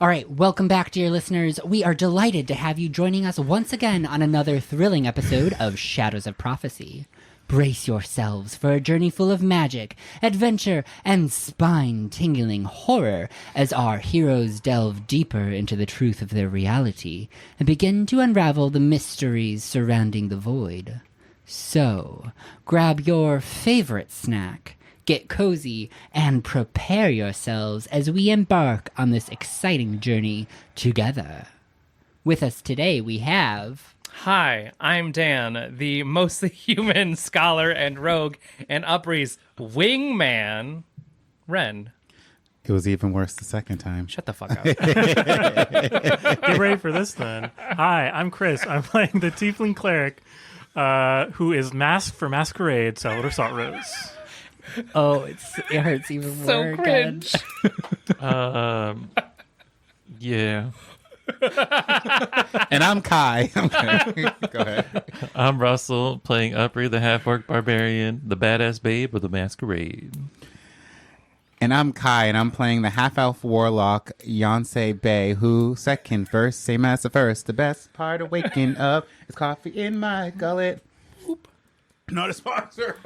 All right, welcome back, dear listeners. We are delighted to have you joining us once again on another thrilling episode of Shadows of Prophecy. Brace yourselves for a journey full of magic, adventure, and spine-tingling horror as our heroes delve deeper into the truth of their reality and begin to unravel the mysteries surrounding the void. So, grab your favorite snack, get cozy, and prepare yourselves as we embark on this exciting journey together. With us today we have... Hi, I'm Dan, the mostly human scholar and rogue and Upri's wingman, Ren. It was even worse the second time. Shut the fuck up. Get ready for this then. Hi, I'm Chris. I'm playing the Tiefling Cleric who is masked for Masquerade, Salad Salt Rose. Oh, it hurts even more. So cringe. Yeah. And I'm Kai. Okay. Go ahead. I'm Russell, playing Upri, the half-orc barbarian, the badass babe of the Masquerade. And I'm Kai, and I'm playing the half-elf warlock, Yonsei Bay, who second verse, same as the first. The best part of waking up is coffee in my gullet. Oop. Not a sponsor.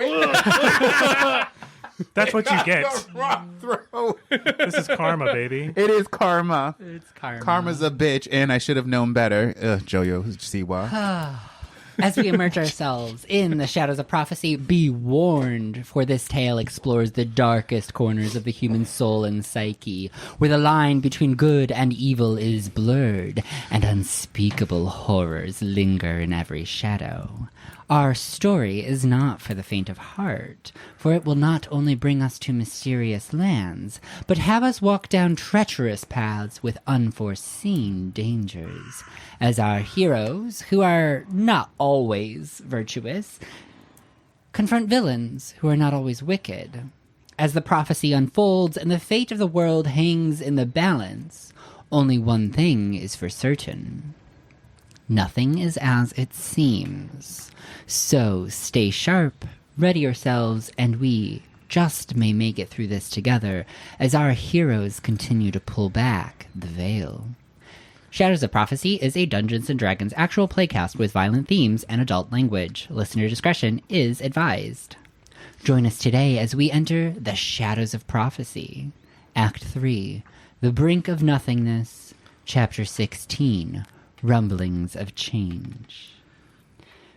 That's what you get. Wrong throat. This is karma, baby. It is karma. It's karma. Karma's a bitch, and I should have known better. Joyo Siwa. As we immerse ourselves in the Shadows of Prophecy, be warned, for this tale explores the darkest corners of the human soul and psyche, where the line between good and evil is blurred, and unspeakable horrors linger in every shadow. Our story is not for the faint of heart, for it will not only bring us to mysterious lands, but have us walk down treacherous paths with unforeseen dangers, as our heroes, who are not always virtuous, confront villains who are not always wicked. As the prophecy unfolds and the fate of the world hangs in the balance, only one thing is for certain. Nothing is as it seems. So stay sharp, ready yourselves, and we just may make it through this together as our heroes continue to pull back the veil. Shadows of Prophecy is a Dungeons & Dragons actual playcast with violent themes and adult language. Listener discretion is advised. Join us today as we enter the Shadows of Prophecy. Act 3, The Brink of Nothingness, Chapter 16, Rumblings of Change.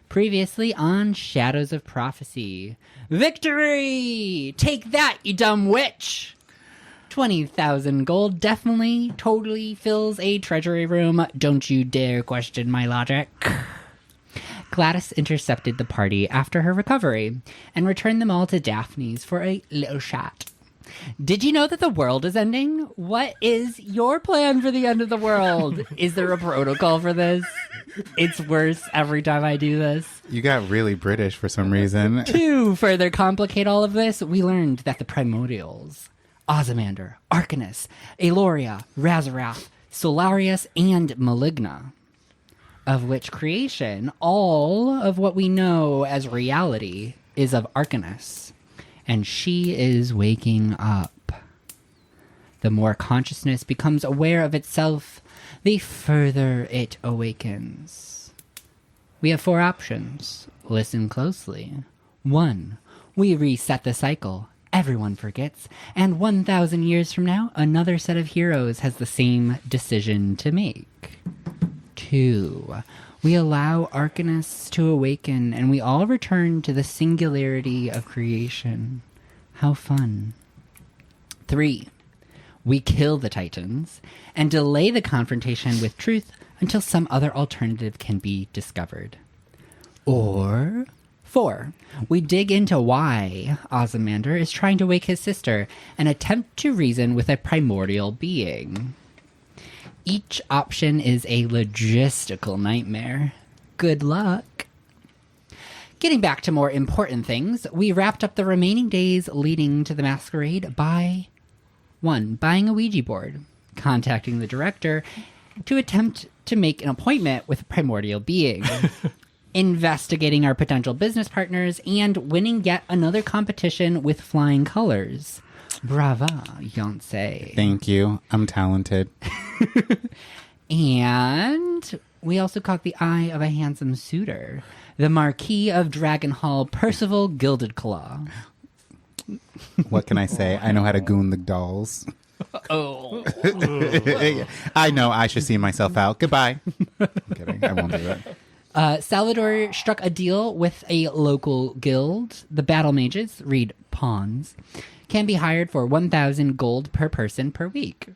Previously on Shadows of Prophecy. Victory! Take that, you dumb witch! 20,000 gold definitely, totally fills a treasury room. Don't you dare question my logic. Gladys intercepted the party after her recovery and returned them all to Daphne's for a little chat. Did you know that the world is ending? What is your plan for the end of the world? Is there a protocol for this? It's worse every time I do this. You got really British for some reason. To further complicate all of this, we learned that the Primordials, Ozymandias, Arcanus, Aloria, Razarath, Solarius, and Maligna, of which creation, all of what we know as reality, is of Arcanus. And she is waking up. The more consciousness becomes aware of itself, the further it awakens. We have 4 options. Listen closely. 1. We reset the cycle. Everyone forgets. And 1,000 years from now, another set of heroes has the same decision to make. 2. We allow Arcanus to awaken, and we all return to the singularity of creation. How fun. 3. We kill the Titans, and delay the confrontation with truth until some other alternative can be discovered. Or 4. We dig into why Ozymandias is trying to wake his sister and attempt to reason with a primordial being. Each option is a logistical nightmare. Good luck. Getting back to more important things, we wrapped up the remaining days leading to the masquerade by 1. Buying a Ouija board, contacting the director to attempt to make an appointment with a primordial being, investigating our potential business partners, and winning yet another competition with flying colors. Brava, Yonsei. Thank you. I'm talented. And we also caught the eye of a handsome suitor, the Marquis of Dragonhall, Percival Gildedclaw. What can I say? I know how to goon the dolls. Oh. I know I should see myself out. Goodbye. I'm kidding. I won't do that. Salvador struck a deal with a local guild. The battle mages, read pawns, can be hired for 1,000 gold per person per week.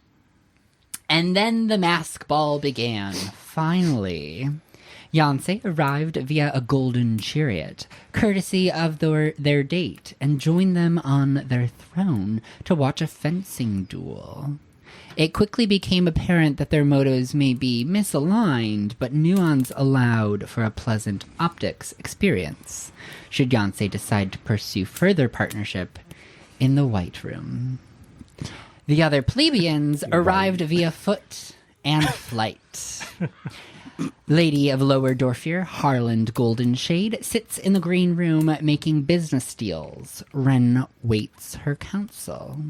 And then the mask ball began. Finally, Yancey arrived via a golden chariot, courtesy of their date, and joined them on their throne to watch a fencing duel. It quickly became apparent that their motives may be misaligned, but nuance allowed for a pleasant optics experience, should Yancey decide to pursue further partnership in the White Room. The other plebeians arrived via foot and flight. Lady of Lower Dorfier, Harland Goldenshade, sits in the green room making business deals. Wren waits her counsel.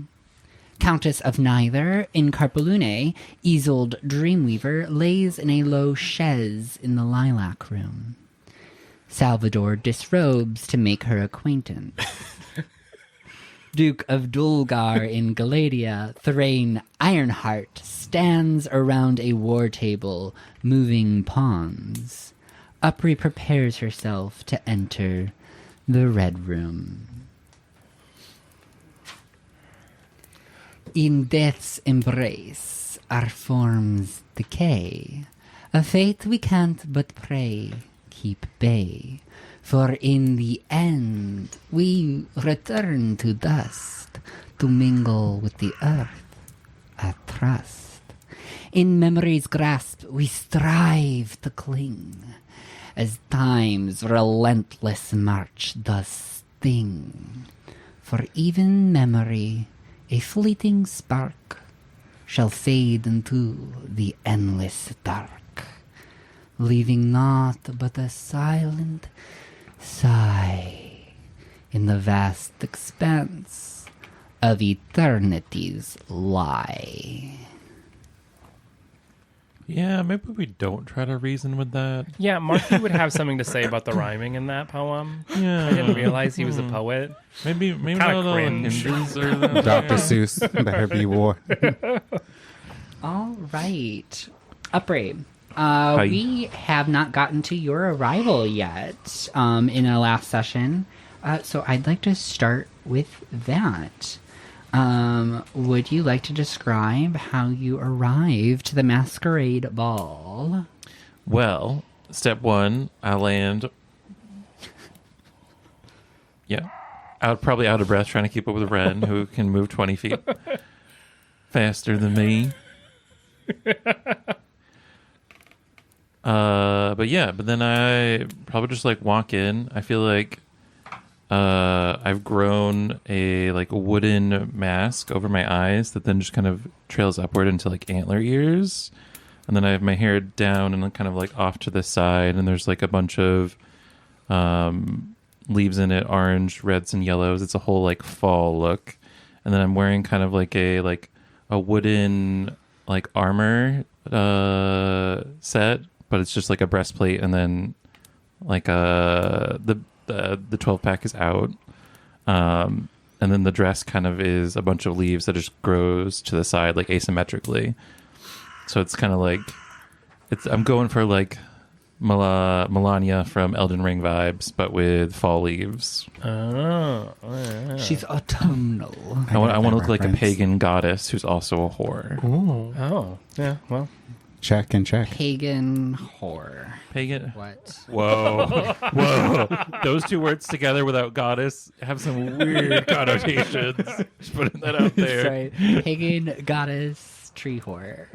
Countess of Neither, in Carpolune, Isolde Dreamweaver, lays in a low chaise in the lilac room. Salvador disrobes to make her acquaintance. Duke of Dulgar in Galadia, Thrain Ironheart, stands around a war table, moving pawns. Upri prepares herself to enter the Red Room. In death's embrace, our forms decay. A fate we can't but pray keep bay. For in the end, we return to dust, to mingle with the earth at trust. In memory's grasp, we strive to cling, as time's relentless march does sting. For even memory, a fleeting spark, shall fade into the endless dark, leaving naught but a silent sigh in the vast expanse of eternity's lie. Yeah, maybe we don't try to reason with that. Yeah, Marky would have something to say about the rhyming in that poem. Yeah. I didn't realize he was a poet. Maybe Kinda not all cringe. Hindus are the Dr. Seuss, better be war. All right. Upri, Hi. we have not gotten to your arrival yet in our last session, so I'd like to start with that. Would you like to describe how you arrived to the Masquerade Ball? Well, step one, I land. Yeah. Probably out of breath trying to keep up with Ren, who can move 20 feet faster than me. But then I probably just like walk in. I feel like I've grown a wooden mask over my eyes that then just kind of trails upward into like antler ears. And then I have my hair down and kind of like off to the side, and there's like a bunch of leaves in it, orange, reds, and yellows. It's a whole like fall look. And then I'm wearing kind of like a wooden like armor set, but it's just like a breastplate, and then like the 12-pack is out. And then the dress kind of is a bunch of leaves that just grows to the side like asymmetrically. So it's kind of like I'm going for like Melania from Elden Ring vibes, but with fall leaves. Oh, yeah. She's autumnal. I want to that look like a reference. pagan goddess who's also a whore. Ooh. Oh, yeah, well. Check and check. Pagan whore. Pagan. What? Whoa, whoa! Those two words together without goddess have some weird connotations. Just putting that out there. Sorry. Pagan goddess tree whore.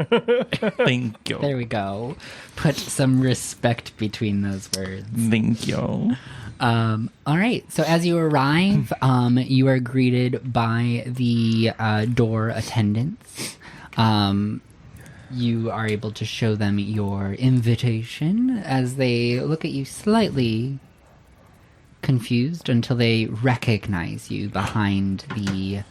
Thank you. There we go. Put some respect between those words. Thank you. All right. So as you arrive, you are greeted by the door attendants. You are able to show them your invitation as they look at you slightly confused until they recognize you behind the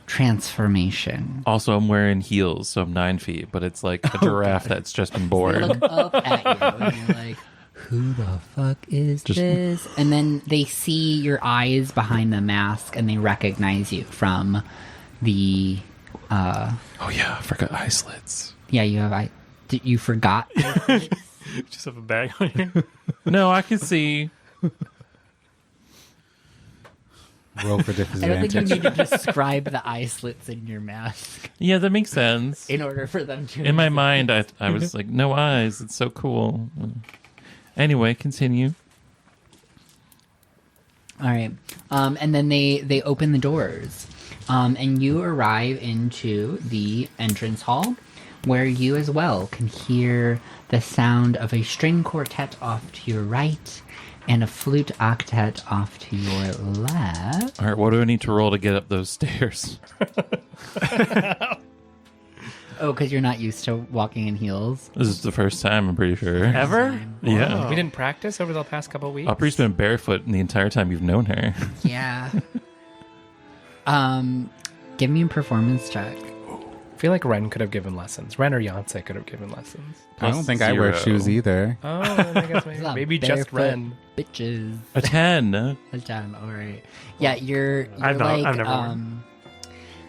transformation. Also, I'm wearing heels, so I'm 9 feet, but it's like a giraffe that's just been They born. look up at you and you're like, who the fuck is this? And then they see your eyes behind the mask and they recognize you from the Oh yeah, I forgot eye slits. yeah, you forgot. Just have a bag on you. No, I can see. Roll for I don't think you disadvantage. need to describe the eye slits in your mask Yeah, that makes sense. in order for them to In my mind, I was like, no eyes. It's so cool. Anyway, continue. All right. And then they open the doors. And you arrive into the entrance hall where you as well can hear the sound of a string quartet off to your right and a flute octet off to your left. All right, what do I need to roll to get up those stairs? Oh, because you're not used to walking in heels. This is the first time, I'm pretty sure. Ever? Yeah. We didn't practice over the past couple of weeks. Aubrey's been barefoot the entire time you've known her. Yeah. Give me a performance check. I feel like Ren could have given lessons. Ren or Yonsei could have given lessons. I don't think I wear 0. shoes either. Oh, then I guess maybe just Barefoot Ren. Bitches. A 10. A time, all right. Yeah, you're I've like, never worn.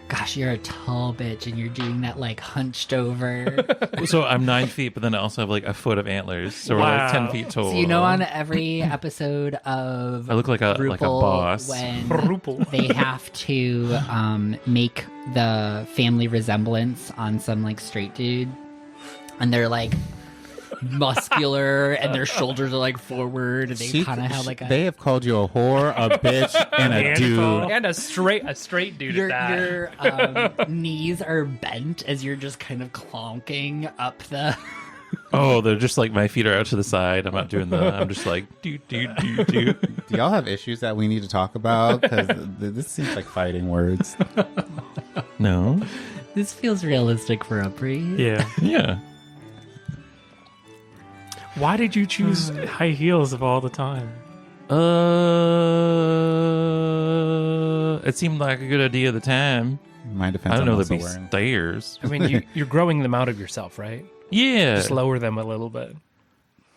gosh, you're a tall bitch, and you're doing that like hunched over. So I'm 9 feet, but then I also have like a foot of antlers. So we're like 10 Wow. feet tall. So you know, on every episode of I look like a RuPaul, boss. when RuPaul. they have to make the family resemblance on some like straight dude, and they're like muscular, and their shoulders are like forward, and they kind of have like a. They have called you a whore, a bitch, and a Neanderthal. dude. And a straight dude Your, at that. your knees are bent as you're just kind of clonking up the. Oh, they're just like my feet are out to the side. I'm not doing that. I'm just like, do. Do y'all have issues that we need to talk about? Because this seems like fighting words. No. This feels realistic for Upri. Yeah. Yeah. Why did you choose high heels of all the time? It seemed like a good idea at the time. Mine depends I don't know on there'd be wearing. stairs. I mean, you're growing them out of yourself, right? Yeah. Just lower them a little bit.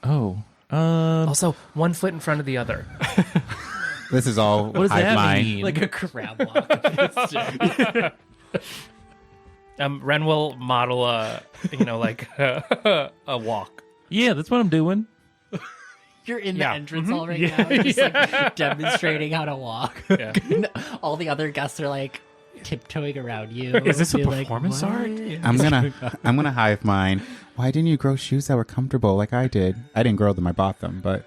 Oh. Also, one foot in front of the other. This is all What does hive that mind. mean? Like a crab walk. Ren will model a walk. Yeah, that's what I'm doing. You're in the Yeah. entrance hall right now, just like demonstrating how to walk. Yeah. All the other guests are like tiptoeing around you. Is this a Be like, performance "What?" art? I'm gonna hive mind. Why didn't you grow shoes that were comfortable like I did? I didn't grow them. I bought them, but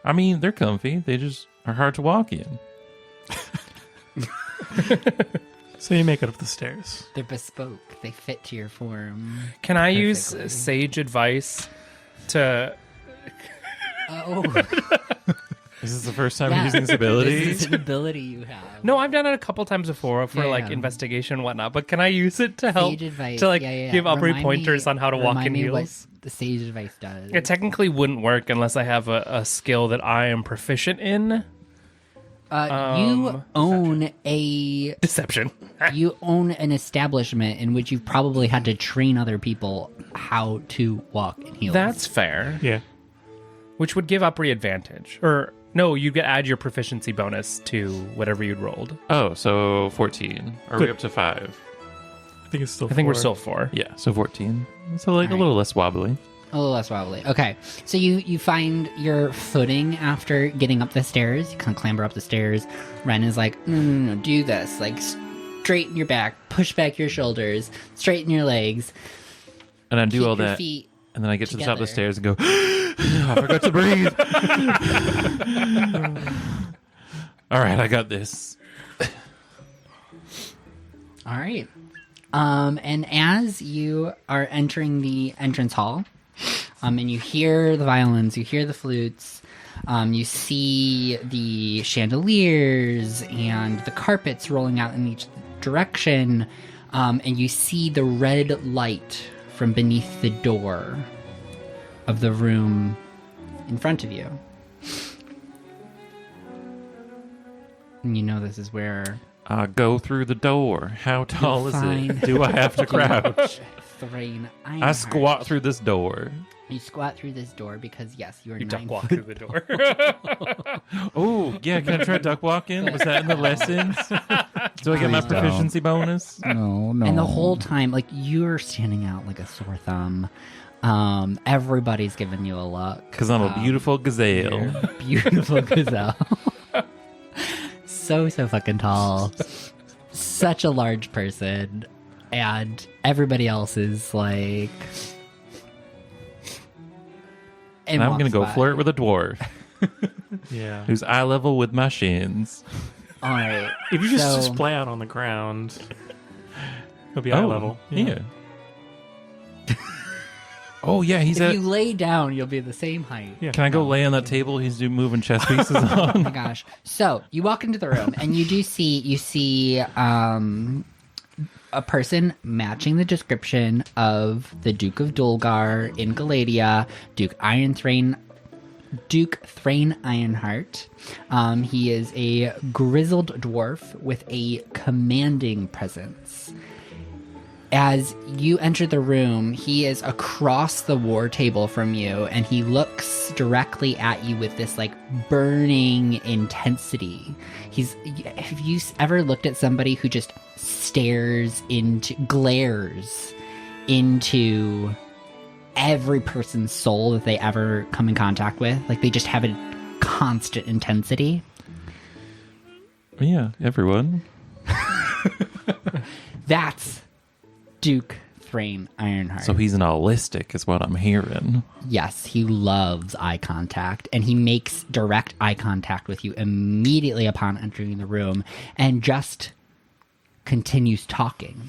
I mean, they're comfy. They just are hard to walk in. So you make it up the stairs. They're bespoke. They fit to your form. Can I use Perfectly. sage advice to... Oh, Is this the first time yeah. you're using this ability? This is an ability you have. No, I've done it a couple times before for Yeah, like yeah. investigation and whatnot, but can I use it to help Sage advice. to like Yeah. give Aubrey Remind pointers me- on how to walk remind in me what heels? the sage advice does. It technically wouldn't work unless I have a skill that I am proficient in. You own a Deception. you own an establishment in which you've probably had to train other people how to walk in heels. That's fair. Yeah. Which would give Upri advantage. Or no, you could add your proficiency bonus to whatever you'd rolled. Oh, so 14. Are we up to 5? I think it's still I think we're 4. still 4. Yeah, so 14. So like All a right. little less wobbly. a little less wobbly. Okay, so you find your footing after getting up the stairs. You can clamber up the stairs. Ren is like, no, do this. Like, straighten your back, push back your shoulders, straighten your legs, And I do keep all your that. feet. And then I get to the top of the together. stairs and go, I forgot to breathe. All right, I got this. All right. And as you are entering the entrance hall, and you hear the violins, you hear the flutes, you see the chandeliers and the carpets rolling out in each direction, and you see the red light from beneath the door of the room in front of you. And you know this is where I go through the door. How tall is Fine. it? Do I have to crouch? Thrain I Ironheart. squat through this door. You squat through this door because, yes, you are You 9 duck walk foot. through the door. Oh, yeah. Can I try duck walking? Was that in the lessons? Do I get my Please don't. proficiency bonus? No, no. And the whole time, like, you're standing out like a sore thumb. Everybody's giving you a look. Because I'm a beautiful gazelle. Beautiful gazelle. so fucking tall. Such a large person. And everybody else is like... And I'm going to walks go by. flirt with a dwarf Yeah. who's eye level with my shins. All right. If you just So- splay out on the ground, he'll be eye level. Yeah. Oh, yeah. He's If at. you lay down, you'll be the same height. Yeah. Can I go lay on that table he's moving chess pieces Oh my on? gosh. So you walk into the room and you see a person matching the description of the Duke of Dulgar in Galadia, Duke Thrain Ironheart. He is a grizzled dwarf with a commanding presence. As you enter the room, he is across the war table from you, and he looks directly at you with this like burning intensity. Have you ever looked at somebody who just glares into every person's soul that they ever come in contact with? Like they just have a constant intensity. Yeah, everyone. That's Duke Thrain Ironheart. So he's an allistic, is what I'm hearing. Yes, he loves eye contact, and he makes direct eye contact with you immediately upon entering the room and just continues talking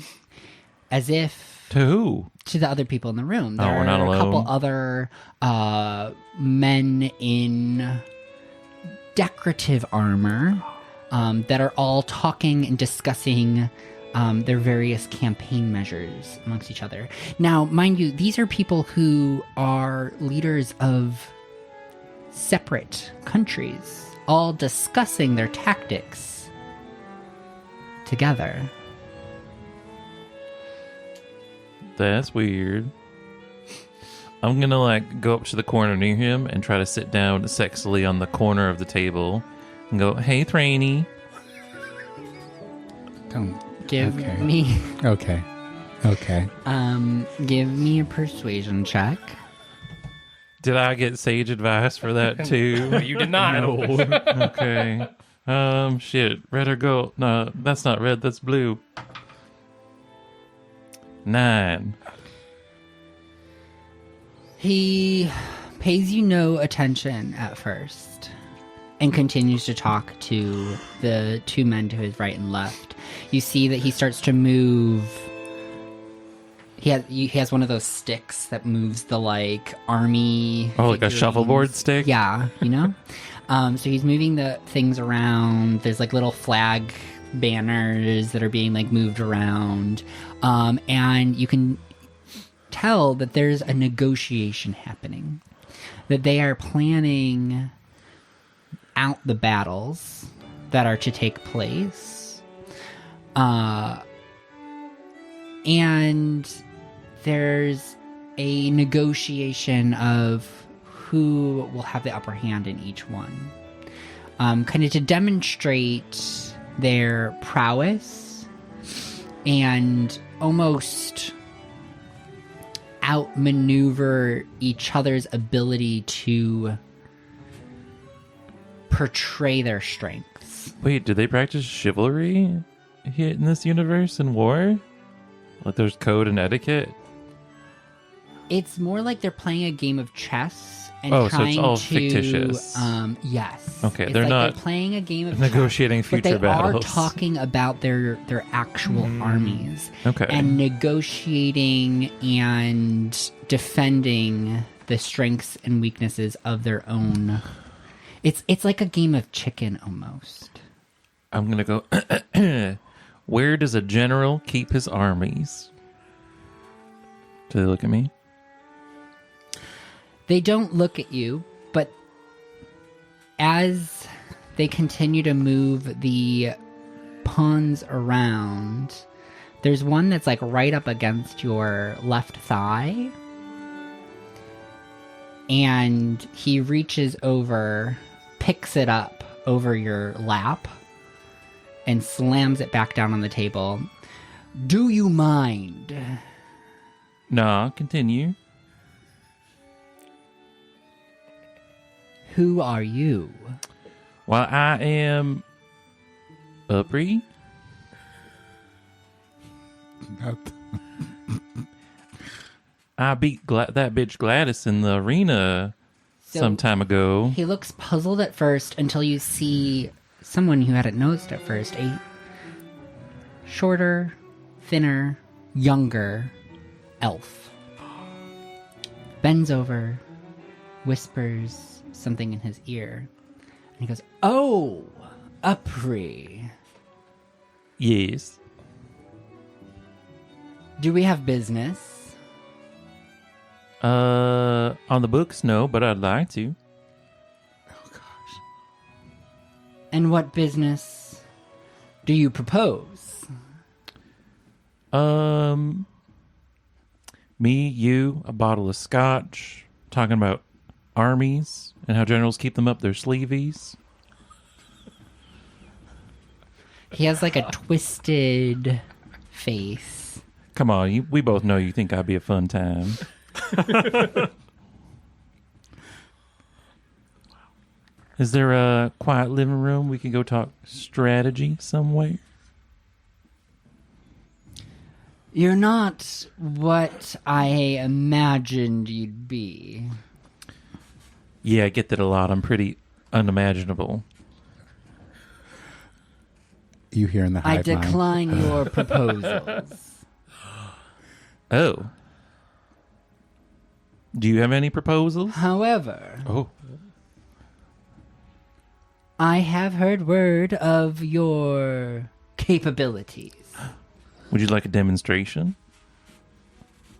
as if To who? to the other people in the room. Oh, There we're not are a couple alone. other men in decorative armor that are all talking and discussing their various campaign measures amongst each other. Now, mind you, these are people who are leaders of separate countries, all discussing their tactics together. That's weird. I'm gonna like go up to the corner near him and try to sit down sexily on the corner of the table and go, "Hey, Thrainy." Don't. Give Okay. me Okay. Okay. give me a persuasion check. Did I get sage advice for that too? You did not. Okay. Shit. Red or gold? No, that's not red. That's blue. 9. He pays you no attention at first and continues to talk to the two men to his right and left. You see that he starts to move. He has one of those sticks that moves the like army. Oh, like a figurines. shuffleboard stick? Yeah, you know. So he's moving the things around. There's like little flag banners that are being like moved around, and you can tell that there's a negotiation happening. That they are planning out the battles that are to take place. And there's a negotiation of who will have the upper hand in each one. Kind of to demonstrate their prowess and almost outmaneuver each other's ability to portray their strengths. Wait, do they practice chivalry here in this universe in war? Like there's code and etiquette? It's more like they're playing a game of chess and Oh, so trying it's all to, fictitious. Yes. Okay, It's they're like not they're playing a game of negotiating chess, but they future battles. are talking about their actual armies Okay. and negotiating and defending the strengths and weaknesses of their own. It's like a game of chicken almost. I'm gonna go. Where does a general keep his armies? Do they look at me? They don't look at you, but as they continue to move the pawns around. There's one that's like right up against your left thigh. And he reaches over, picks it up over your lap, and slams it back down on the table. Do you mind? Nah, continue. Who are you? Well, I am Upri. I beat that bitch Gladys in the arena some time ago. He looks puzzled at first until you see someone who hadn't noticed at first. A shorter, thinner, younger elf. Bends over, whispers something in his ear. And he goes, "Oh, Upri. Yes. Do we have business?" On the books, no, but I'd like to. And what business do you propose? Me, you, a bottle of scotch, talking about armies and how generals keep them up their sleeveys. He has like a twisted face. Come on, we both know you think I'd be a fun time. Is there a quiet living room we can go talk strategy somewhere? You're not what I imagined you'd be. Yeah, I get that a lot. I'm pretty unimaginable. You hear in the I hive mind. decline your proposals. Oh. Do you have any proposals? However, Oh. I have heard word of your capabilities. Would you like a demonstration?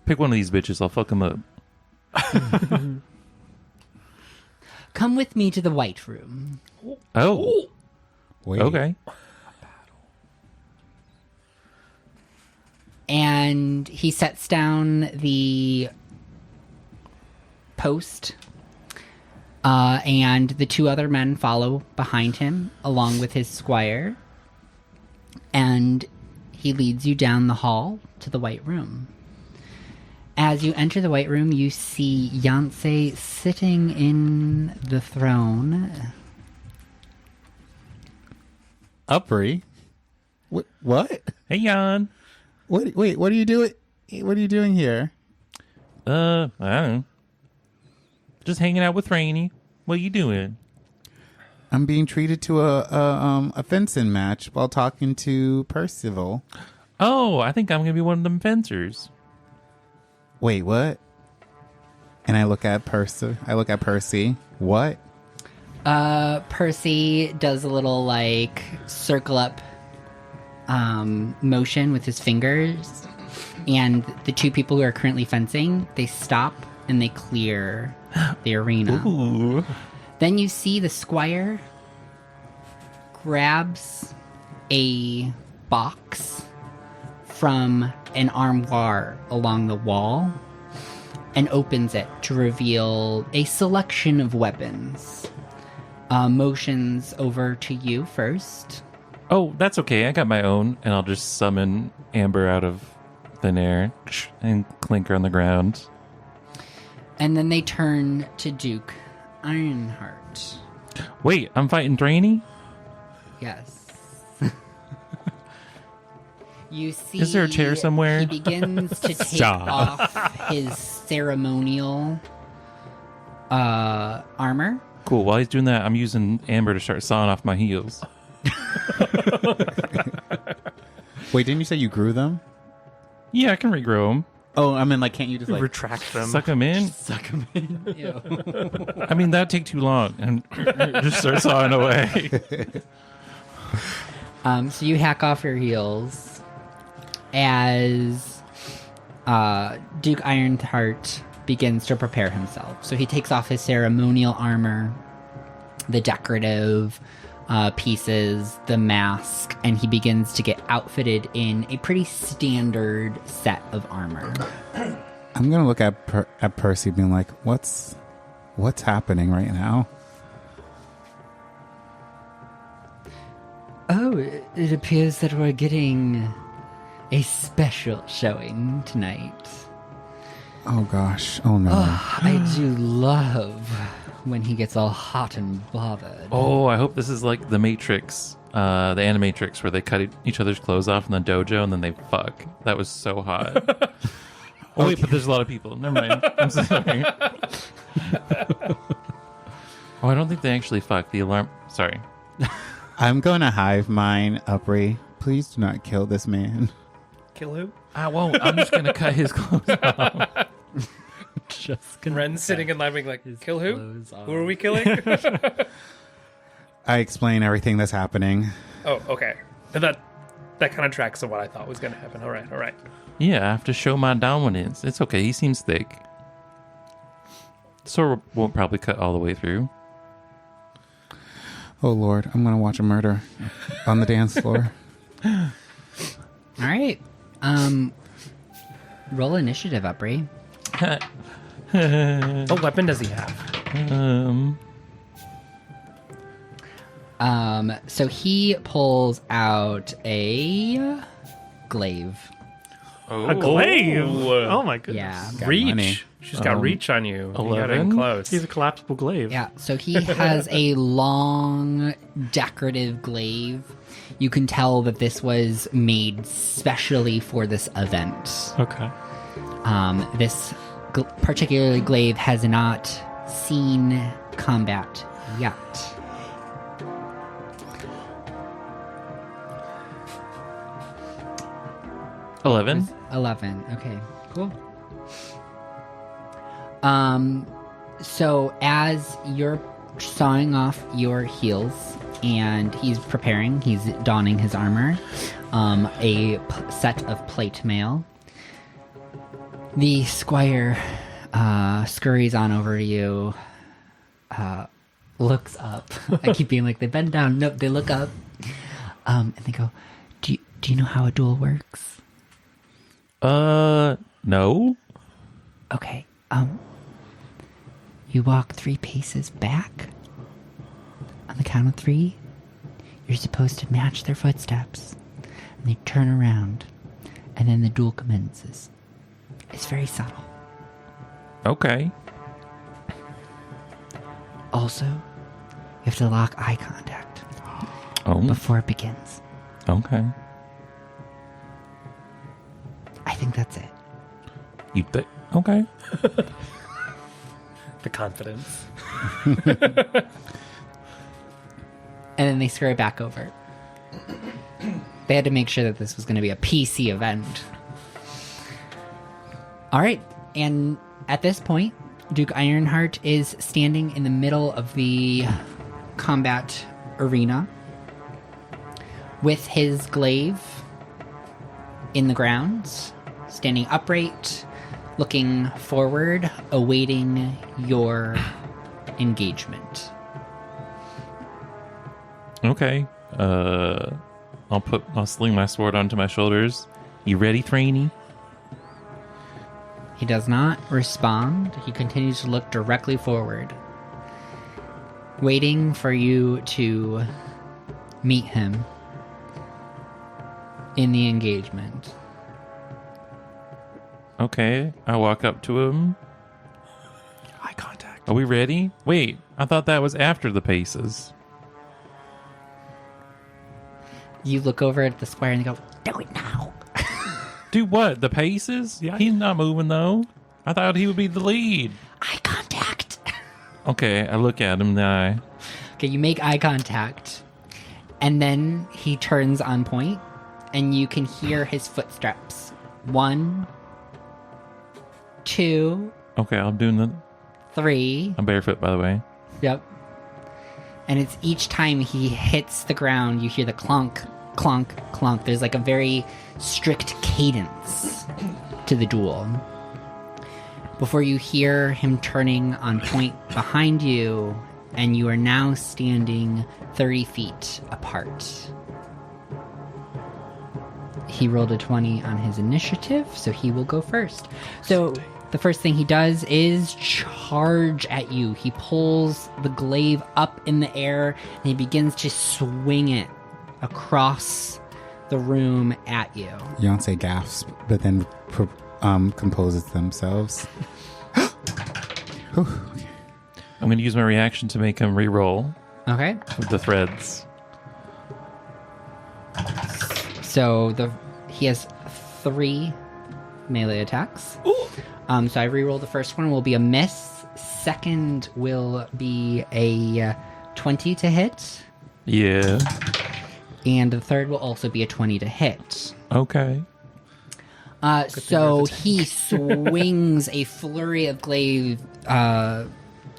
Pick one of these bitches. I'll fuck them up. Come with me to the White Room. Oh. Wait. Okay. And he sets down the post, and the two other men follow behind him, along with his squire. And he leads you down the hall to the White Room. As you enter the White Room, you see Yancey sitting in the throne. Upri? What? Hey, Jan. Wait, what are you doing? What are you doing here? I don't know. Just hanging out with Rainey. What you doing? I'm being treated to a fencing match while talking to Percival. Oh, I think I'm gonna be one of them fencers. Wait, what? And I look at Percy. What? Percy does a little like circle up motion with his fingers, and the two people who are currently fencing, they stop and they clear the arena. Ooh. Then you see the squire grabs a box from an armoire along the wall and opens it to reveal a selection of weapons. Motions over to you first. Oh, that's okay. I got my own, and I'll just summon Amber out of thin air and clink her on the ground. And then they turn to Duke Ironheart. Wait, I'm fighting Drainy? Yes. You see... Is there a chair somewhere? He begins to take Stop. off his ceremonial armor. Cool. While he's doing that, I'm using Amber to start sawing off my heels. Wait, didn't you say you grew them? Yeah, I can regrow them. Oh, I mean, like, can't you just like Retract them. Suck them in. suck them in? Ew. I mean, that'd take too long. And just start sawing away. So you hack off your heels as Duke Ironheart begins to prepare himself. So he takes off his ceremonial armor, the decorative pieces, the mask, and he begins to get outfitted in a pretty standard set of armor. I'm gonna look at Percy, being like, "What's happening right now?" Oh, it appears that we're getting a special showing tonight. Oh gosh! Oh no! I do love when he gets all hot and bothered. Oh, I hope this is like the Matrix, the Animatrix, where they cut each other's clothes off in the dojo and then they fuck. That was so hot. Oh wait, but there's a lot of people. Never mind. I'm so sorry. Oh, I don't think they actually fuck. The alarm. Sorry. I'm going to hive mind, Upri. Please do not kill this man. Kill who? I won't. I'm just gonna cut his clothes off. Just gonna Ren's sitting in line being like, kill who? clothes off. Who are we killing? I explain everything that's happening. Oh, okay. And that kind of tracks to what I thought was going to happen. All right. Yeah, I have to show my dominance. It's okay. He seems thick. Sword won't probably cut all the way through. Oh Lord, I'm going to watch a murder on the dance floor. All right. Roll initiative, Upri. What weapon does he have? So he pulls out a glaive. A glaive? Ooh. Oh my goodness. Yeah. Got Reach. money. She's got reach on you. You got in 11? close. He's a collapsible glaive. Yeah, so he has a long, decorative glaive. You can tell that this was made specially for this event. Okay. This particular glaive has not seen combat yet. $11. 11. Okay, cool. So as you're sawing off your heels and he's donning his armor, set of plate mail, the squire scurries on over to you, looks up. I keep being like, they bend down. Nope, they look up. And they go, do you know how a duel works? No. Okay, you walk 3 paces back. On the count of 3, you're supposed to match their footsteps. And they turn around, and then the duel commences. It's very subtle. Okay. Also, you have to lock eye contact Oh. before it begins. Okay. I think that's it. You think? Okay. The confidence. And then they scurry back over. They had to make sure that this was going to be a PC event. All right, and at this point, Duke Ironheart is standing in the middle of the combat arena with his glaive in the ground, standing upright, looking forward, awaiting your engagement. Okay. I'll sling my sword onto my shoulders. You ready, Thraney? He does not respond. He continues to look directly forward, waiting for you to meet him in the engagement. Okay. I walk up to him. Eye contact. Are we ready? Wait, I thought that was after the paces. You look over at the squire and you go, do it now. Do what? The paces? Yeah. He's not moving though. I thought he would be the lead. Eye contact. Okay, I look at him in the eye. Okay, you make eye contact. And then he turns on point and you can hear his footsteps. 1, 2, Okay, I'm doing the. 3. I'm barefoot, by the way. Yep. And it's each time he hits the ground, you hear the clunk, clunk, clunk. There's like a very strict cadence to the duel. Before you hear him turning on point behind you and you are now standing 30 feet apart. He rolled a 20 on his initiative, so he will go first. So the first thing he does is charge at you. He pulls the glaive up in the air, and he begins to swing it across the room at you. Beyonce gasps, but then composes themselves. I'm going to use my reaction to make him re-roll Okay. with the threads. So he has 3 melee attacks. So I re-roll the first one will be a miss. Second will be a 20 to hit. Yeah. And the third will also be a 20 to hit. Okay. So he swings a flurry of glaive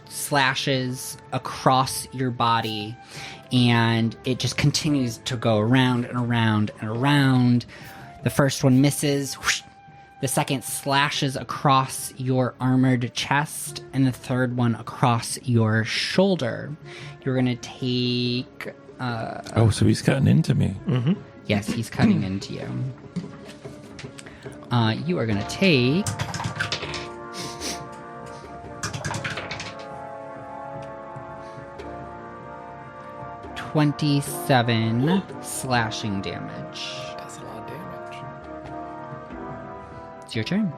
slashes across your body, and it just continues to go around and around and around. The first one misses. Whoosh. The second slashes across your armored chest, and the third one across your shoulder. You're going to take... Oh, so he's cutting into me. Yes, he's cutting into you. You are going to take... 27 slashing damage. That's a lot of damage. It's your turn.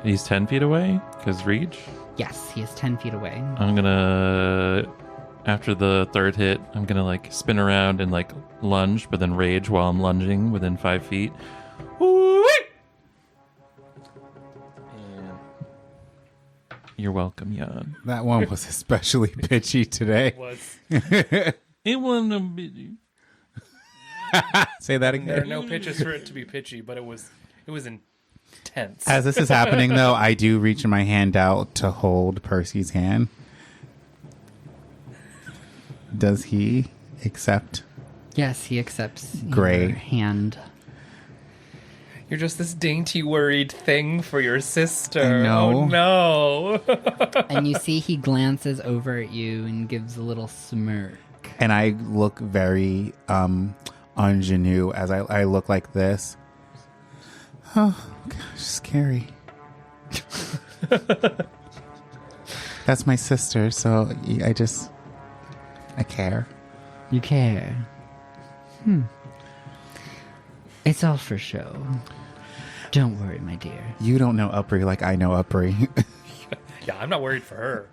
He's 10 feet away because reach. Yes, he is 10 feet away. I'm gonna, after the third hit, I'm gonna like spin around and like lunge, but then rage while I'm lunging within 5 feet. And you're welcome, Jan. That one was especially pitchy today. Was It wasn't a bit. Say that there are again. no pitches for it to be pitchy, but it was intense. As this is happening, though, I do reach my hand out to hold Percy's hand. Does he accept? Yes, he accepts Great. your hand. You're just this dainty, worried thing for your sister. I know. Oh no! And you see he glances over at you and gives a little smirk. And I look very ingenue as I look like this. Oh, gosh, scary. That's my sister, so I care. You care. It's all for show. Don't worry, my dear. You don't know Upri like I know Upri. Yeah, I'm not worried for her.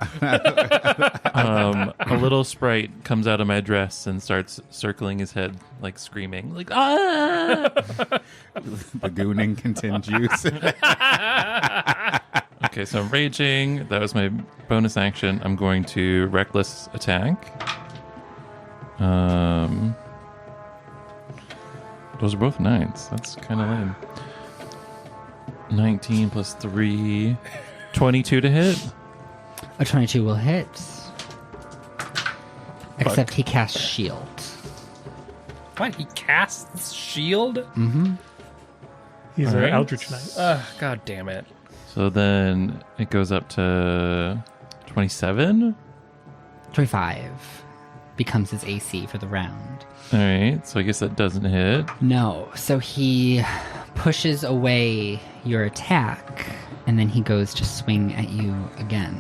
A little sprite comes out of my dress and starts circling his head, like screaming, like ah! The gooning continues. Okay, so I'm raging. That was my bonus action. I'm going to reckless attack. Those are both 9s. That's kind of lame. 19 plus 3, 22 to hit. A 22 will hit. Except he casts shield. What? He casts shield? He's All an right. Eldritch Knight. God damn it! So then it goes up to 27. 25 becomes his AC for the round. All right, so I guess that doesn't hit. No, so he pushes away your attack, and then he goes to swing at you again.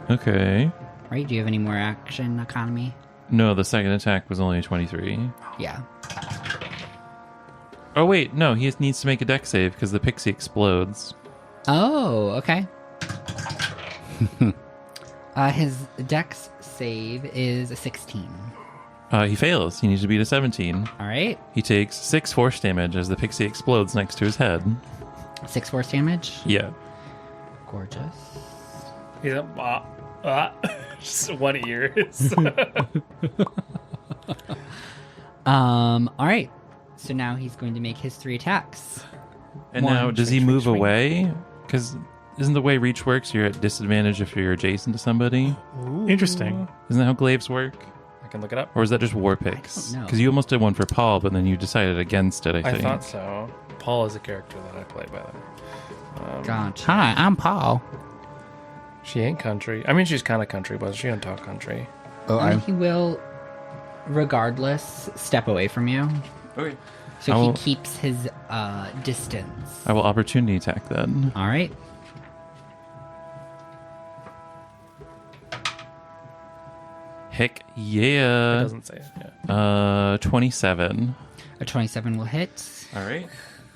Okay. Right? Do you have any more action economy? No, the second attack was only a 23. Yeah. Oh, wait, no, he needs to make a dex save because the pixie explodes. Oh, okay. His dex save is a 16. He fails. He needs to beat a 17. All right. He takes 6 force damage as the pixie explodes next to his head. 6 force damage. Yeah. Gorgeous. He's just one ear. All right. So now he's going to make his 3 attacks. And One, now, does he swing, move swing, swing. away? Because isn't the way reach works, you're at disadvantage if you're adjacent to somebody? Interesting. Isn't that how glaives work? I can look it up. Or is that just war picks? don't know. Because you almost did one for Paul, but then you decided against it, I I think. thought so. Paul is a character that I play by the way. Gotcha. Hi, I'm Paul. She ain't country. I mean, she's kind of country, but she don't talk country. Oh, He will, regardless, step away from you. Okay. So I he will- keeps his distance. I will opportunity attack then. All right. Heck It yeah. doesn't say it. Yeah. 27. A 27 will hit. All right.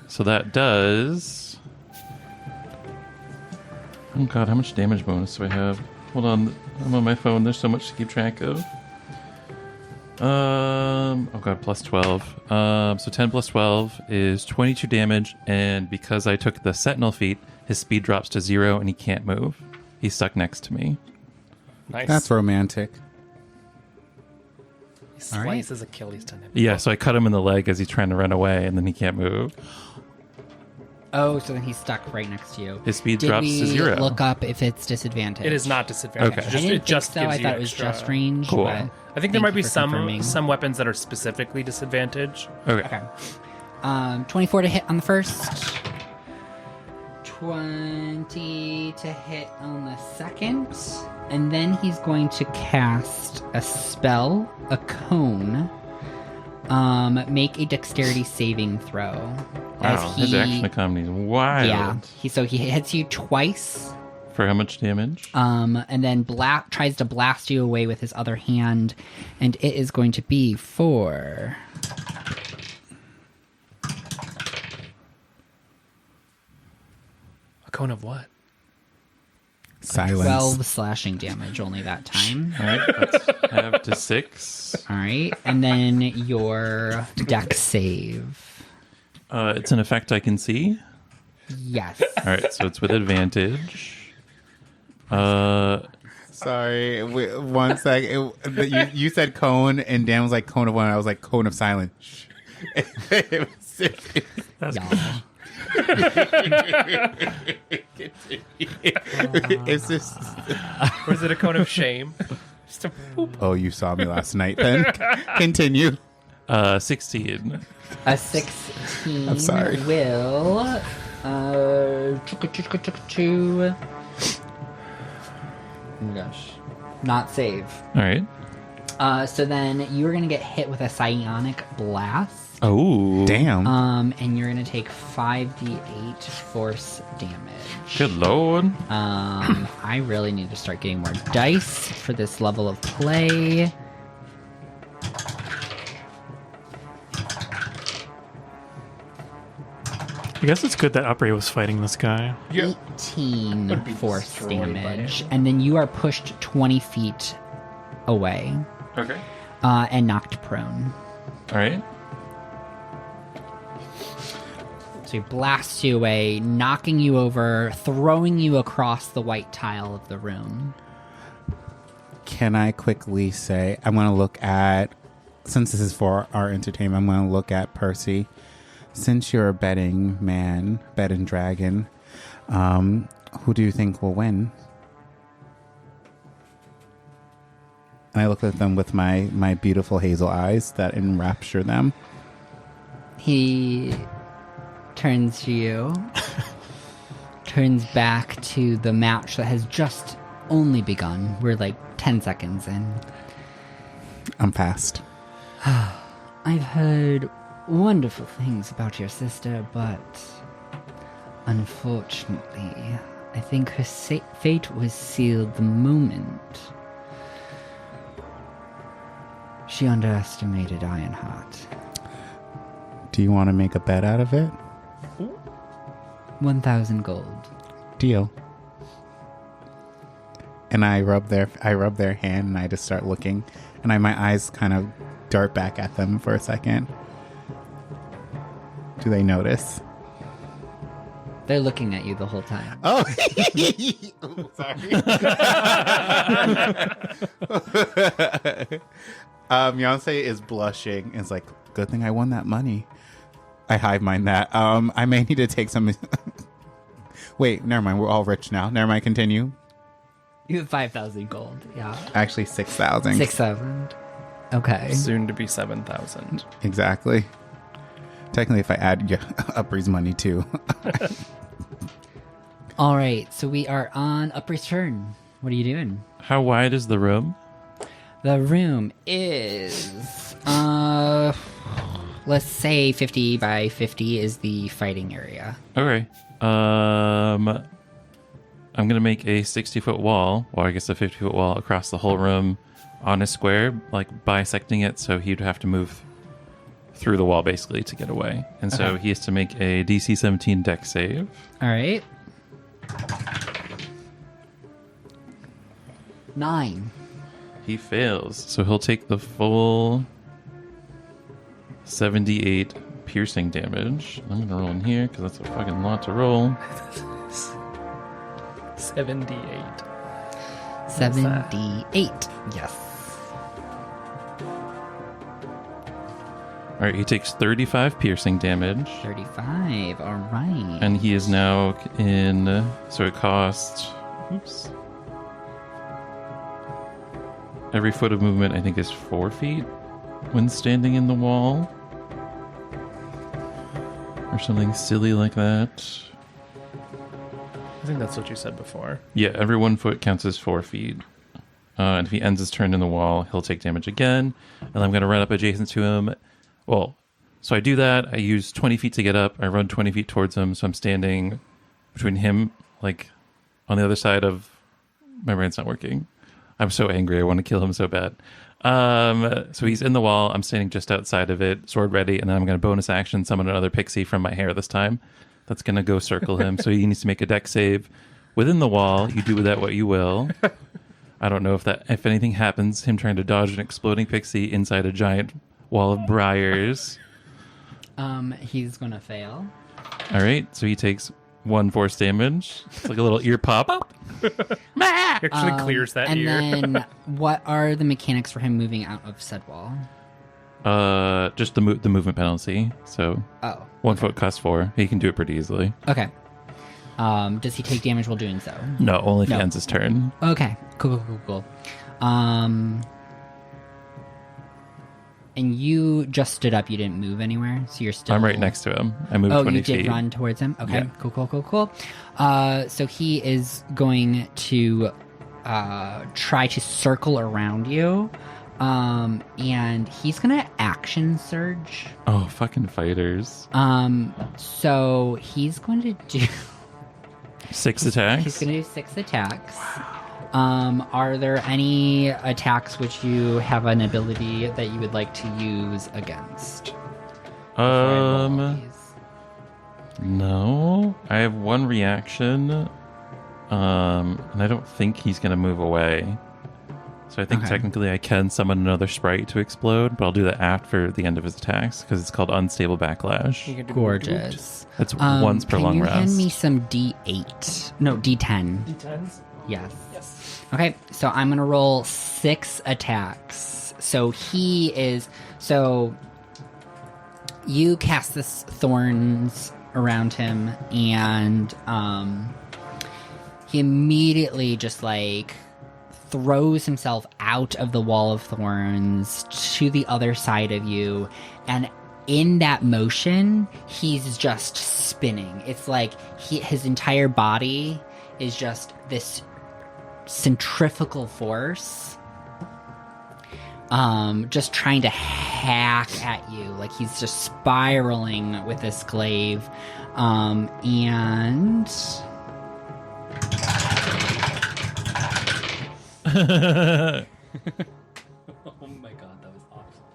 So that does. Oh god, how much damage bonus do I have? Hold on, I'm on my phone. There's so much to keep track of. Oh god, plus 12. So 10 plus 12 is 22 damage, and because I took the Sentinel feat, his speed drops to 0 and he can't move. He's stuck next to me. Nice. that's romantic. He All right. slices Achilles tendon. Yeah, so I cut him in the leg as he's trying to run away, and then he can't move. Oh, so then he's stuck right next to you. His speed Did drops we to 0. look up if it's disadvantage? It is not disadvantage. Okay. I didn't It just think so. gives I you thought it was extra- just range. Cool. But I think thank there might you be for confirming. some weapons that are specifically disadvantage. Okay. Okay. 24 to hit on the first. 20 to hit on the second. And then he's going to cast a spell, a cone. Make a dexterity saving throw. Wow, his action economy is wild. Yeah. He hits you twice. For how much damage? And then tries to blast you away with his other hand, and it is going to be for A cone of what? Silence. 12 slashing damage only that time. All right, let's have to 6. All right, and then your dex save. It's an effect I can see. Yes. All right, so it's with advantage. Sorry, wait, 1 sec. You said cone, and Dan was like cone of one. I was like cone of silence. It was- That's Y'all. it's just. Or is it a cone of shame? Just a poop. Oh, you saw me last night. Then continue. 16. A 16 I'm sorry. will oh gosh, not save. All right. So then you're gonna get hit with a psionic blast. Oh, Damn. And you're gonna take 5d8 force damage. good lord. I really need to start getting more dice for this level of play. I guess it's good that Upri was fighting this guy. 18 force damage, and then you are pushed 20 feet away Okay. and knocked prone. All right. So he blasts you away, knocking you over, throwing you across the white tile of the room. Can I quickly say, I'm going to look at, since this is for our entertainment, I'm going to look at Percy. Since you're a betting man, betting dragon, who do you think will win? And I look at them with my beautiful hazel eyes that enrapture them. He turns to you, turns back to the match that has just only begun. We're like 10 seconds in. I'm fast. I've heard wonderful things about your sister, but unfortunately, I think her fate was sealed the moment she underestimated Ironheart. Do you want to make a bet out of it? 1,000 gold. Deal. And I rub their hand, and I just start looking, and my eyes kind of dart back at them for a second. Do they notice? They're looking at you the whole time. Oh, sorry. Beyonce is blushing. It's like, good thing I won that money. I hive mind that. I may need to take some. Wait, never mind. We're all rich now. Never mind. Continue. You have 5,000 gold. Yeah. Actually, 6,000. 6,000. Okay. Soon to be 7,000. Exactly. Technically, if I add Upri's money too. All right. So we are on Upri's turn. What are you doing? How wide is the room? The room is, let's say 50 by 50 is the fighting area. Okay. I'm gonna make a 60-foot wall, or I guess a 50-foot wall across the whole room on a square, like bisecting it, so he'd have to move through the wall basically to get away. And so he has to make a DC 17 deck save. All right. 9. He fails, so he'll take the full 78 piercing damage. I'm gonna roll in here because that's a fucking lot to roll. 78. 78. Yes. All right, he takes 35 piercing damage, 35. All right. and he is now in. So it costs. Oops. Every foot of movement, I think, is 4 feet when standing in the wall, or something silly like that. I think that's what you said before. Yeah, every 1 foot counts as 4 feet. And if he ends his turn in the wall, he'll take damage again. And I'm going to run up adjacent to him. Well, so I do that. I use 20 feet to get up. I run 20 feet towards him. So I'm standing between him, like on the other side of. My brain's not working. I'm so angry. I want to kill him so bad. So he's in the wall. I'm standing just outside of it, sword ready. And then I'm going to bonus action summon another pixie from my hair this time. That's going to go circle him. So he needs to make a deck save within the wall. You do with that what you will. I don't know if anything happens, him trying to dodge an exploding pixie inside a giant wall of briars. He's gonna fail. All right, so he takes 1 force damage. It's like a little ear pop. Actually clears that and ear. then, what are the mechanics for him moving out of said wall? Just the movement penalty. So Oh, 1 foot costs 4. He can do it pretty easily. okay. Does he take damage while doing so? No, only if No. he ends his turn. Okay. Cool. And you just stood up. You didn't move anywhere, so you're still. I'm right next to him. I moved Oh, 20 you did feet. run towards him. Okay. Yeah. Cool. So he is going to try to circle around you, and he's gonna action surge. Oh, fucking fighters. So he's going to do. 6 attacks. He's going to do 6 attacks. Are there any attacks which you have an ability that you would like to use against? Before I roll these? No. I have 1 reaction. And I don't think he's going to move away. So I think Okay. technically I can summon another sprite to explode, but I'll do that after the end of his attacks because it's called Unstable Backlash. You can do Gorgeous. That's once per long Can you rest. hand me some D8? No, D10. D10s. Yes. Yes. Okay, so I'm gonna roll 6 attacks. So he is. So you cast this thorns around him, and he immediately just like throws himself out of the wall of thorns to the other side of you, and in that motion, he's just spinning. It's like his entire body is just this centrifugal force, just trying to hack at you. Like he's just spiraling with this glaive, and oh my god, that was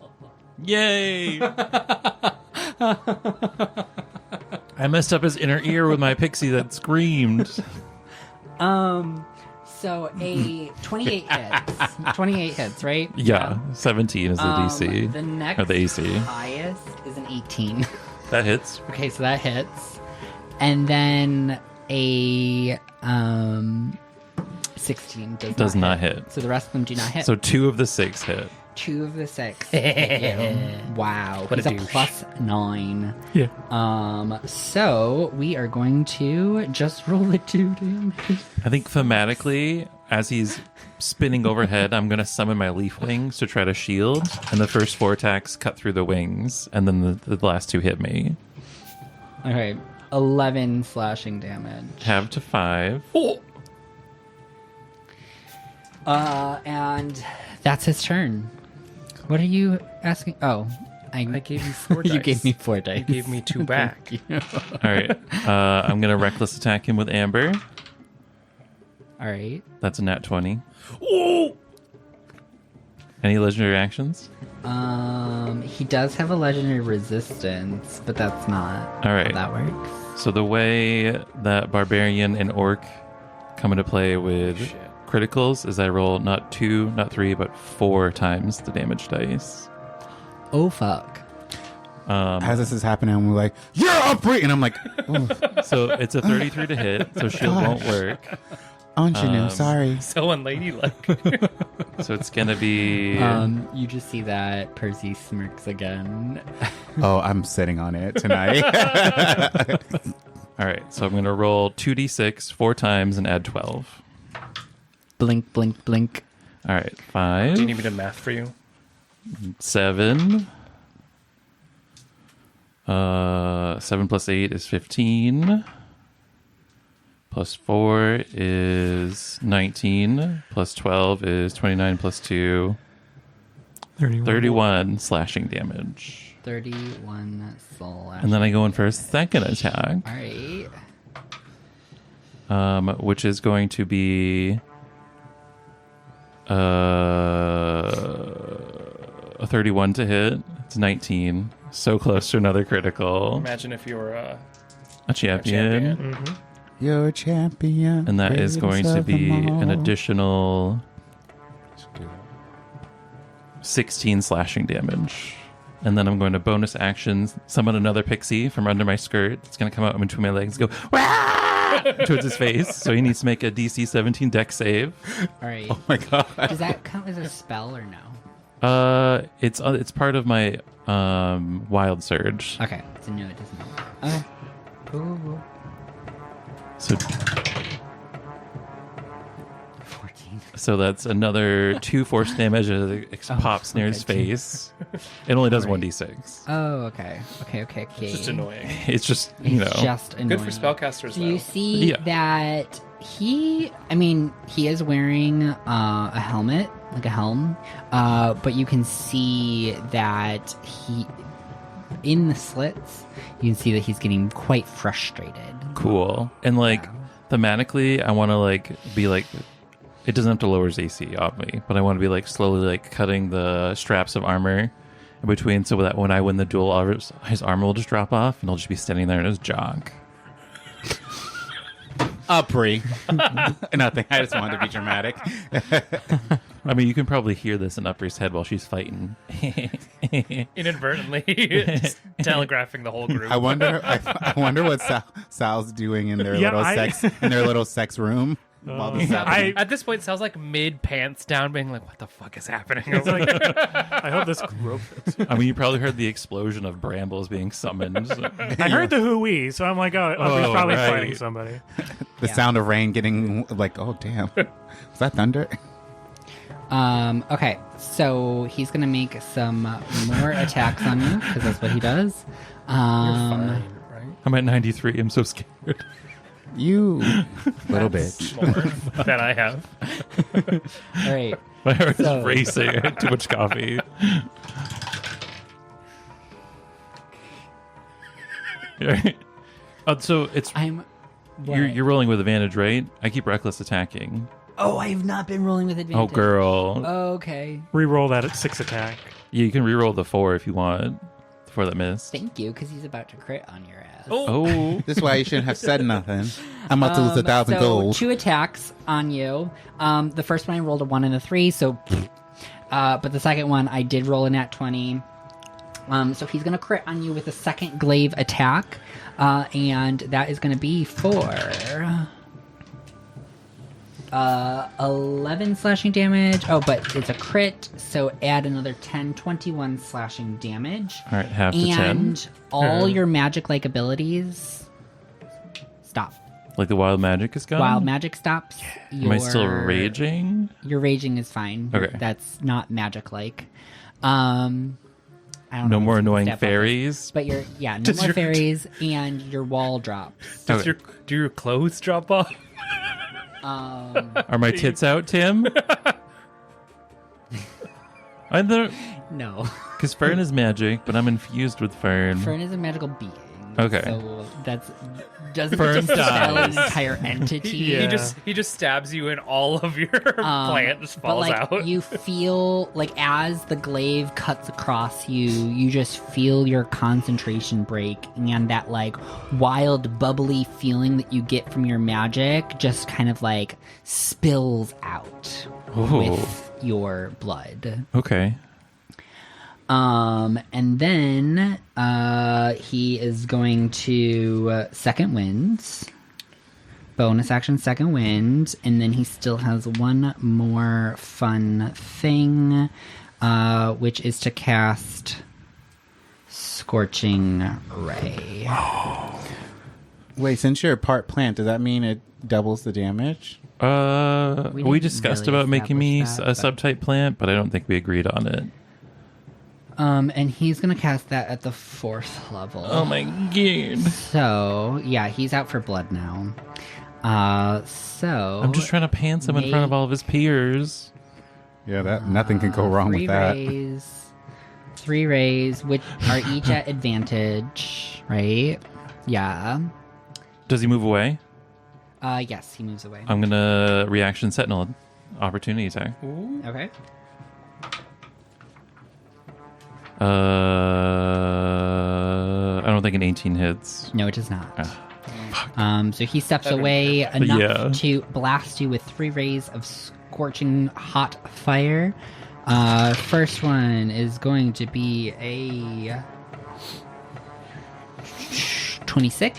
awful. Yay! I messed up his inner ear with my pixie that screamed. So a 28 hits. 28 hits, right? Yeah, 17 is the DC. The next Or the AC. highest is an 18. That hits. Okay, so that hits. And then a 16 Does not hit. So the rest of them do not hit. So 2 of the 6 hit. 2 of the 6 hit you. Wow. What He's a a douche. +9. Yeah. So we are going to just roll a 2 damage. I think thematically, as he's spinning overhead, I'm going to summon my leaf wings to try to shield. And the first 4 attacks cut through the wings. And then the last 2 hit me. Okay. 11 slashing damage. Have to 5. Oh. And that's his turn. What are you asking? Oh, I gave you 4 dice. You gave me 4 dice. You gave me 2 back. All right. I'm going to reckless attack him with Amber. All right. That's a nat 20. Oh! Any legendary actions? He does have a legendary resistance, but that's not All right. how that works. So the way that Barbarian and Orc come into play with criticals is I roll not 2, not 3, but 4 times the damage dice. Oh fuck. As this is happening, we're like, "You're up, and I'm like, "Ooh, So it's a 33 to hit, so shield won't work. ingenue, sorry." So unladylike. So it's going to be... You just see that Percy smirks again. Oh, I'm sitting on it tonight. All right, so I'm going to roll 2d6 4 times and add 12. Blink, blink, blink. All right, 5, Do you need me to math for you? 7. 7 plus 8 is 15. Plus 4 is 19. Plus 12 is 29 plus 2. 31 slashing damage. 31 slash. And then I go in for a second attack, All right. which is going to be a 31 to hit. It's 19. So close to another critical. Imagine if you were A a champion. champion. You're a champion. And that is going to greatest of be them all. an additional 16 slashing damage. And then I'm going to bonus actions, summon another pixie from under my skirt. It's going to come out in between my legs and go "Wah!" towards his face. So he needs to make a DC 17 dex save. All right. Oh my god. Does that count as a spell or no? It's part of my wild surge. Okay. So no, it doesn't. Okay. Cool. So 14. so that's another 2 force damage as it pops near his okay. face. It only does Right. 1d6. Oh, okay. Okay. It's just annoying. It's just, you know. It's just annoying. Good for spellcasters, So you though. see Yeah. that he is wearing a helmet, like a helm, but you can see that in the slits, you can see that he's getting quite frustrated. Cool. And like thematically, I want to like be like, it doesn't have to lower his AC off me, but I want to be like slowly like cutting the straps of armor in between so that when I win the duel, his armor will just drop off and he'll just be standing there in his jock. Uppry. Nothing. I just wanted to be dramatic. I mean, you can probably hear this in Upry's head while she's fighting. Inadvertently just telegraphing the whole group. I wonder what Sal's doing in their little sex room. While this is happening. At this point, it sounds like mid pants down, being like, "What the fuck is happening?" I was like, I hope this rope fits. I mean, you probably heard the explosion of brambles being summoned. I heard the hooey, so I'm like, oh, he's probably right. fighting somebody. The sound of rain getting like, oh damn, was that thunder? Okay, so he's gonna make some more attacks on you because that's what he does. Fine, right? I'm at 93. I'm so scared. You little bitch. More than I have. All right. My heart So- is racing. I had too much coffee. So it's you're rolling with advantage, right? I keep reckless attacking. Oh, I have not been rolling with advantage. Oh, girl. Okay. Reroll that at 6 attack. Yeah, you can reroll the 4 if you want for that miss. Thank you, because he's about to crit on your ass. Oh, This is why you shouldn't have said nothing. I'm about to lose 1,000 so gold. 2 attacks on you. The first one I rolled a 1 and a 3, so. But the second one I did roll a nat 20. So he's gonna crit on you with a second glaive attack, and that is gonna be for 11 slashing damage. Oh, but it's a crit, so add another 10, 21 slashing damage. all right, half to 10. And all your magic-like abilities stop. Like the wild magic is gone. Wild magic stops. Am I still raging? Your raging is fine. Okay. That's not magic-like. I don't No know more if it's annoying step on this, fairies. But no more your- fairies, and your wall drops. Okay. Do your clothes drop off? Are my tits out, Tim? I don't, No. because Fern is magic, but I'm infused with Fern. Fern is a magical being. Okay. So that's doesn't Fern just dispel an dies. entire entity. Yeah. He just stabs you and all of your plant just But falls like out. you feel like as the glaive cuts across you, you just feel your concentration break, and that like wild bubbly feeling that you get from your magic just kind of like spills out Ooh. with your blood. Okay. And then he is going to second winds. Bonus action second wind, and then he still has one more fun thing, which is to cast Scorching Ray. Wait, since you're a part plant, does that mean it doubles the damage? We We didn't discussed really about making me establish that, a subtype plant, but I don't think we agreed on it. And he's gonna cast that at the 4th level. Oh my god. So yeah, he's out for blood now. So I'm just trying to pants him in front of all of his peers. Yeah, that nothing can go wrong with that. Three rays, which are each at advantage, right? Yeah. Does he move away? Yes, he moves away. I'm gonna reaction sentinel opportunity attack. Okay. I don't think an 18 hits. No, it does not. So he steps away enough Yeah. to blast you with 3 rays of scorching hot fire. First one is going to be a 26.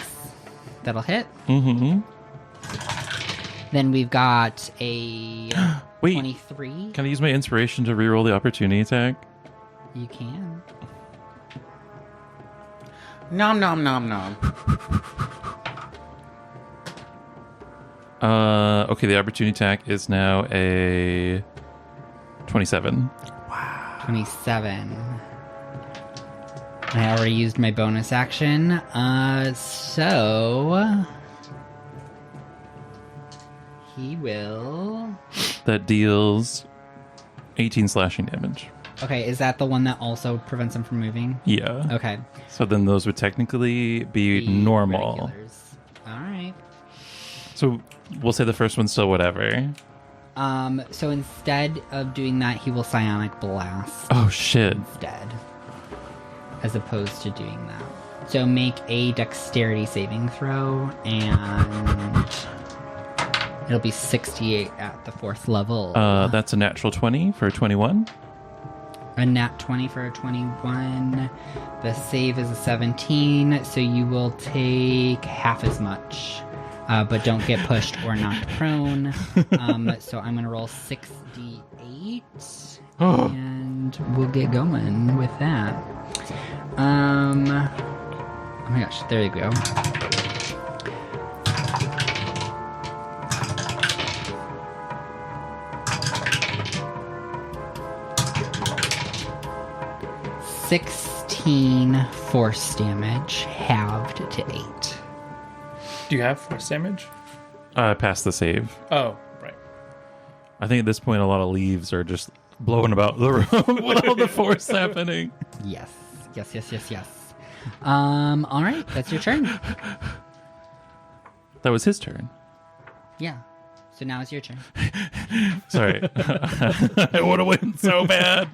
That'll hit. Mm-hmm. Then we've got a Wait. 23. Can I use my inspiration to reroll the opportunity attack? You can. Nom nom nom nom. Okay, the opportunity attack is now a 27. 27. I already used my bonus action. So he will. That deals 18 slashing damage. Okay, is that the one that also prevents him from moving? Yeah. Okay. So then those would technically be normal. Regulars. All right. So we'll say the first one's still whatever. So instead of doing that, he will psionic blast Oh shit. instead, as opposed to doing that. So make a dexterity saving throw, and it'll be 68 at the 4th level. That's a natural 20 for a 21. A nat 20 for a 21. The save is a 17, so you will take half as much. But don't get pushed or knocked prone. So I'm going to roll 6d8. And we'll get going with that. Oh my gosh, there you go. $16 force damage, halved to 8. Do you have force damage? Past the save. Oh, right. I think at this point a lot of leaves are just blowing about the room with all the force happening. Yes. All right, that's your turn. That was his turn. Yeah. So now it's your turn. Sorry. I would have went so bad.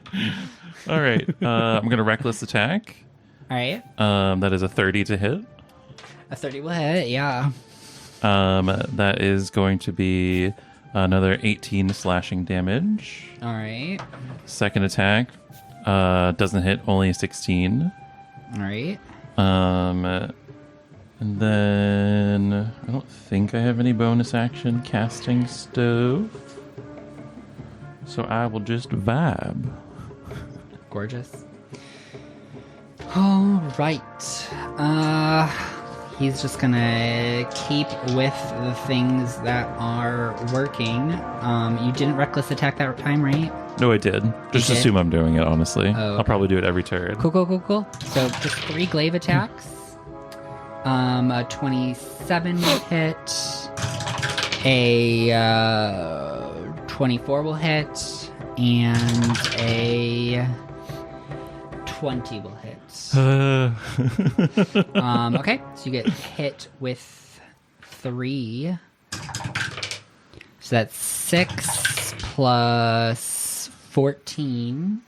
All right. I'm going to reckless attack. All right. That is a 30 to hit. A 30 will hit, yeah. That is going to be another 18 slashing damage. All right. Second attack doesn't hit, only 16. All right. And then I don't think I have any bonus action casting stove. So I will just vibe. Gorgeous. All right. He's just gonna keep with the things that are working. You didn't reckless attack that time, right? No, I did. Just did? assume I'm doing it, honestly. Oh, I'll probably do it every turn. Cool. So just 3 glaive attacks. A 27 will hit. A 24 will hit. And a 20 will hit. Okay, so you get hit with 3. So that's 6 plus 14.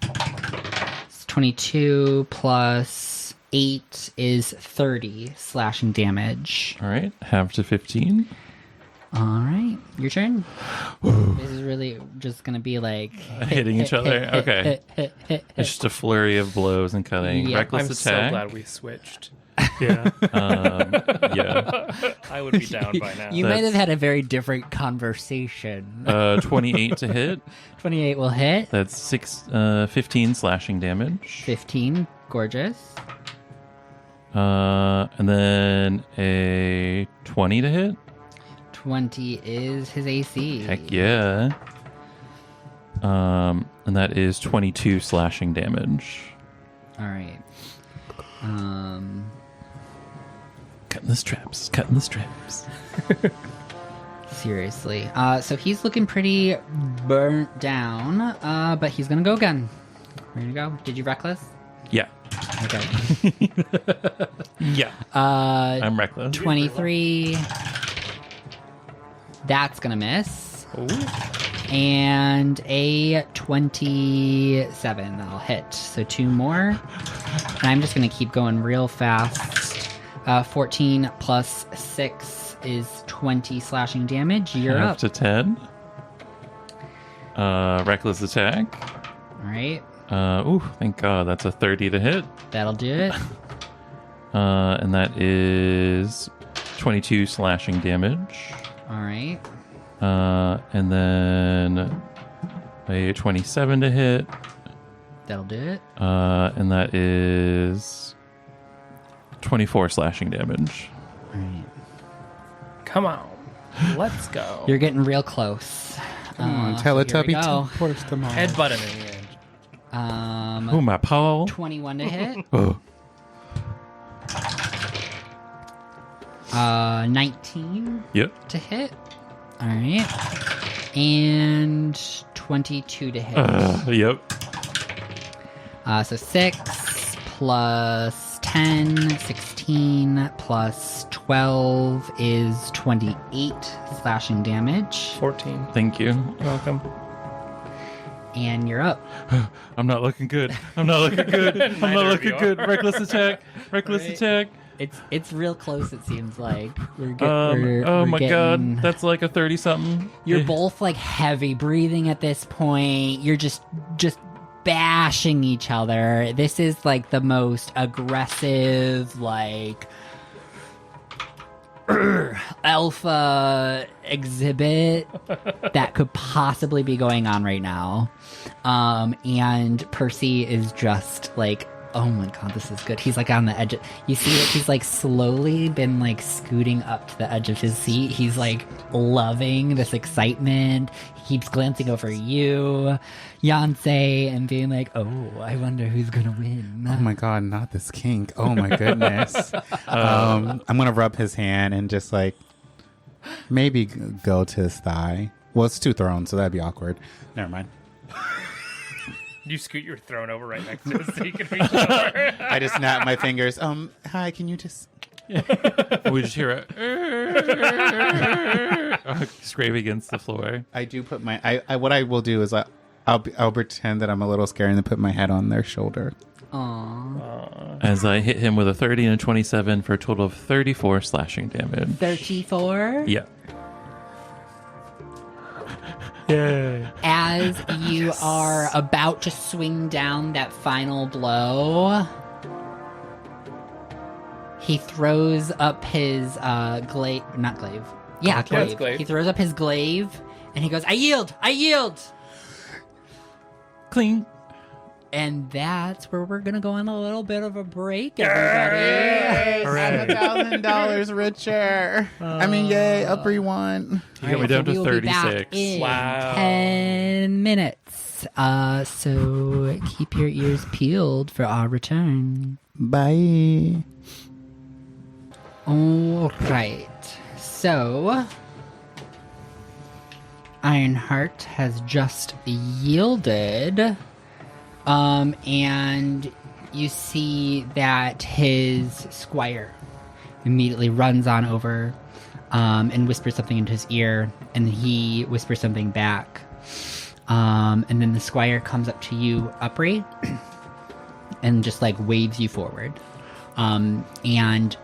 It's 22 plus 8 is 30 slashing damage. All right, half to 15. All right, your turn. This is really just going to be like... Hitting each other? Okay. It's just a flurry of blows and cutting. Yeah. Reckless I'm so attack. glad we switched. Yeah. Yeah. I would be down by now. You might have had a very different conversation. 28 to hit. 28 will hit. That's 15 slashing damage. 15, gorgeous. And then a 20 to hit. 20 is his AC. Heck yeah. And that is 22 slashing damage. All right. Cutting the straps. Cutting the straps. Seriously. So he's looking pretty burnt down, but he's going to go again. We're going to go. Did you reckless? Yeah. Okay. Yeah. I'm reckless. 23. That's going to miss. Ooh. And a 27 that'll hit. So 2 more. And I'm just going to keep going real fast. 14 plus 6 is 20 slashing damage. You're Half up. to 10. Reckless attack. All right. Ooh, thank God. That's a 30 to hit. That'll do it. And that is 22 slashing damage. All right. And then a 27 to hit. That'll do it. And that is 24 slashing damage. All right. Come on. Let's go. You're getting real close. Come on, so here we Teletubby go. teleports them all. Head button in the end. Oh, my Paul. 21 to hit. Oh. 19 Yep. to hit. All right. And 22 to hit. Yep. So 6 plus 10, 16 plus 12 is 28 slashing damage. 14. Thank you. You're welcome. And you're up. I'm not looking good. I'm not looking good. I'm not Neither of looking you good. are. Reckless attack. Reckless Right. attack. It's real close, it seems like. Oh we're my getting- God. That's like a 30 something. You're both like heavy breathing at this point. You're just bashing each other. This is like the most aggressive, like alpha exhibit that could possibly be going on right now. And Percy is just like, oh my God, this is good. He's like on the edge. You see that he's like slowly been like scooting up to the edge of his seat. He's like loving this excitement. He keeps glancing over you, Yancey, and being like, oh, I wonder who's going to win. Oh my God, not this kink. Oh my goodness. I'm going to rub his hand and just like maybe go to his thigh. Well, it's 2 thrones, so that'd be awkward. Never mind. You scoot your throne over right next to it so you can reach over. I just snap my fingers. Hi, can you just... We just hear it scrape against the floor. I do put my... what I will do is I'll pretend that I'm a little scared and then put my head on their shoulder. Aww. As I hit him with a 30 and a 27 for a total of 34 slashing damage. 34. Yeah. Yay. As you are about to swing down that final blow, he throws up his glaive. Not glaive. Yeah, Yeah, it's glaive. glaive. He throws up his glaive and he goes, I yield! I yield! Cling. And that's where we're going to go on a little bit of a break, everybody. Hooray. $1,000 richer. I mean, yay, up everyone. You got me down to we will be back 36. in Wow. 10 minutes. So keep your ears peeled for our return. Bye. All right. So Ironheart has just yielded. And you see that his squire immediately runs on over and whispers something into his ear, and he whispers something back. And then the squire comes up to you, Upri, and just like waves you forward. And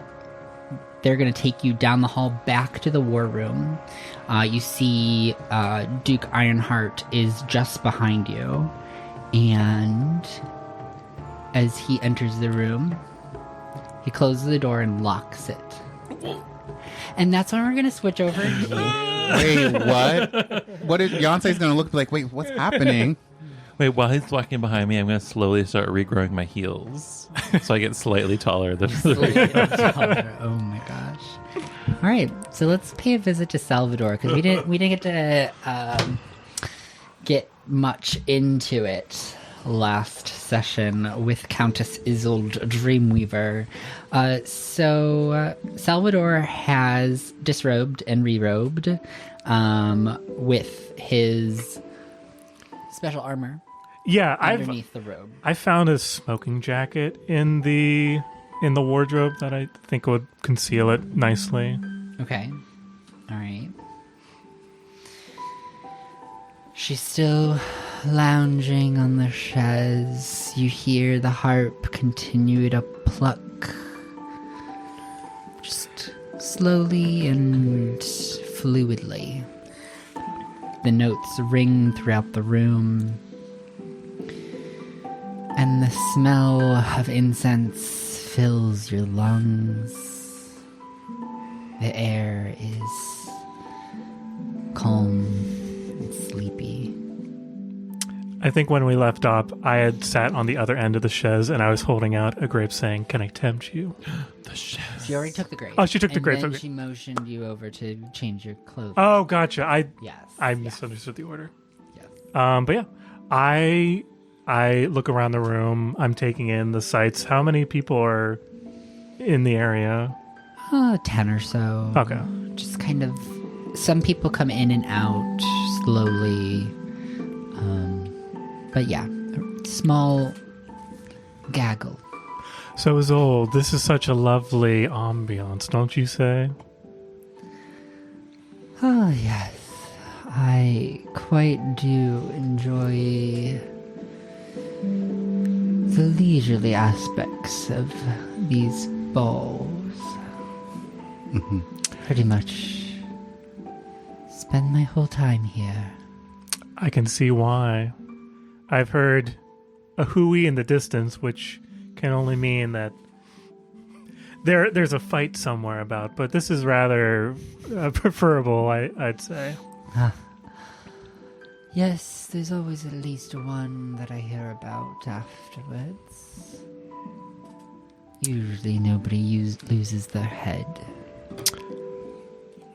they're going to take you down the hall back to the war room. You see Duke Ironheart is just behind you. And as he enters the room, he closes the door and locks it. And that's when we're going to switch over. Wait, what? What is Beyonce's going to look like? Wait, what's happening? Wait, while he's walking behind me, I'm going to slowly start regrowing my heels. So I get slightly taller than Oh my gosh. All right, so let's pay a visit to Salvador, because we didn't get to get much into it last session with Countess Isolde Dreamweaver. So Salvador has disrobed and re-robed with his special armor Yeah, underneath the robe. I found a smoking jacket in the wardrobe that I think would conceal it nicely. Okay. All right. She's still lounging on the chaise. You hear the harp continue to pluck. Just slowly and fluidly. The notes ring throughout the room. And the smell of incense fills your lungs. The air is calm and sleepy. I think when we left off, I had sat on the other end of the chaise and I was holding out a grape saying, "Can I tempt you?" the chef. She already took the grape. Oh, she took the and grape, Then okay. she motioned you over to change your clothes. Oh, gotcha. I Yes. misunderstood the order. Yes. But yeah, I look around the room. I'm taking in the sights. How many people are in the area? 10 or so. Okay. Just kind of. Some people come in and out slowly. But yeah, a small gaggle. So Isolde, this is such a lovely ambiance, don't you say? Oh, yes. I quite do enjoy the leisurely aspects of these balls. Pretty much spend my whole time here. I can see why. I've heard a hooey in the distance, which can only mean that there's a fight somewhere about, but this is rather preferable, I'd say. Yes, there's always at least one that I hear about afterwards. Usually nobody loses their head.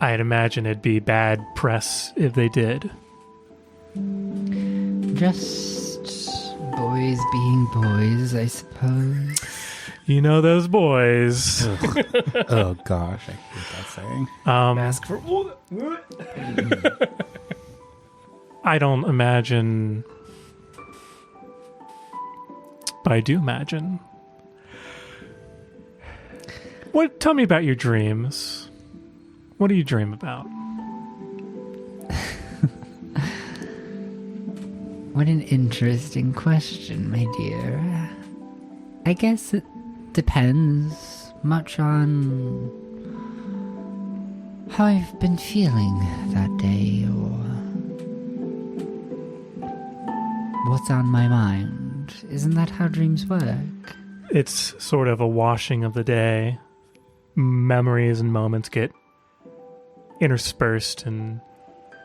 I'd imagine it'd be bad press if they did. Just boys being boys, I suppose. You know those boys. Oh gosh, I hate that saying. Ask for. I don't imagine, but I do imagine. Tell me about your dreams. What do you dream about? What an interesting question, my dear. I guess it depends much on how I've been feeling that day or what's on my mind. Isn't that how dreams work? It's sort of a washing of the day. Memories and moments get interspersed and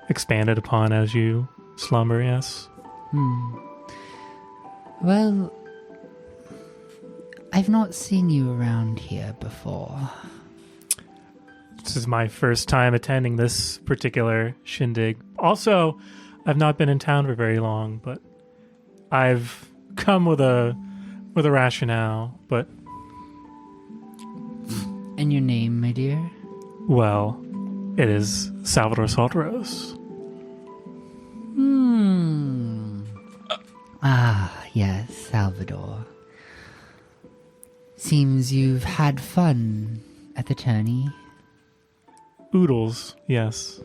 expanded upon as you slumber, yes? Well, I've not seen you around here before. This is my first time attending this particular shindig. Also, I've not been in town for very long, but I've come with a rationale, but And your name, my dear? well, it is Salvador Saltros. Ah, yes, Salvador. Seems you've had fun at the tourney. Oodles, yes.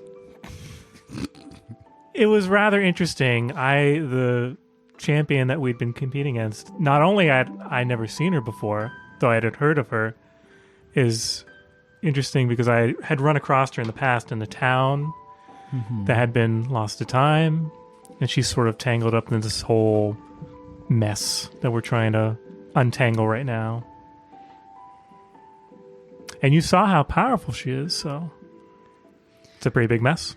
It was rather interesting. The champion that we'd been competing against, not only had I never seen her before, though I had heard of her, is interesting because I had run across her in the past in the town that had been lost to time, and she's sort of tangled up in this whole mess that we're trying to untangle right now. And you saw how powerful she is, so it's a pretty big mess.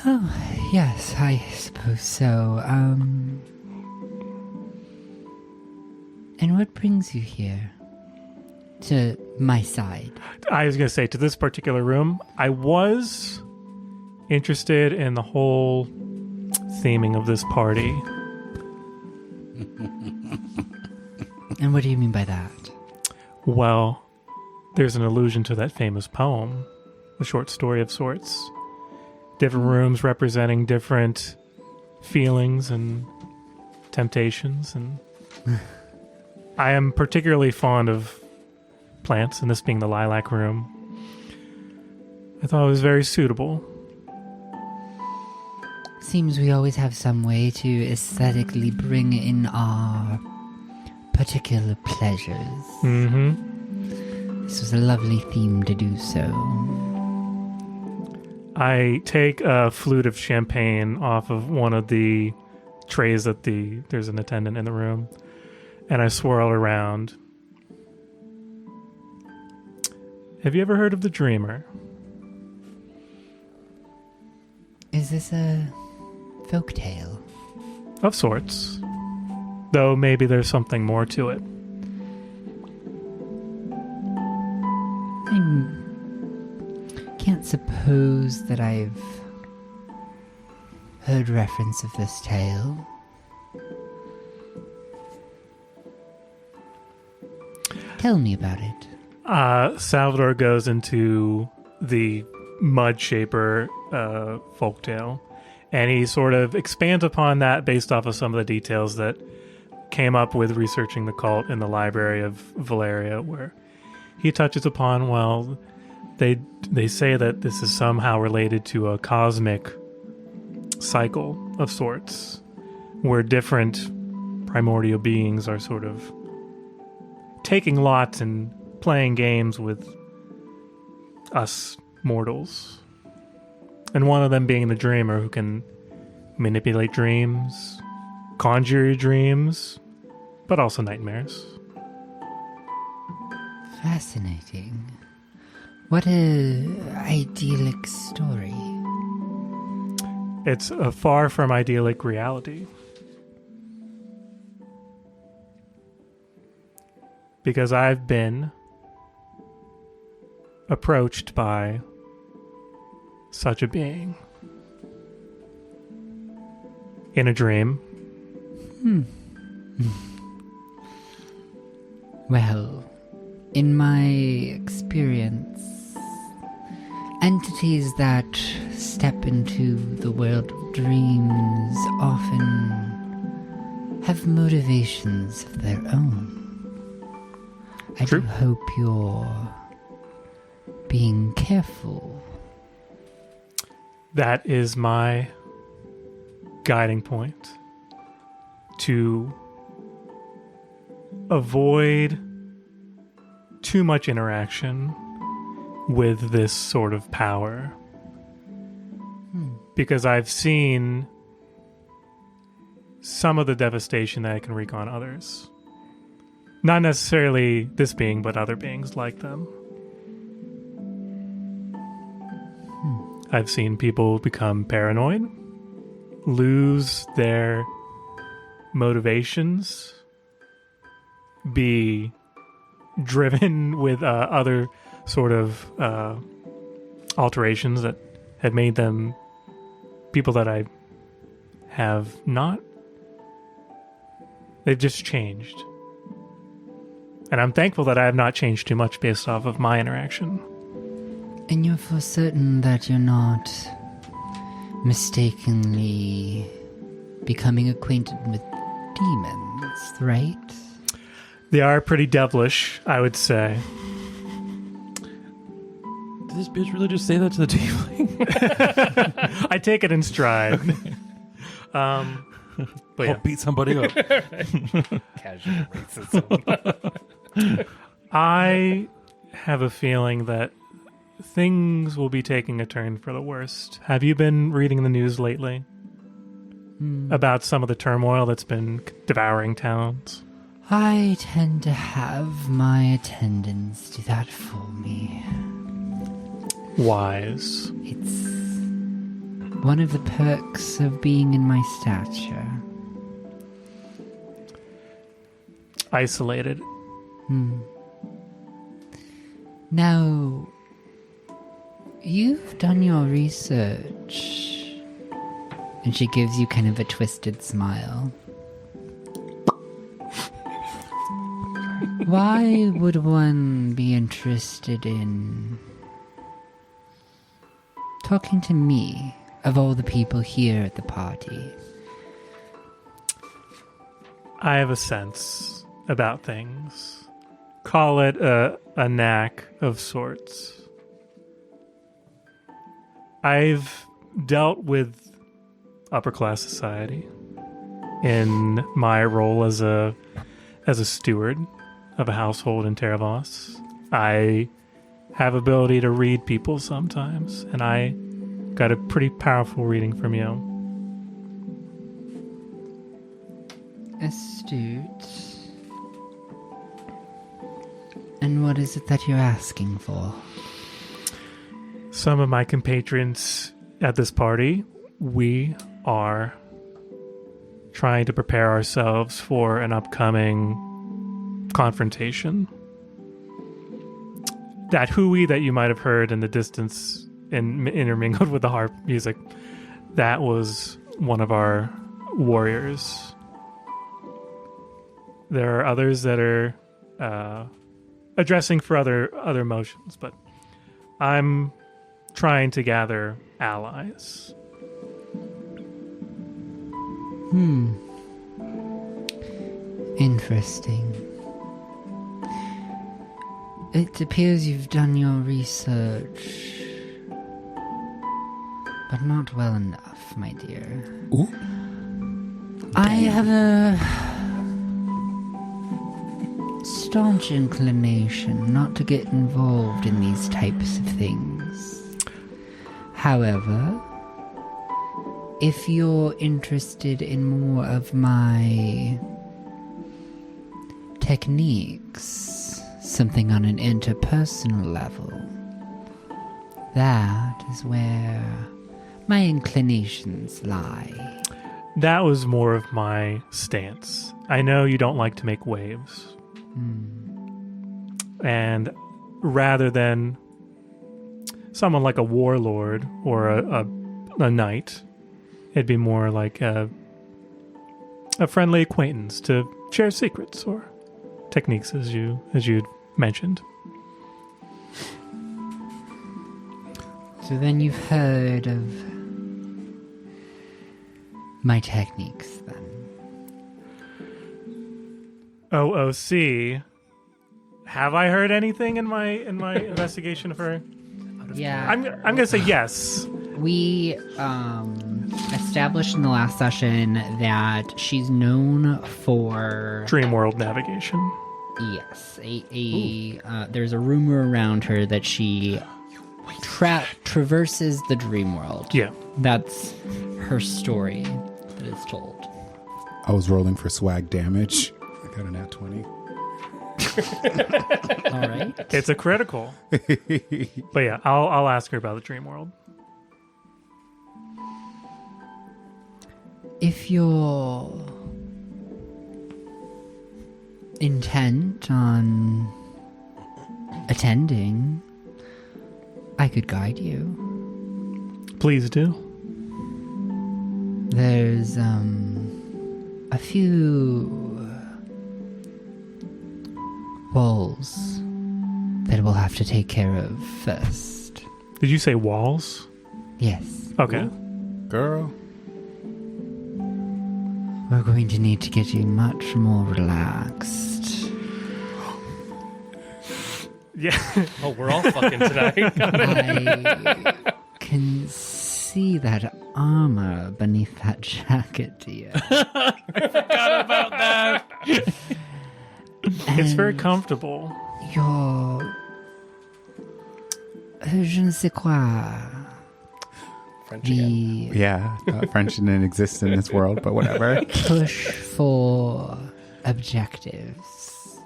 Oh, yes, I suppose so. And what brings you here? To my side? I was going to say, to this particular room, I was interested in the whole theming of this party. And what do you mean by that? Well, there's an allusion to that famous poem, a short story of sorts. Different rooms representing different feelings and temptations, and I am particularly fond of plants, and this being the lilac room. I thought it was very suitable. Seems we always have some way to aesthetically bring in our particular pleasures. Mm-hmm. This was a lovely theme to do so. I take a flute of champagne off of one of the trays that there's an attendant in the room, and I swirl it around. Have you ever heard of the Dreamer? Is this a folktale? Of sorts. Though maybe there's something more to it. I can't suppose that I've heard reference of this tale. Tell me about it. Salvador goes into the Mud Shaper folktale, and he sort of expands upon that based off of some of the details that came up with researching the cult in the library of Valeria, where he touches upon, well, they say that this is somehow related to a cosmic cycle of sorts, where different primordial beings are sort of taking lots and playing games with us mortals. And one of them being the Dreamer, who can manipulate dreams, conjure your dreams, but also nightmares. Fascinating. What a idyllic story. It's a far from idyllic reality. Because I've been approached by such a being in a dream. Well, in my experience, entities that step into the world of dreams often have motivations of their own. I True. do hope you're being careful. That is my guiding point. To avoid too much interaction with this sort of power. Because I've seen some of the devastation that it can wreak on others. Not necessarily this being, but other beings like them. I've seen people become paranoid, lose their motivations, be driven with other sort of alterations that have made them people that I have not. They've just changed. And I'm thankful that I have not changed too much based off of my interaction. And you're for certain that you're not mistakenly becoming acquainted with demons, right? They are pretty devilish, I would say. Did this bitch really just say that to the tiefling? I take it in stride. But I'll yeah. beat somebody up. Casual racism. I have a feeling that things will be taking a turn for the worst. Have you been reading the news lately about some of the turmoil that's been devouring towns? I tend to have my attendants do that for me. Wise. It's one of the perks of being in my stature. Isolated. Now, you've done your research. And she gives you kind of a twisted smile. Why would one be interested in talking to me, of all the people here at the party? I have a sense about things. Call it a knack of sorts. I've dealt with upper class society in my role as a steward of a household in Teravos. I have ability to read people sometimes, and I got a pretty powerful reading from you. Astute. And what is it that you're asking for? Some of my compatriots at this party, we are trying to prepare ourselves for an upcoming confrontation. That hooey that you might have heard in the distance and intermingled with the harp music, that was one of our warriors. There are others that are addressing for other motions, but I'm trying to gather allies. Interesting. It appears you've done your research, but not well enough, my dear. Ooh. I have a staunch inclination not to get involved in these types of things. However, if you're interested in more of my techniques, something on an interpersonal level, that is where my inclinations lie. That was more of my stance. I know you don't like to make waves. And rather than someone like a warlord or a knight, it'd be more like a friendly acquaintance to share secrets or techniques, as you'd mentioned. So then you've heard of my techniques, then? OOC. Have I heard anything in my investigation of her? Yeah. I'm gonna say yes. We established in the last session that she's known for Dream world navigation. yes, there's a rumor around her that she traverses the dream world. Yeah. That's her story that is told. I was rolling for swag damage. I got a nat 20. All right. It's a critical. But yeah, I'll ask her about the dream world. If you're intent on attending, I could guide you. Please do. There's a few walls that we'll have to take care of first. Did you say walls? Yes. Okay. Girl. we're going to need to get you much more relaxed. Yeah. Oh, we're all fucking tonight. I can see that armor beneath that jacket, dear. About that. It's very comfortable. Your je ne sais quoi. French again. The Yeah, French didn't exist in this world, but whatever. push for objectives.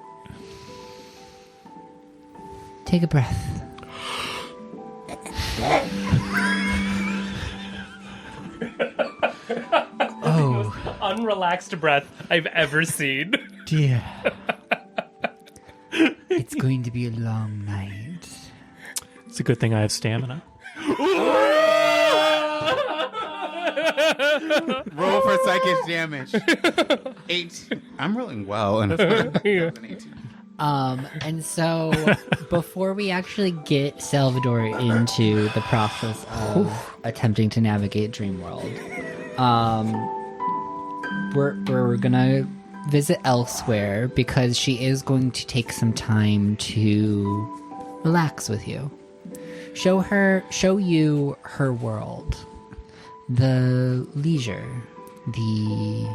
Take a breath. Oh, Unrelaxed breath I've ever seen. dear. It's going to be a long night. It's a good thing I have stamina. Roll for psychic damage. 8. I'm rolling well. And And so before we actually get Salvador into the process of attempting to navigate Dreamworld, we're gonna visit elsewhere because she is going to take some time to relax with you. Show you her world. The leisure, the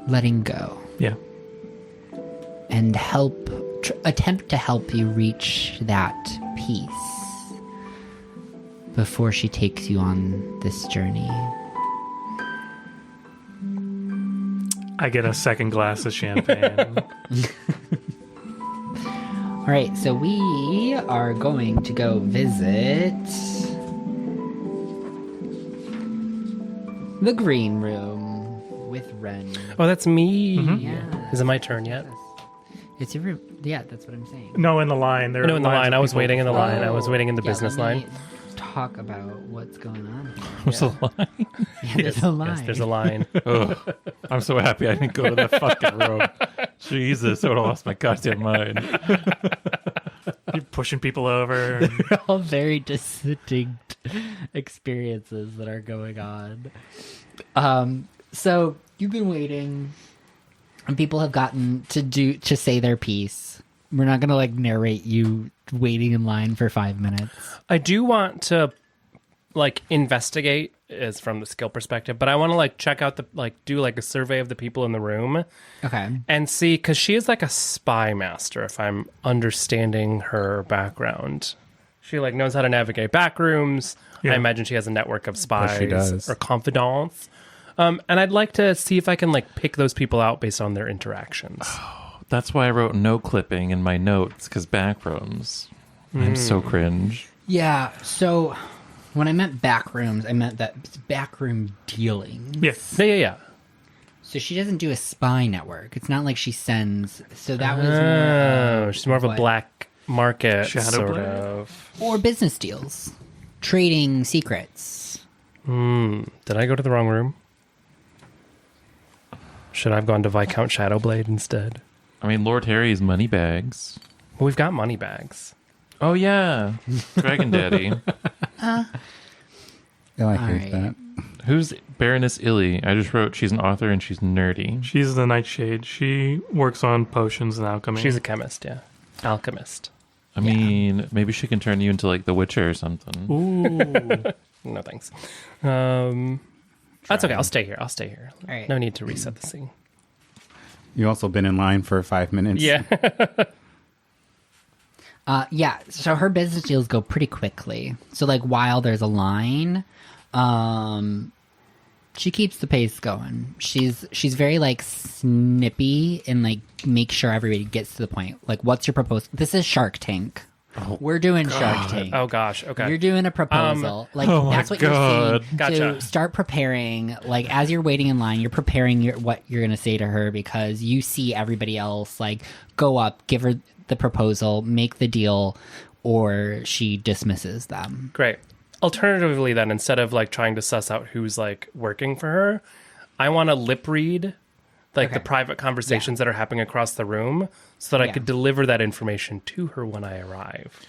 letting go. Yeah. And attempt to help you reach that peace before she takes you on this journey. I get a second glass of champagne. All right, so we are going to go visit the green room with Ren. Oh, that's me. Yeah. Is it my turn yet? It's your room. Yeah, that's what I'm saying. No, in the line. There No, are in the lines line. of I was people. waiting in the line. I was waiting in the Yeah, business let me line. talk about what's going on here. What's the line? Yeah, there's a line. Yes, there's a line. Ugh. I'm so happy I didn't go to that fucking room. Jesus, I would have lost my goddamn mind. You're pushing people over. They're all very distinct experiences that are going on. So you've been waiting, and people have gotten to say their piece. We're not gonna narrate you waiting in line for 5 minutes. I do want to investigate is from the skill perspective, but I want to check out do a survey of the people in the room Okay. and see, because she is a spy master, if I'm understanding her background. She knows how to navigate backrooms. Yeah. I imagine she has a network of spies she does. or confidants. And I'd like to see if I can pick those people out based on their interactions. That's why I wrote no clipping in my notes, because backrooms. I'm so cringe. Yeah. So when I meant backrooms, I meant that it's backroom dealing. Yes. Yeah. So she doesn't do a spy network. It's not like she sends. So that was more Oh, she's more of a what- black market Shadow sort blade? of. or business deals, trading secrets. Did I go to the wrong room? Should I have gone to Viscount Shadowblade instead? I mean, Lord Harry's money bags. Well, we've got money bags. Oh, yeah. Dragon Daddy. I hate Alright. that. Who's Baroness Illy? I just wrote she's an author and she's nerdy. She's the Nightshade. She works on potions and alchemy. She's a chemist, yeah. Alchemist. I mean, maybe she can turn you into The Witcher or something. Ooh. No thanks. That's okay. I'll stay here. All right. No need to reset the scene. You also been in line for 5 minutes. Yeah. Yeah, so her business deals go pretty quickly. So while there's a line, she keeps the pace going. She's very snippy and make sure everybody gets to the point. What's your proposal? This is Shark Tank. We're doing Shark Tank. Oh gosh. Okay. You're doing a proposal. oh my that's what God. you're seeing. Gotcha. So start preparing. As you're waiting in line, you're preparing what you're going to say to her because you see everybody else go up, give her the proposal, make the deal, or she dismisses them. Great. Alternatively, then, instead of trying to suss out who's working for her, I want to lip read the private conversations that are happening across the room so that I Yeah. could deliver that information to her when I arrive.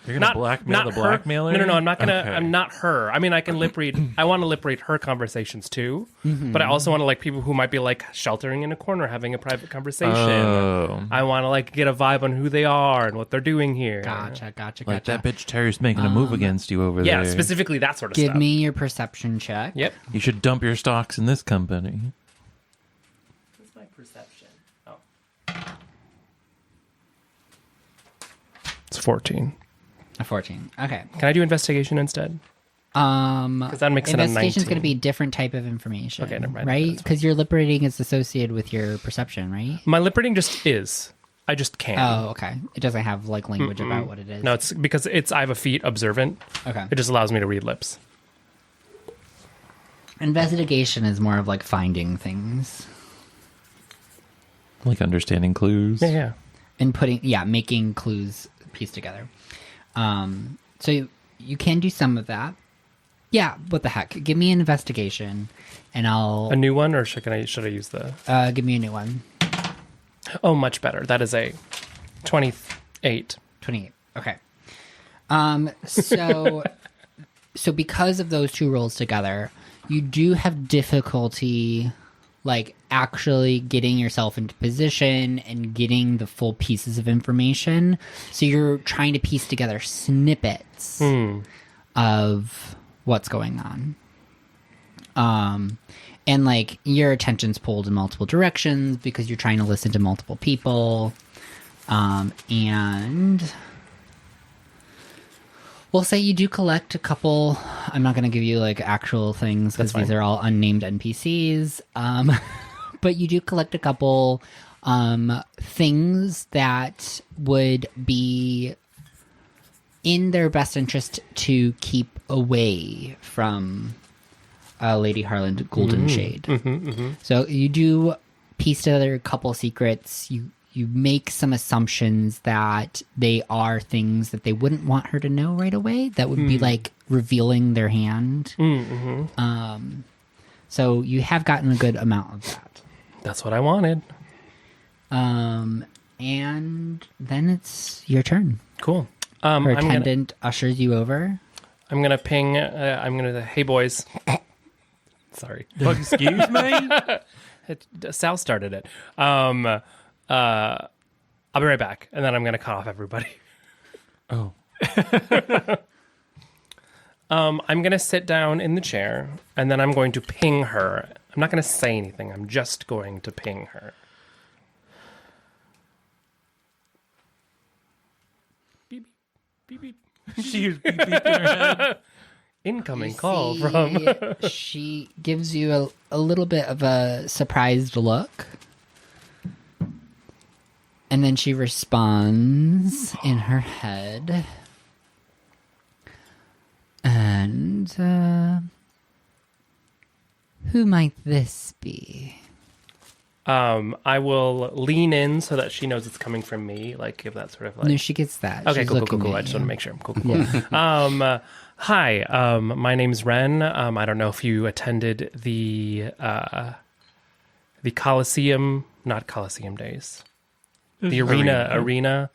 You're gonna blackmail the blackmailer? No. I'm not gonna. Okay. I'm not her. I mean, I can lip read. I want to lip read her conversations too, but I also want to like people who might be like sheltering in a corner, having a private conversation. Oh. I want to like get a vibe on who they are and what they're doing here. Gotcha. Like that bitch Terry's making a move against you over Yeah, there. specifically that sort of Give stuff. me your perception check. Yep. You should dump your stocks in this company. What's my perception? Oh. It's 14. A 14. Okay. Can I do investigation instead? Because that makes it a 19. Investigation's going to be a different type of information. Okay, never mind. Right? Because your lip reading is associated with your perception, right? My lip reading just is. I just can. Oh, okay. It doesn't have like language about what it is. No, it's because I have a feat observant. Okay. It just allows me to read lips. Investigation is more of like finding things Like understanding clues. Yeah. and making clues piece together. So you can do some of that. Yeah, what the heck? Give me an investigation, and I'll A new one, or should I use the... give me a new one. Oh, much better. That is a 28. 28. Okay. So because of those two rolls together, you do have difficulty like actually getting yourself into position and getting the full pieces of information. So you're trying to piece together snippets of what's going on. And like your attention's pulled in multiple directions because you're trying to listen to multiple people. And we'll say you do collect a couple. I'm not going to give you like actual things because these are all unnamed NPCs. But you do collect a couple things that would be in their best interest to keep away from Lady Harland Golden Shade. So you do piece together a couple secrets. You make some assumptions that they are things that they wouldn't want her to know right away. That would be like revealing their hand. So you have gotten a good amount of that. That's what I wanted. And then it's your turn. Cool. Her attendant ushers you over. I'm gonna ping. I'm gonna. Hey boys. Sorry. Excuse me? Sal started it. I'll be right back, and then I'm gonna cut off everybody. Oh. I'm gonna sit down in the chair, and then I'm going to ping her. I'm not gonna say anything. I'm just going to ping her. Beep beep beep beep. She was beep beeping her head. Incoming You call see, from. she gives you a little bit of a surprised look. And then she responds in her head. And, who might this be? I will lean in so that she knows it's coming from me. Like, give that sort of like. No, she gets that. Okay, She's cool. looking I at just you. want to make sure. Cool. Hi, my name's Ren. I don't know if you attended the Coliseum, not Coliseum days, the arena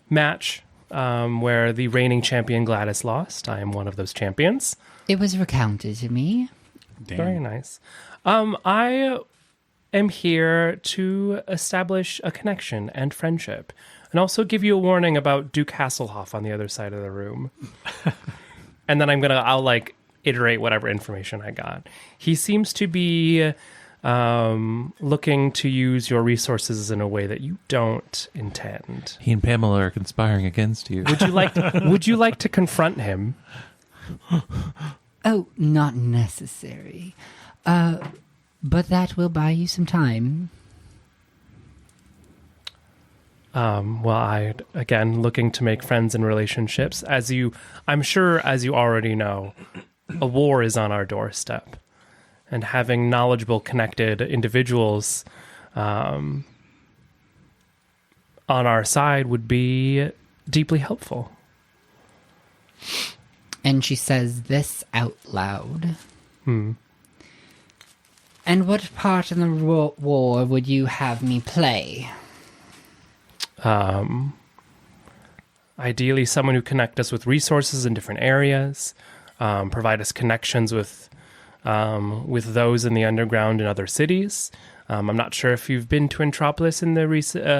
match where the reigning champion Gladys lost. I am one of those champions. It was recounted to me. Damn. Very nice. I am here to establish a connection and friendship, and also give you a warning about Duke Hasselhoff on the other side of the room. And then I'll like iterate whatever information I got. He seems to be looking to use your resources in a way that you don't intend. He and Pamela are conspiring against you. Would you like to confront him? Oh, not necessary. But that will buy you some time. Well, again, looking to make friends and relationships. I'm sure, as you already know, a war is on our doorstep. And having knowledgeable, connected individuals on our side would be deeply helpful. And she says this out loud. And what part in the war would you have me play? Ideally, someone who connect us with resources in different areas, provide us connections with those in the underground in other cities. I'm not sure if you've been to Entropolis in the recent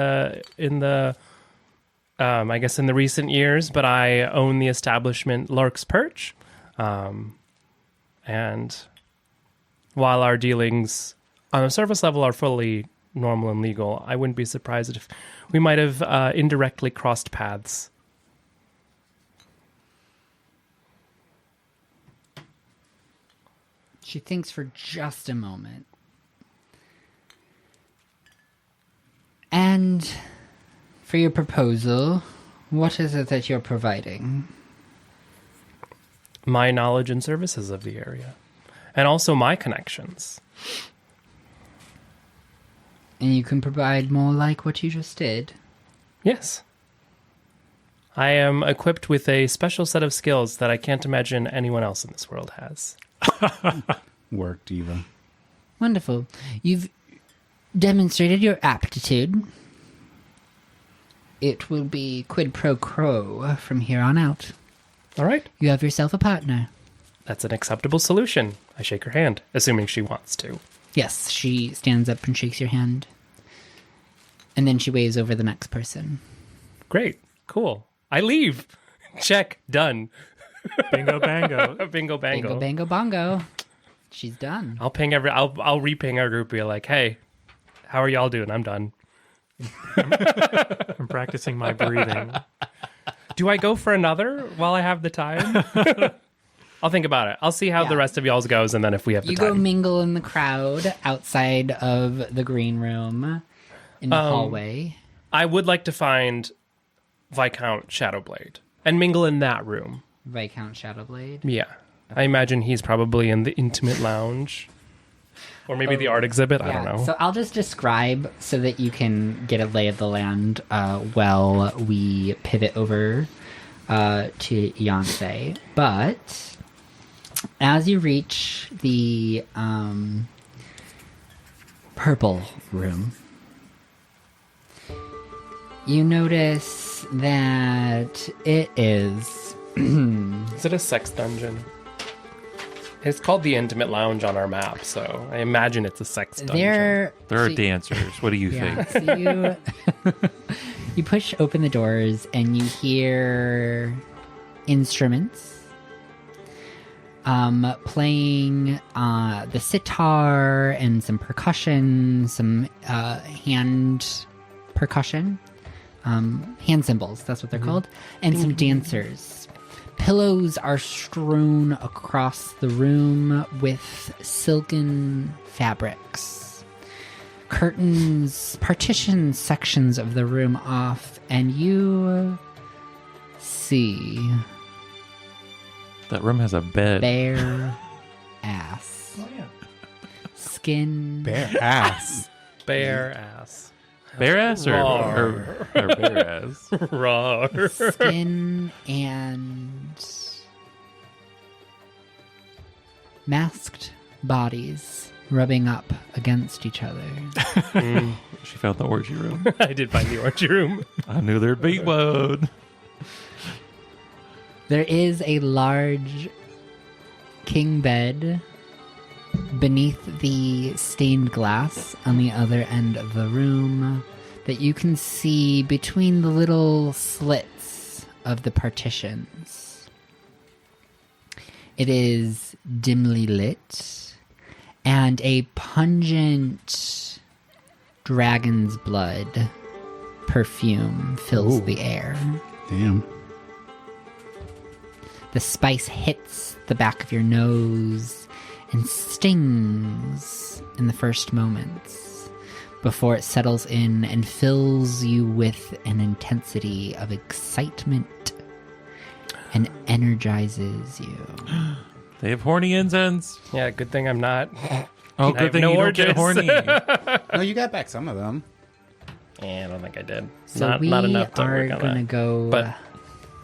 years, but I own the establishment Lark's Perch, and while our dealings on a surface level are fully normal and legal, I wouldn't be surprised if we might have indirectly crossed paths. She thinks for just a moment. And for your proposal, what is it that you're providing? My knowledge and services of the area, and also my connections. And you can provide more like what you just did? Yes. I am equipped with a special set of skills that I can't imagine anyone else in this world has. Work, diva. Wonderful. You've demonstrated your aptitude. It will be quid pro quo from here on out. All right. You have yourself a partner. That's an acceptable solution. I shake her hand, assuming she wants to. Yes, she stands up and shakes your hand. And then she waves over the next person. Great. Cool. I leave. Check. Done. Bingo bango. Bingo bango. Bingo, bango, bongo. She's done. I'll re-ping our group, be like, hey, how are y'all doing? I'm done. I'm practicing my breathing. Do I go for another while I have the time? I'll think about it. I'll see how the rest of y'all's goes, and then if we have the You time. go mingle in the crowd outside of the green room in the hallway. I would like to find Viscount Shadowblade and mingle in that room. Viscount Shadowblade. Yeah. I imagine he's probably in the intimate lounge. Or maybe the art exhibit. I don't know. So I'll just describe so that you can get a lay of the land while we pivot over to Yancey. But as you reach the purple room, you notice that it is... Is it a sex dungeon? It's called the Intimate Lounge on our map, so I imagine it's a sex dungeon. There are dancers. What do you think? So you push open the doors and you hear instruments playing the sitar and some percussion, some hand percussion, hand cymbals, that's what they're called, and some dancers. Pillows are strewn across the room with silken fabrics. Curtains partition sections of the room off, and you see That room has a bed. bare ass. Skin. Bare ass. Bare ass. Bare ass or bare ass? Raw. Skin and masked bodies rubbing up against each other. She found the orgy room. I did find the orgy room. I knew there'd be one. There is a large king bed beneath the stained glass on the other end of the room that you can see between the little slits of the partitions. It is dimly lit, and a pungent dragon's blood perfume fills the air. Damn. The spice hits the back of your nose and stings in the first moments before it settles in and fills you with an intensity of excitement and energizes you. They have horny incense. Yeah, good thing I'm not. Oh, I good have thing no you don't get orgies. horny. No, you got back some of them. Yeah, I don't think I did. So not we enough to are work on going to that. go But-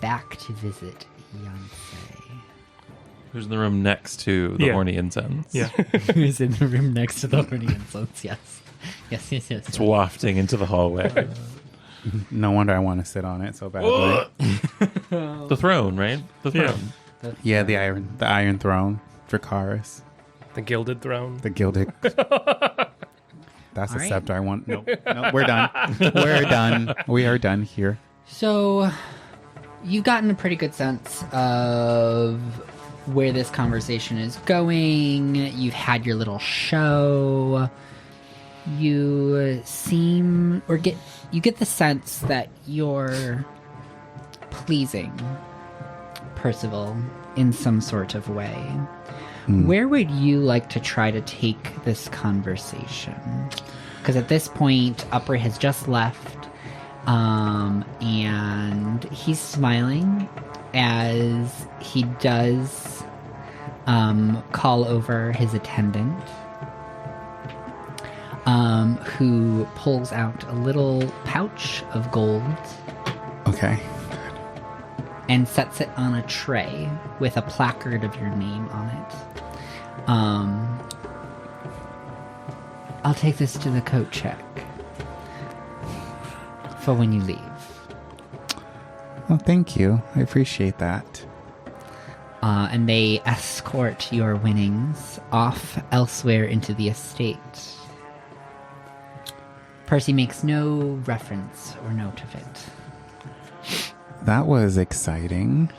back to visit Yancey. Who's in the room next to the Yeah. horny incense? Yeah. Who's in the room next to the horny incense? Yes. Yes. It's wafting into the hallway. No wonder I want to sit on it so badly. The throne, right? The throne. Yeah, the Iron Throne, Dracarys, The gilded throne. the gilded. That's All the right. scepter I want. No, we're done. We're done. We are done here. So, you've gotten a pretty good sense of where this conversation is going. You've had your little show. You seem, or you get the sense that you're pleasing Percival in some sort of way. Where would you like to try to take this conversation? Because at this point, Upper has just left, and he's smiling as he does call over his attendant, who pulls out a little pouch of gold Okay. and sets it on a tray with a placard of your name on it. I'll take this to the coat check for when you leave. Well, thank you. I appreciate that. And they escort your winnings off elsewhere into the estate. Percy makes no reference or note of it. That was exciting.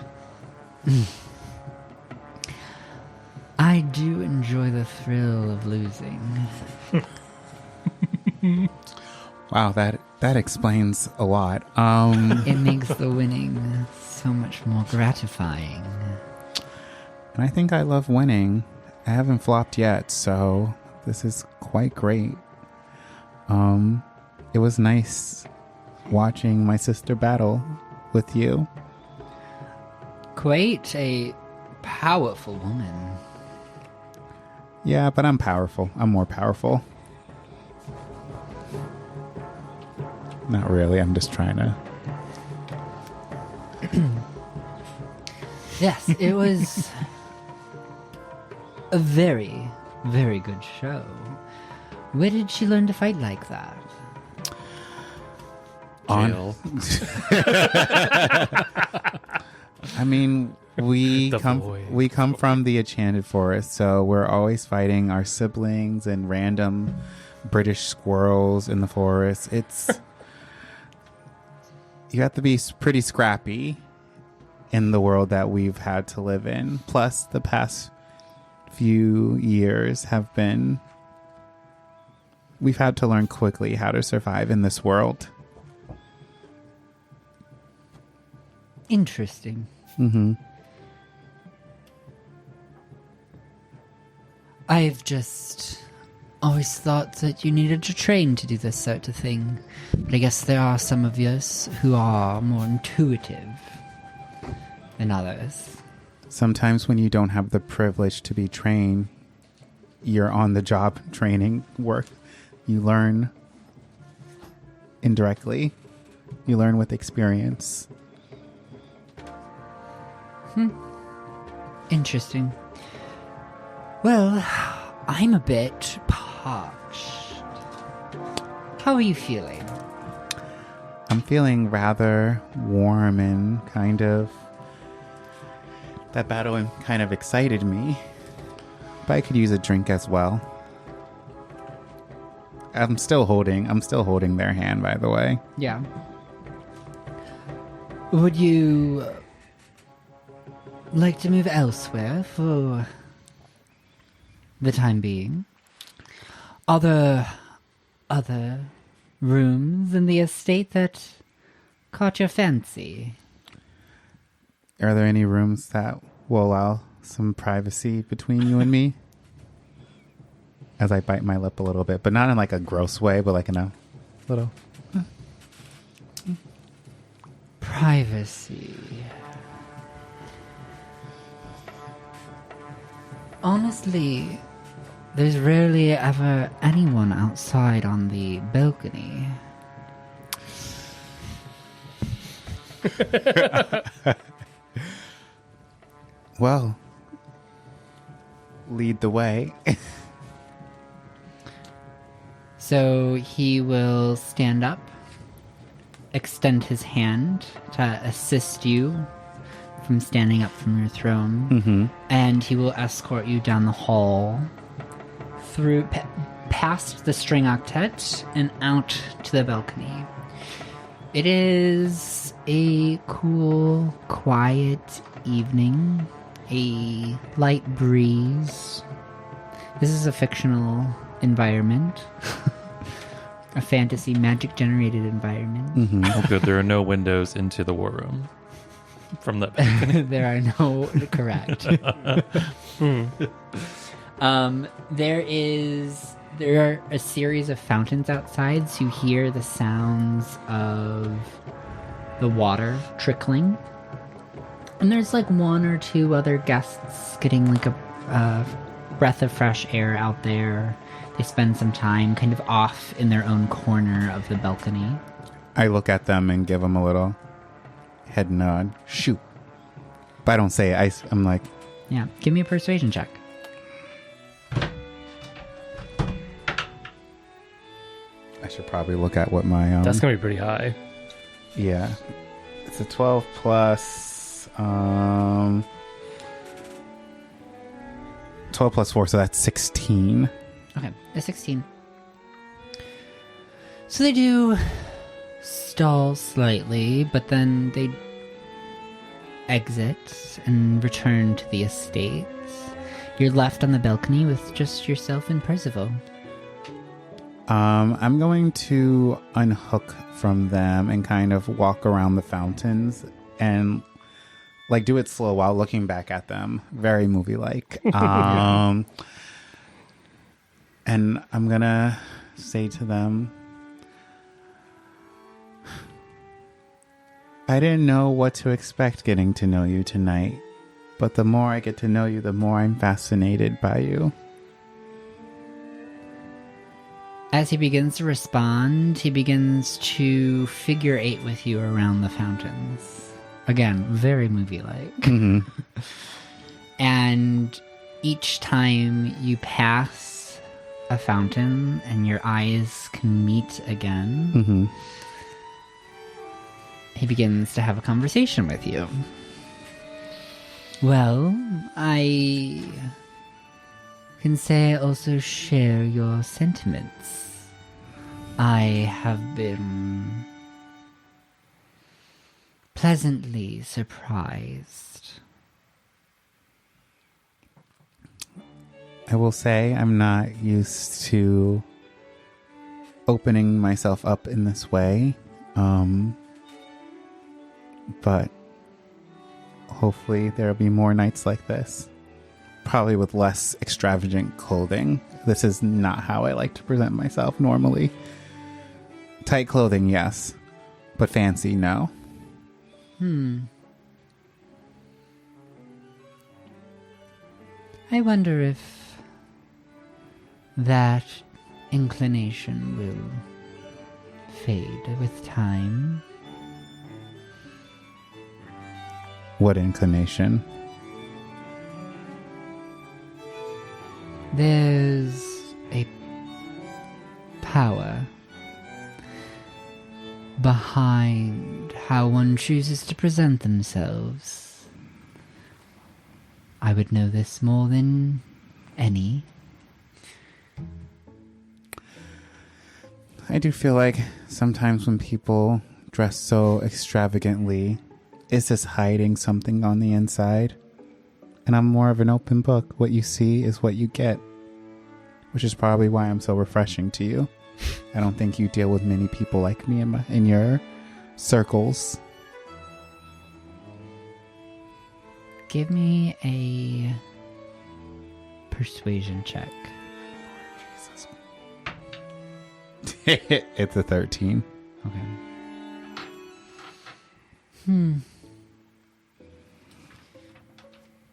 I do enjoy the thrill of losing. Wow, that explains a lot. It makes the winning so much more gratifying. And I think I love winning. I haven't flopped yet, so this is quite great. It was nice watching my sister battle with you. Quite a powerful woman. Yeah, but I'm powerful. I'm more powerful. Not really. I'm just trying to. Yes, it was a very, very good show. Where did she learn to fight like that? Jail. I mean, we The come void. from the Enchanted Forest, so we're always fighting our siblings and random British squirrels in the forest. You have to be pretty scrappy in the world that we've had to live in. Plus, the past few years we've had to learn quickly how to survive in this world. Interesting. Mm-hmm. I've just always thought that you needed to train to do this sort of thing. But I guess there are some of us who are more intuitive than others. Sometimes when you don't have the privilege to be trained, you're on the job training work. You learn indirectly. You learn with experience. Interesting. Well, I'm a bit parched. How are you feeling? I'm feeling rather warm and kind of... That battle kind of excited me. But I could use a drink as well. I'm still holding their hand, by the way. Yeah. Would you like to move elsewhere for the time being? Are there other rooms in the estate that caught your fancy? Are there any rooms that will allow some privacy between you and me? As I bite my lip a little bit, but not in like a gross way, but like in a little... Privacy. Honestly, there's rarely ever anyone outside on the balcony. Well, lead the way. So he will stand up extend his hand to assist you from standing up from your throne. And he will escort you down the hall through past the string octet and out to the balcony. It is a cool, quiet evening, a light breeze. This is a fictional environment, a fantasy magic generated environment. Oh, good. There are no windows into the war room from the balcony. There are no correct. There are a series of fountains outside, so you hear the sounds of the water trickling. And there's like one or two other guests getting like a breath of fresh air out there. They spend some time kind of off in their own corner of the balcony. I look at them and give them a little head nod. Shoot. But I don't say it. I'm like, Yeah, give me a persuasion check. I should probably look at what my... That's going to be pretty high. Yeah. It's a 12 plus... 12 plus 4, so that's 16. Okay, a 16. So they do stall slightly, but then they exit and return to the estates. You're left on the balcony with just yourself and Percival. I'm going to unhook from them and kind of walk around the fountains and like do it slow while looking back at them. Very movie-like. And I'm going to say to them, I didn't know what to expect getting to know you tonight, but the more I get to know you, the more I'm fascinated by you. As he begins to respond, he begins to figure eight with you around the fountains. Again, very movie-like. And each time you pass a fountain and your eyes can meet again, he begins to have a conversation with you. Well, I can say I also share your sentiments. I have been pleasantly surprised. I will say I'm not used to opening myself up in this way. But hopefully there'll be more nights like this. Probably with less extravagant clothing. This is not how I like to present myself normally. Tight clothing, yes. But fancy, no. I wonder if that inclination will fade with time. What inclination? There's a power behind how one chooses to present themselves. I would know this more than any. I do feel like sometimes when people dress so extravagantly, it's just hiding something on the inside. And I'm more of an open book. What you see is what you get. Which is probably why I'm so refreshing to you. I don't think you deal with many people like me in your circles. Give me a persuasion check. It's a 13. Okay.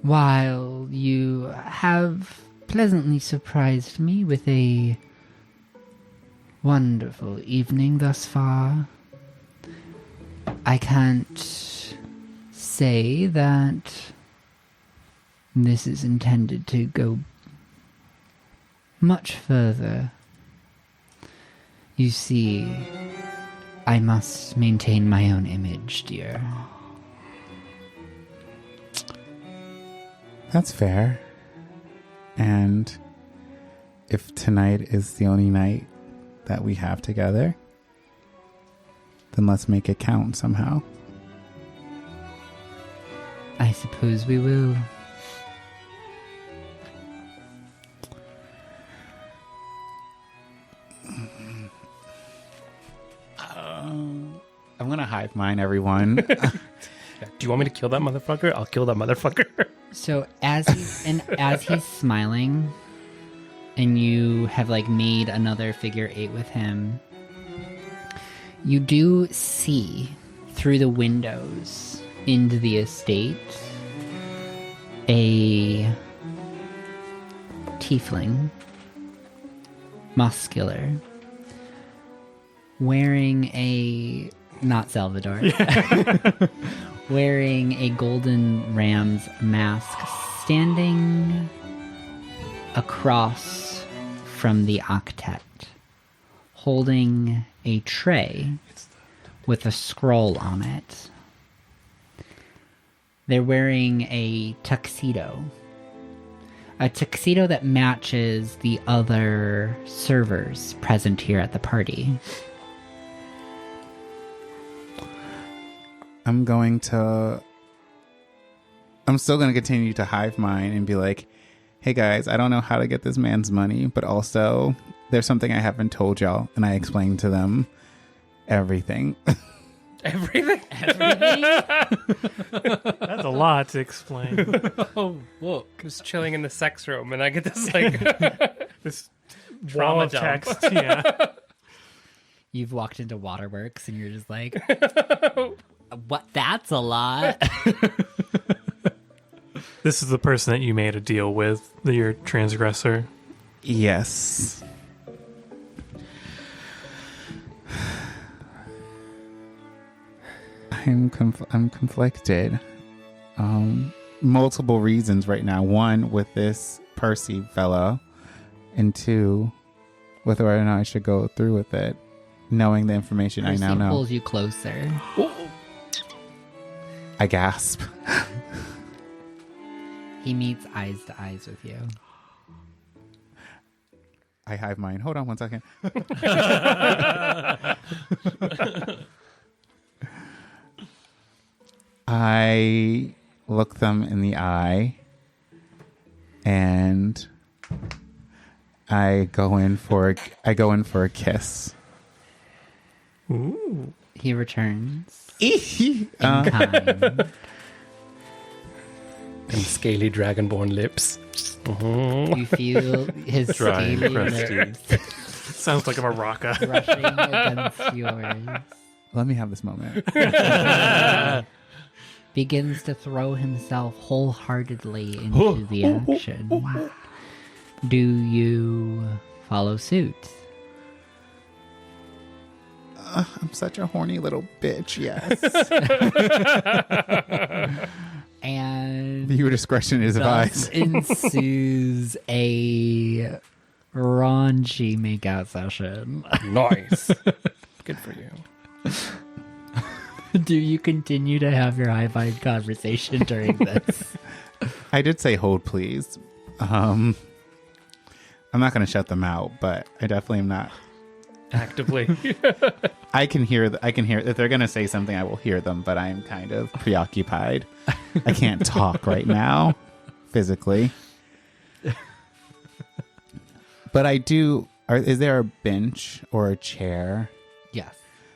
While you have pleasantly surprised me with a wonderful evening thus far, I can't say that this is intended to go much further. You see, I must maintain my own image, dear. That's fair. And if tonight is the only night that we have together, then let's make it count somehow. I suppose we will. I'm gonna hive mind, everyone. Do you want me to kill that motherfucker? I'll kill that motherfucker. So as he's smiling, and you have like made another figure 8 with him, you do see through the windows into the estate a tiefling, muscular, wearing a not Salvador, wearing a golden ram's mask, standing across from the octet, holding a tray with a scroll on it. They're wearing a tuxedo that matches the other servers present here at the party. I'm still going to continue to hive mind and be like, hey guys, I don't know how to get this man's money, but also there's something I haven't told y'all. And I explained to them everything. Everything? That's a lot to explain. Oh, whoa. Just chilling in the sex room, and I get this, like, This Trauma wall of dump. text. Yeah. You've walked into Waterworks and you're just like, what? That's a lot. This is the person that you made a deal with, your transgressor. Yes. I'm conflicted. Multiple reasons right now. One, with this Percy fellow, and two, with whether or not I should go through with it, knowing the information I now Percy know. pulls you closer. I gasp. He meets eyes to eyes with you. I hive mind. Hold on one second. I look them in the eye and I go in for a kiss. Ooh. He returns Uh, in kind. and scaly dragonborn lips. You feel his Dry and scaly crusty. lips Sounds like a maraca. brushing against yours. let me have this moment. Begins to throw himself wholeheartedly into the action. Do you follow suit? I'm such a horny little bitch, yes. And Viewer discretion is thus advised. ensues a raunchy makeout session. Nice. Good for you. Do you continue to have your high-five conversation during this? I did say hold please. I'm not going to shut them out, but I definitely am not. Actively. I can hear if they're going to say something, I will hear them, but I'm kind of preoccupied. I can't talk right now physically. But I do. Is there a bench or a chair? Yes.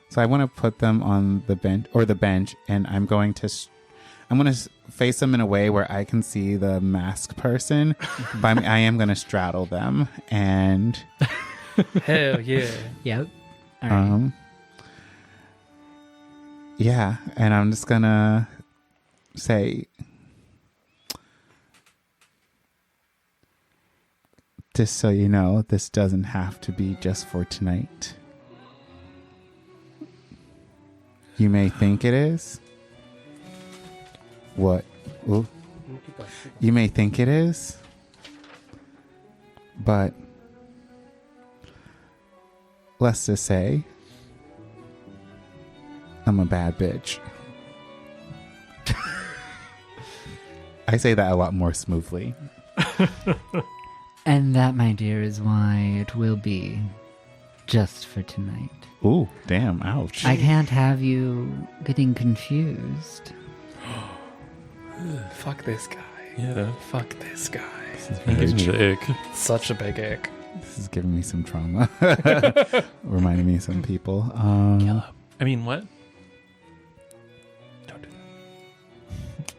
So I want to put them on the bench, and I'm going to face them in a way where I can see the mask person, but I am going to straddle them, and Hell yeah. Yep. All right. yeah, and I'm just gonna say, just so you know, this doesn't have to be just for tonight. You may think it is. What? Ooh. You may think it is, but let's just say a bad bitch. I say that a lot more smoothly. And that, my dear, is why it will be just for tonight. Ooh, damn, ouch. I can't have you getting confused. Fuck this guy. Yeah. Fuck this guy. It gives me the ick. Such a big ick. This is giving me some trauma. Reminding me of some people. I mean, what? Don't do that.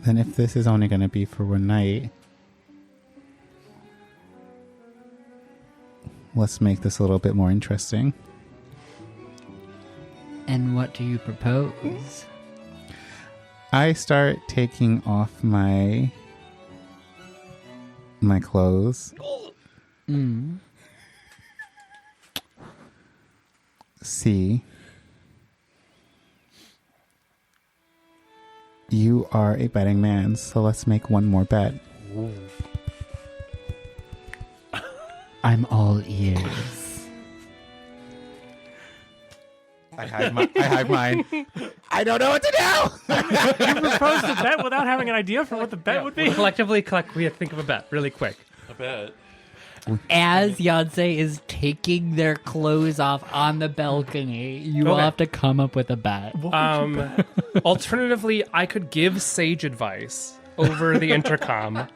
Then if this is only going to be for one night, let's make this a little bit more interesting. And what do you propose? I start taking off my clothes. See, you are a betting man, so let's make one more bet. I'm all ears. I hide mine. I don't know what to do. You proposed a bet without having an idea for what the bet would be. Collectively, we have to think of a bet really quick. I bet. As Yonsei is taking their clothes off on the balcony, you all Okay. have to come up with a bet. Alternatively, I could give sage advice over the intercom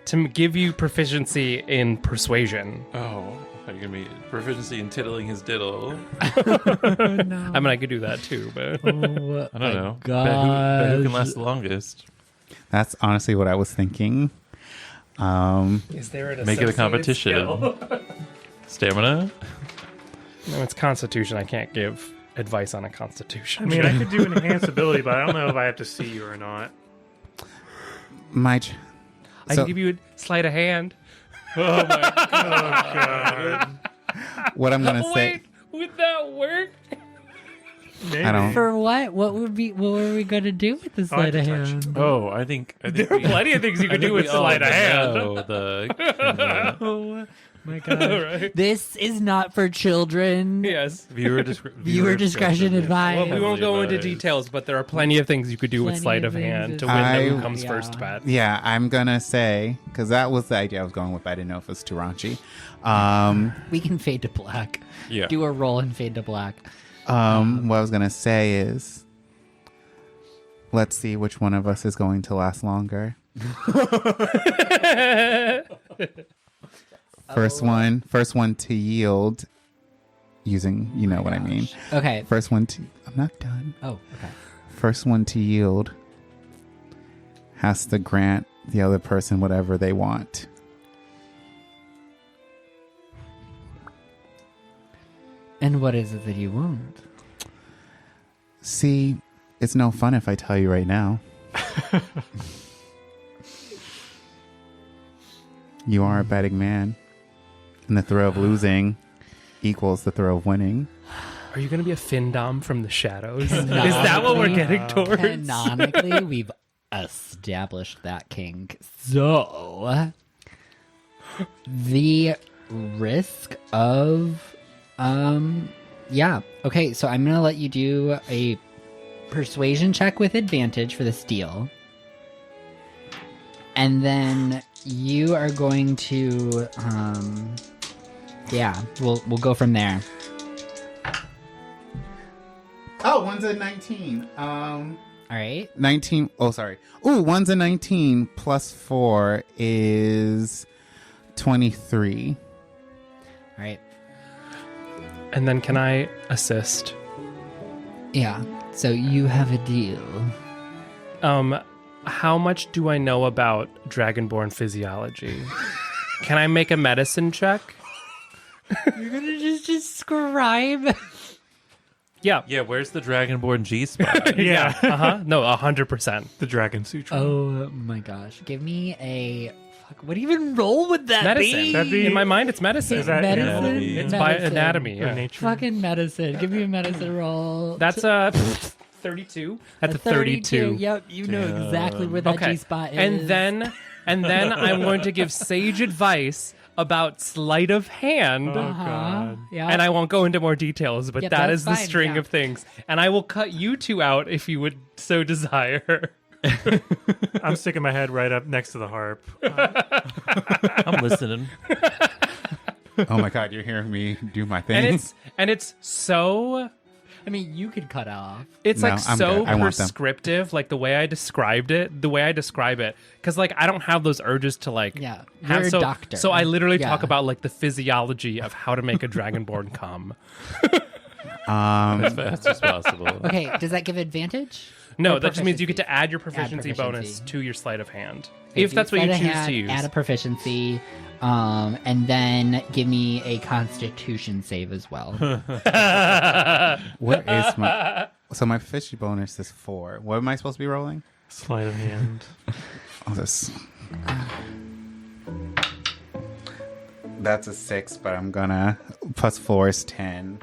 to give you proficiency in persuasion. Oh, are you gonna be proficiency in tiddling his diddle? I mean, I could do that too, but I don't know. Bet who can last the longest. That's honestly what I was thinking. is there an Make it a associated competition. skill? Stamina. No, it's Constitution. I can't give advice on a I Constitution. mean, I could do enhanced ability, but I don't know if I have to see you or not. I can give you a sleight of hand. Oh god. What I'm gonna say. Wait, would that work? Maybe. I don't. For what? What were we going to do with this Oh, I sleight of can touch hand? Oh, I think There are plenty of things you could do with sleight of hand. Oh my god. This is not for children. Yes. Viewer discretion advised. Well, we won't go into details, but there are plenty of things you could do with Plenty sleight of of hand things to to- win who I- comes Yeah. first bet. Yeah, I'm gonna say because that was the idea I was going with. But I didn't know if it was too raunchy. We can fade to black. Yeah. Do a roll and fade to black. What I was gonna say is, let's see which one of us is going to last longer. First one to yield. Using, you know what I mean. Okay. First one to. I'm not done. Oh, okay. First one to yield has to grant the other person whatever they want. And what is it that you want? See, it's no fun if I tell you right now. You are a betting man, and the thrill of losing equals the thrill of winning. Are you going to be a Findom from the shadows? Is that what we're getting towards? Canonically, we've established that kink. So, the risk of, yeah. Okay, so I'm going to let you do a persuasion check with advantage for the steal. And then you are going to, yeah, we'll go from there. Oh, one's a 19. All right. 19. Oh, sorry. Ooh, one's a 19 plus 4 is 23. All right. And then can I assist? Yeah. So you have a deal. How much do I know about Dragonborn physiology? Can I make a medicine check? You're gonna just describe. Yeah. Yeah, where's the Dragonborn G spot? Yeah. No, 100%. The Dragon Sutra. Oh my gosh! Give me a. Fuck, what even roll would that Medicine. be? That'd be- In my mind, it's medicine. Is that medicine. anatomy? It's Medicine. by anatomy. Or Yeah. nature. Fucking medicine. Give me a medicine roll. That's a 32. That's a 32. Yep, you know exactly where that Okay. G spot is. And then I'm going to give sage advice about sleight of hand. Oh God. Yeah. And I won't go into more details, but Yeah, that that's is the fine, string yeah. of things. And I will cut you two out if you would so desire. I'm sticking my head right up next to the harp. I'm listening. Oh my God, you're hearing me do my thing. And it's so I mean, you could cut off. it's No, like I'm so good. I want them. prescriptive, like the way I describe it, because like I don't have those urges to like Yeah, have you're a so, doctor. So I literally Yeah. talk about like the physiology of how to make a dragonborn come. As fast as possible. Okay, does that give advantage? No, Or that just means you get to proficiency? add your proficiency bonus proficiency. to your sleight of hand. Okay, If so that's what you sleight of choose hand, to use. Add a proficiency, and then give me a Constitution save as well. What is my... So my fishy bonus is 4. What am I supposed to be rolling? Sleight of hand. Oh, this... That's a 6, but I'm gonna... Plus 4 is 10.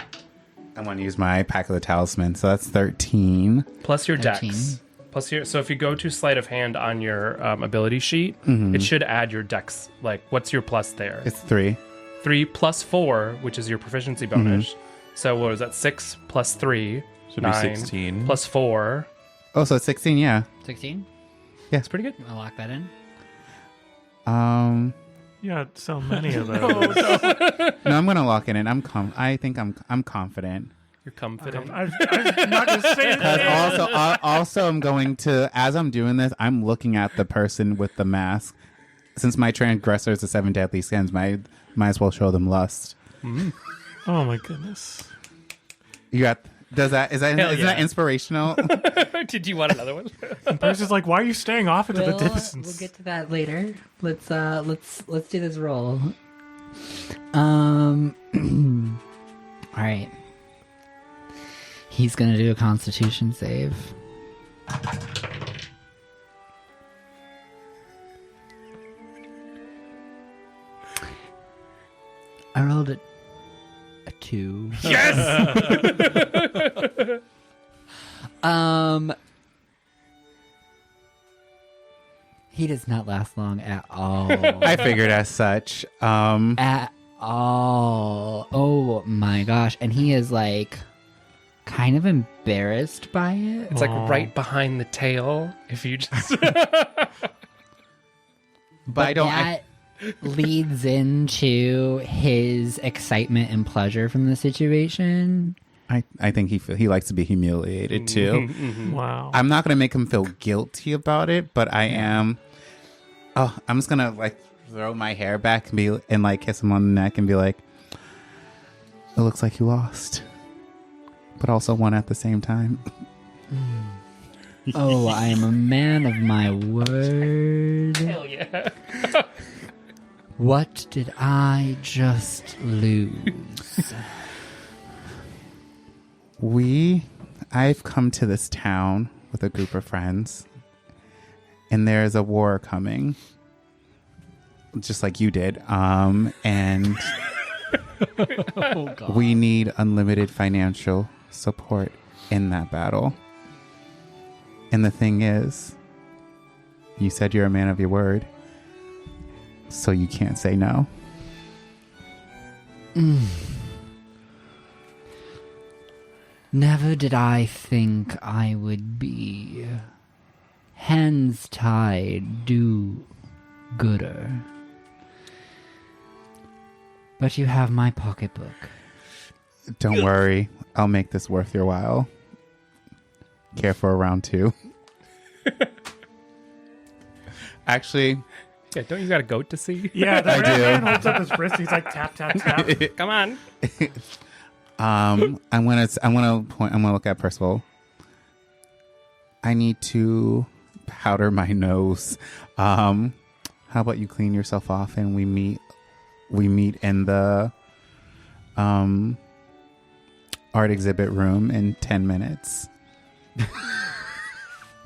I want to use my Pack of the Talisman, so that's 13. Plus your 13. dex. Plus your so if you go to sleight of hand on your ability sheet, it should add your dex. Like, what's your plus there? It's 3. 3 plus 4, which is your proficiency bonus. So what was that? 6 plus 3, Should be 9 16. plus 4. Oh, so it's 16, yeah. 16? That's pretty good. I'll lock that in. You got so many of those. No, I'm gonna lock it in. I think I'm confident. You're confident. I'm not going to say Because that. also I'm going to, as I'm doing this, I'm looking at the person with the mask. Since my transgressor is the 7 deadly sins, might as well show them lust. Oh my goodness. You got? Is that Hell isn't yeah. that inspirational? Did you want another one? And Percy's like, why are you staying off into the distance? We'll get to that later. Let's do this roll. All right. He's gonna do a Constitution save. I rolled a 2. Yes! He does not last long at all. I figured as such. At all. Oh my gosh. And he is like kind of embarrassed by it. It's like right behind the tail. If you just But I don't. That leads into his excitement and pleasure from the situation. I think he likes to be humiliated too. Wow. I'm not gonna make him feel guilty about it, but I am. Oh, I'm just gonna like throw my hair back and like kiss him on the neck and be like, "It looks like you lost, but also won at the same time." Oh, I am a man of my word. hell yeah. What did I just lose? I've come to this town with a group of friends, and there's a war coming, just like you did. And Oh, God. we need unlimited financial support in that battle. And the thing is, you said you're a man of your word, so you can't say no. Never did I think I would be hands tied do gooder. But you have my pocketbook. Don't worry, I'll make this worth your while. Care for a round 2. Actually, Yeah, don't you got a goat to see? Yeah, the I red do. man holds up his wrist. He's like, tap, tap, tap. Come on. I'm gonna look at Percival. I need to powder my nose. How about you clean yourself off and we meet in the art exhibit room in 10 minutes.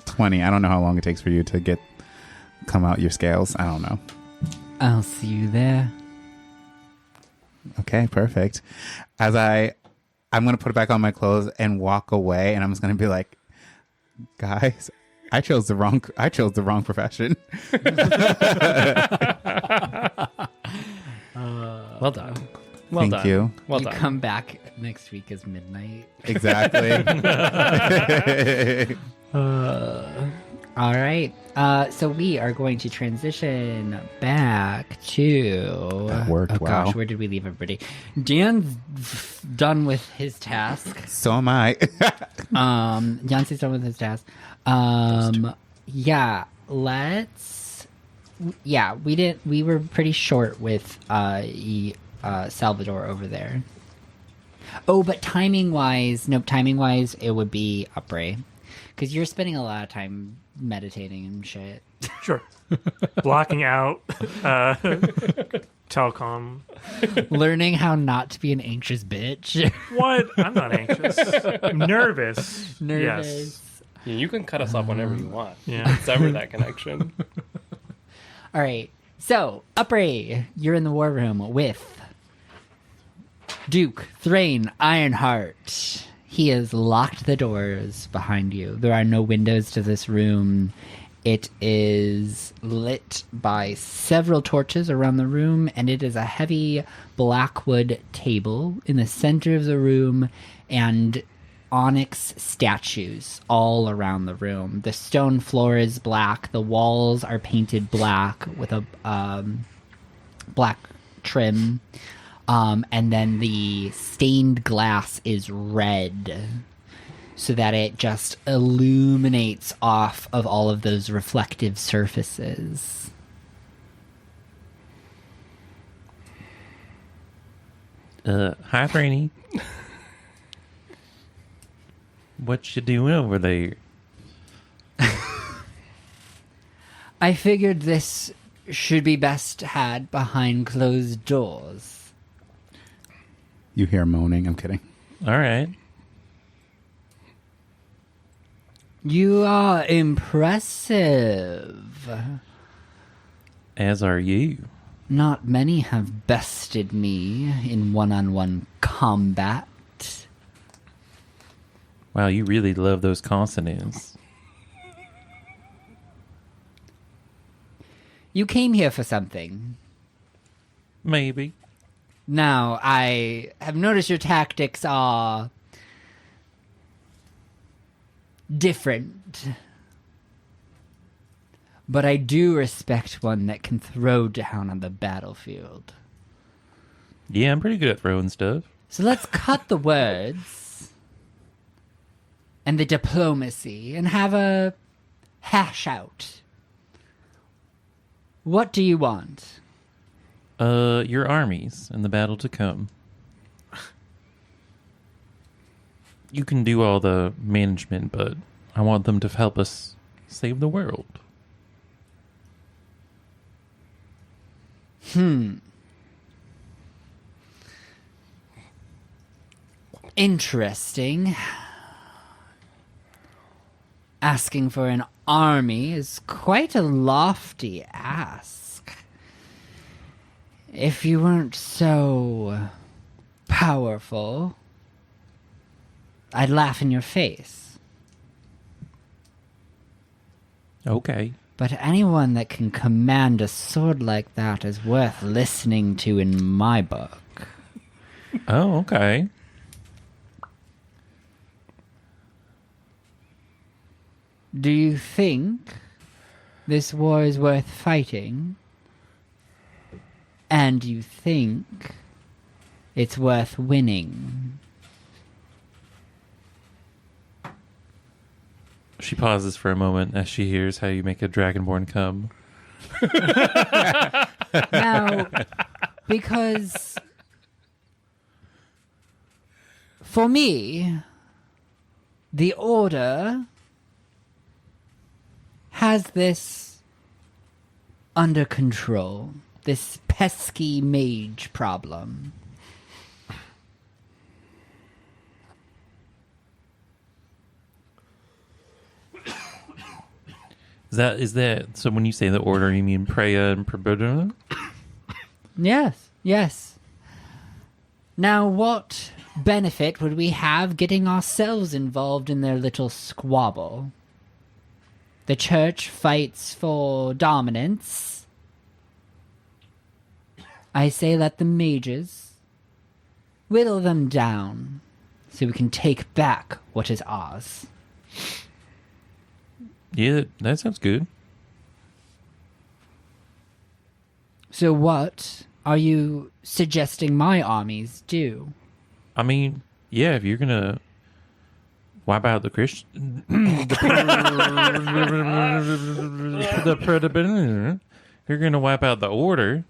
20. I don't know how long it takes for you to come out your scales. I don't know. I'll see you there. Okay, perfect. I'm going to put it back on my clothes and walk away, and I'm just going to be like, guys, I chose the wrong profession. Well done. Well Thank done. you. Well you done. come back next week as midnight. Exactly. All right. So we are going to transition back to. That worked, Oh gosh, wow. where did we leave everybody? Dan's done with his task. So am I. Yancey's done with his task. Yeah. Let's. Yeah, we were pretty short with Salvador over there. Oh, but timing wise, it would be Upray. Because you're spending a lot of time meditating and shit. Sure. Blocking out telecom. Learning how not to be an anxious bitch. What? I'm not anxious. I'm nervous. Nervous. Yes. Yeah, you can cut us off whenever you want. Yeah. Sever that connection. All right. So, Upray, you're in the war room with Duke Thrain Ironheart. He has locked the doors behind you. There are no windows to this room. It is lit by several torches around the room, and it is a heavy blackwood table in the center of the room, and onyx statues all around the room. The stone floor is black. The walls are painted black with a black trim. And then the stained glass is red so that it just illuminates off of all of those reflective surfaces. Hi, Franny. What you doing over there? I figured this should be best had behind closed doors. You hear moaning. I'm kidding. All right. You are impressive. As are you. Not many have bested me in one-on-one combat. Wow, you really love those consonants. You came here for something. Maybe. Now, I have noticed your tactics are different. But I do respect one that can throw down on the battlefield. Yeah, I'm pretty good at throwing stuff. So let's cut the words and the diplomacy and have a hash out. What do you want? Your armies in the battle to come. You can do all the management, but I want them to help us save the world. Interesting. Asking for an army is quite a lofty ask. If you weren't so powerful, I'd laugh in your face. Okay. But anyone that can command a sword like that is worth listening to in my book. Oh, okay. Do you think this war is worth fighting? And you think it's worth winning? She pauses for a moment as she hears how you make a dragonborn come. Now, because for me, the Order has this under control, this pesky mage problem. Is that so? When you say the order, you mean Preya and Prabodha? Yes, yes. Now, what benefit would we have getting ourselves involved in their little squabble? The church fights for dominance. I say let the mages whittle them down so we can take back what is ours. Yeah, that sounds good. So what are you suggesting my armies do? I mean, yeah, if you're gonna wipe out the Christian, you're gonna wipe out the order.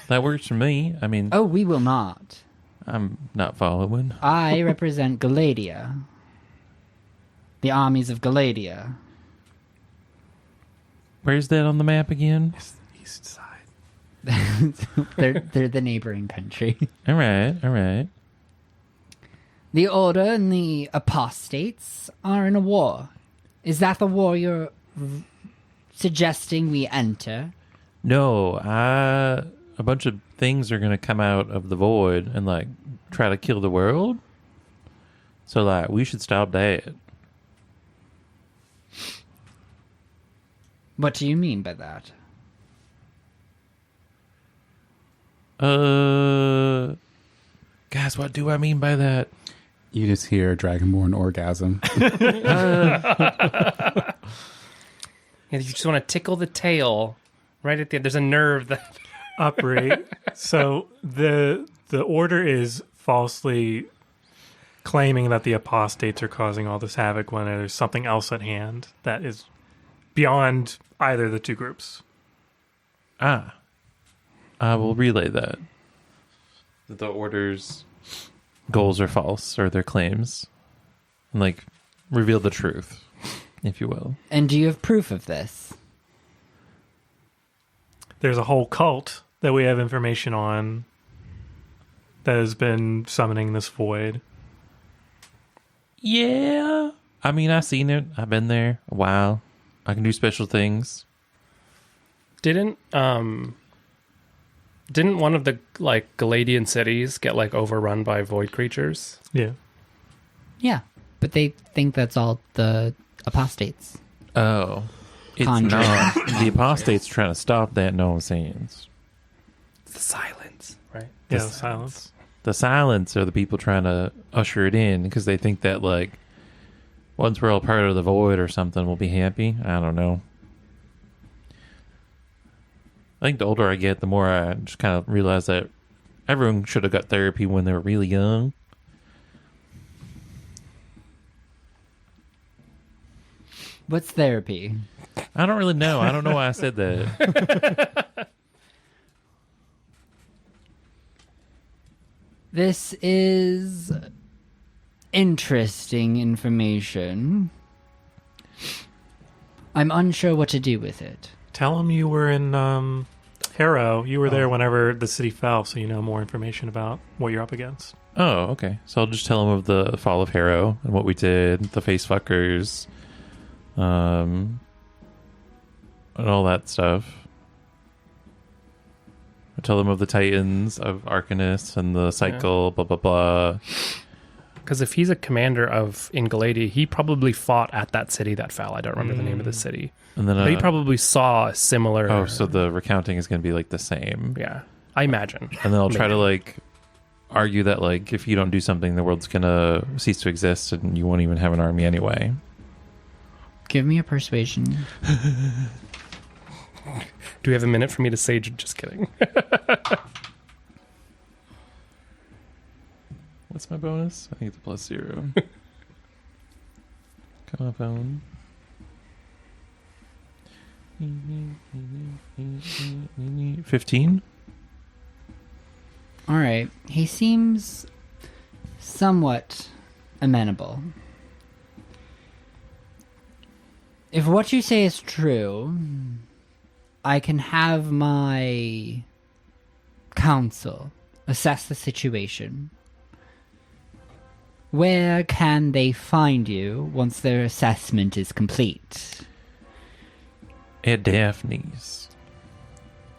That works for me. I mean, Oh, we will not. I'm not following. I represent Galadia. The armies of Galadia. Where's that on the map again? East side. They're the neighboring country. All right. The Order and the Apostates are in a war. Is that the war you're suggesting we enter? No, a bunch of things are gonna come out of the void and like try to kill the world. So like, we should stop that. What do you mean by that? Guys, what do I mean by that? You just hear Dragonborn orgasm. Yeah, you just want to tickle the tail right at the end. There's a nerve that. Operate. So the order is falsely claiming that the apostates are causing all this havoc when there's something else at hand that is beyond either of the two groups. I will relay that. That the order's goals are false, or their claims. And, like, reveal the truth, if you will. And do you have proof of this? There's a whole cult that we have information on that has been summoning this void. Yeah. I mean, I've seen it. I've been there a while. I can do special things. Didn't one of the like Galadian cities get like overrun by void creatures? Yeah. Yeah, but they think that's all the Apostates. Oh. It's Conjuring. not. The apostate's trying to stop that nonsense. The silence, right? Yeah, The silence. The silence are the people trying to usher it in because they think that, like, once we're all part of the void or something, we'll be happy. I don't know. I think the older I get, the more I just kind of realize that everyone should have got therapy when they were really young. What's therapy? I don't really know. I don't know why I said that. This is interesting information. I'm unsure what to do with it. Tell them you were in Harrow. You were there whenever the city fell, so you know more information about what you're up against. Oh, okay. So I'll just tell them of the fall of Harrow and what we did, the face fuckers, and all that stuff. I tell them of the Titans, of Arcanus, and the cycle, blah, blah, blah. Because if he's a commander in Galadia, he probably fought at that city that fell. I don't remember the name of the city. And then But he probably saw a similar... Oh, so the recounting is going to be like the same. Yeah, I imagine. And then I'll try Maybe. to like argue that like if you don't do something, the world's going to cease to exist and you won't even have an army anyway. Give me a persuasion. Do we have a minute for me to sage? Just kidding. What's my bonus? I think it's a +0. Come on, phone. 15? All right. He seems somewhat amenable. If what you say is true, I can have my council assess the situation. Where can they find you once their assessment is complete? At Daphne's.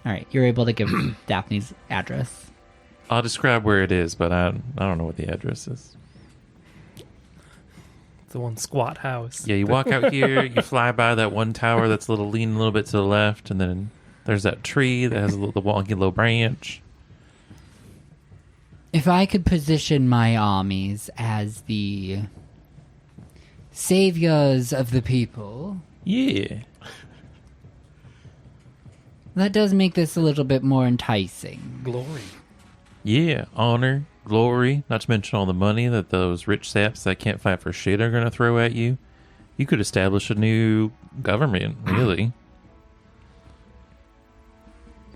All right, you're able to give Daphne's address. I'll describe where it is, but I don't know what the address is. The one squat house. Yeah, you walk out here, you fly by that one tower that's leaning a little bit to the left, and then there's that tree that has the wonky little branch. If I could position my armies as the saviors of the people, Yeah. that does make this a little bit more enticing. Glory. Yeah. Honor, glory, not to mention all the money that those rich saps that can't fight for shit are going to throw at you. You could establish a new government, really.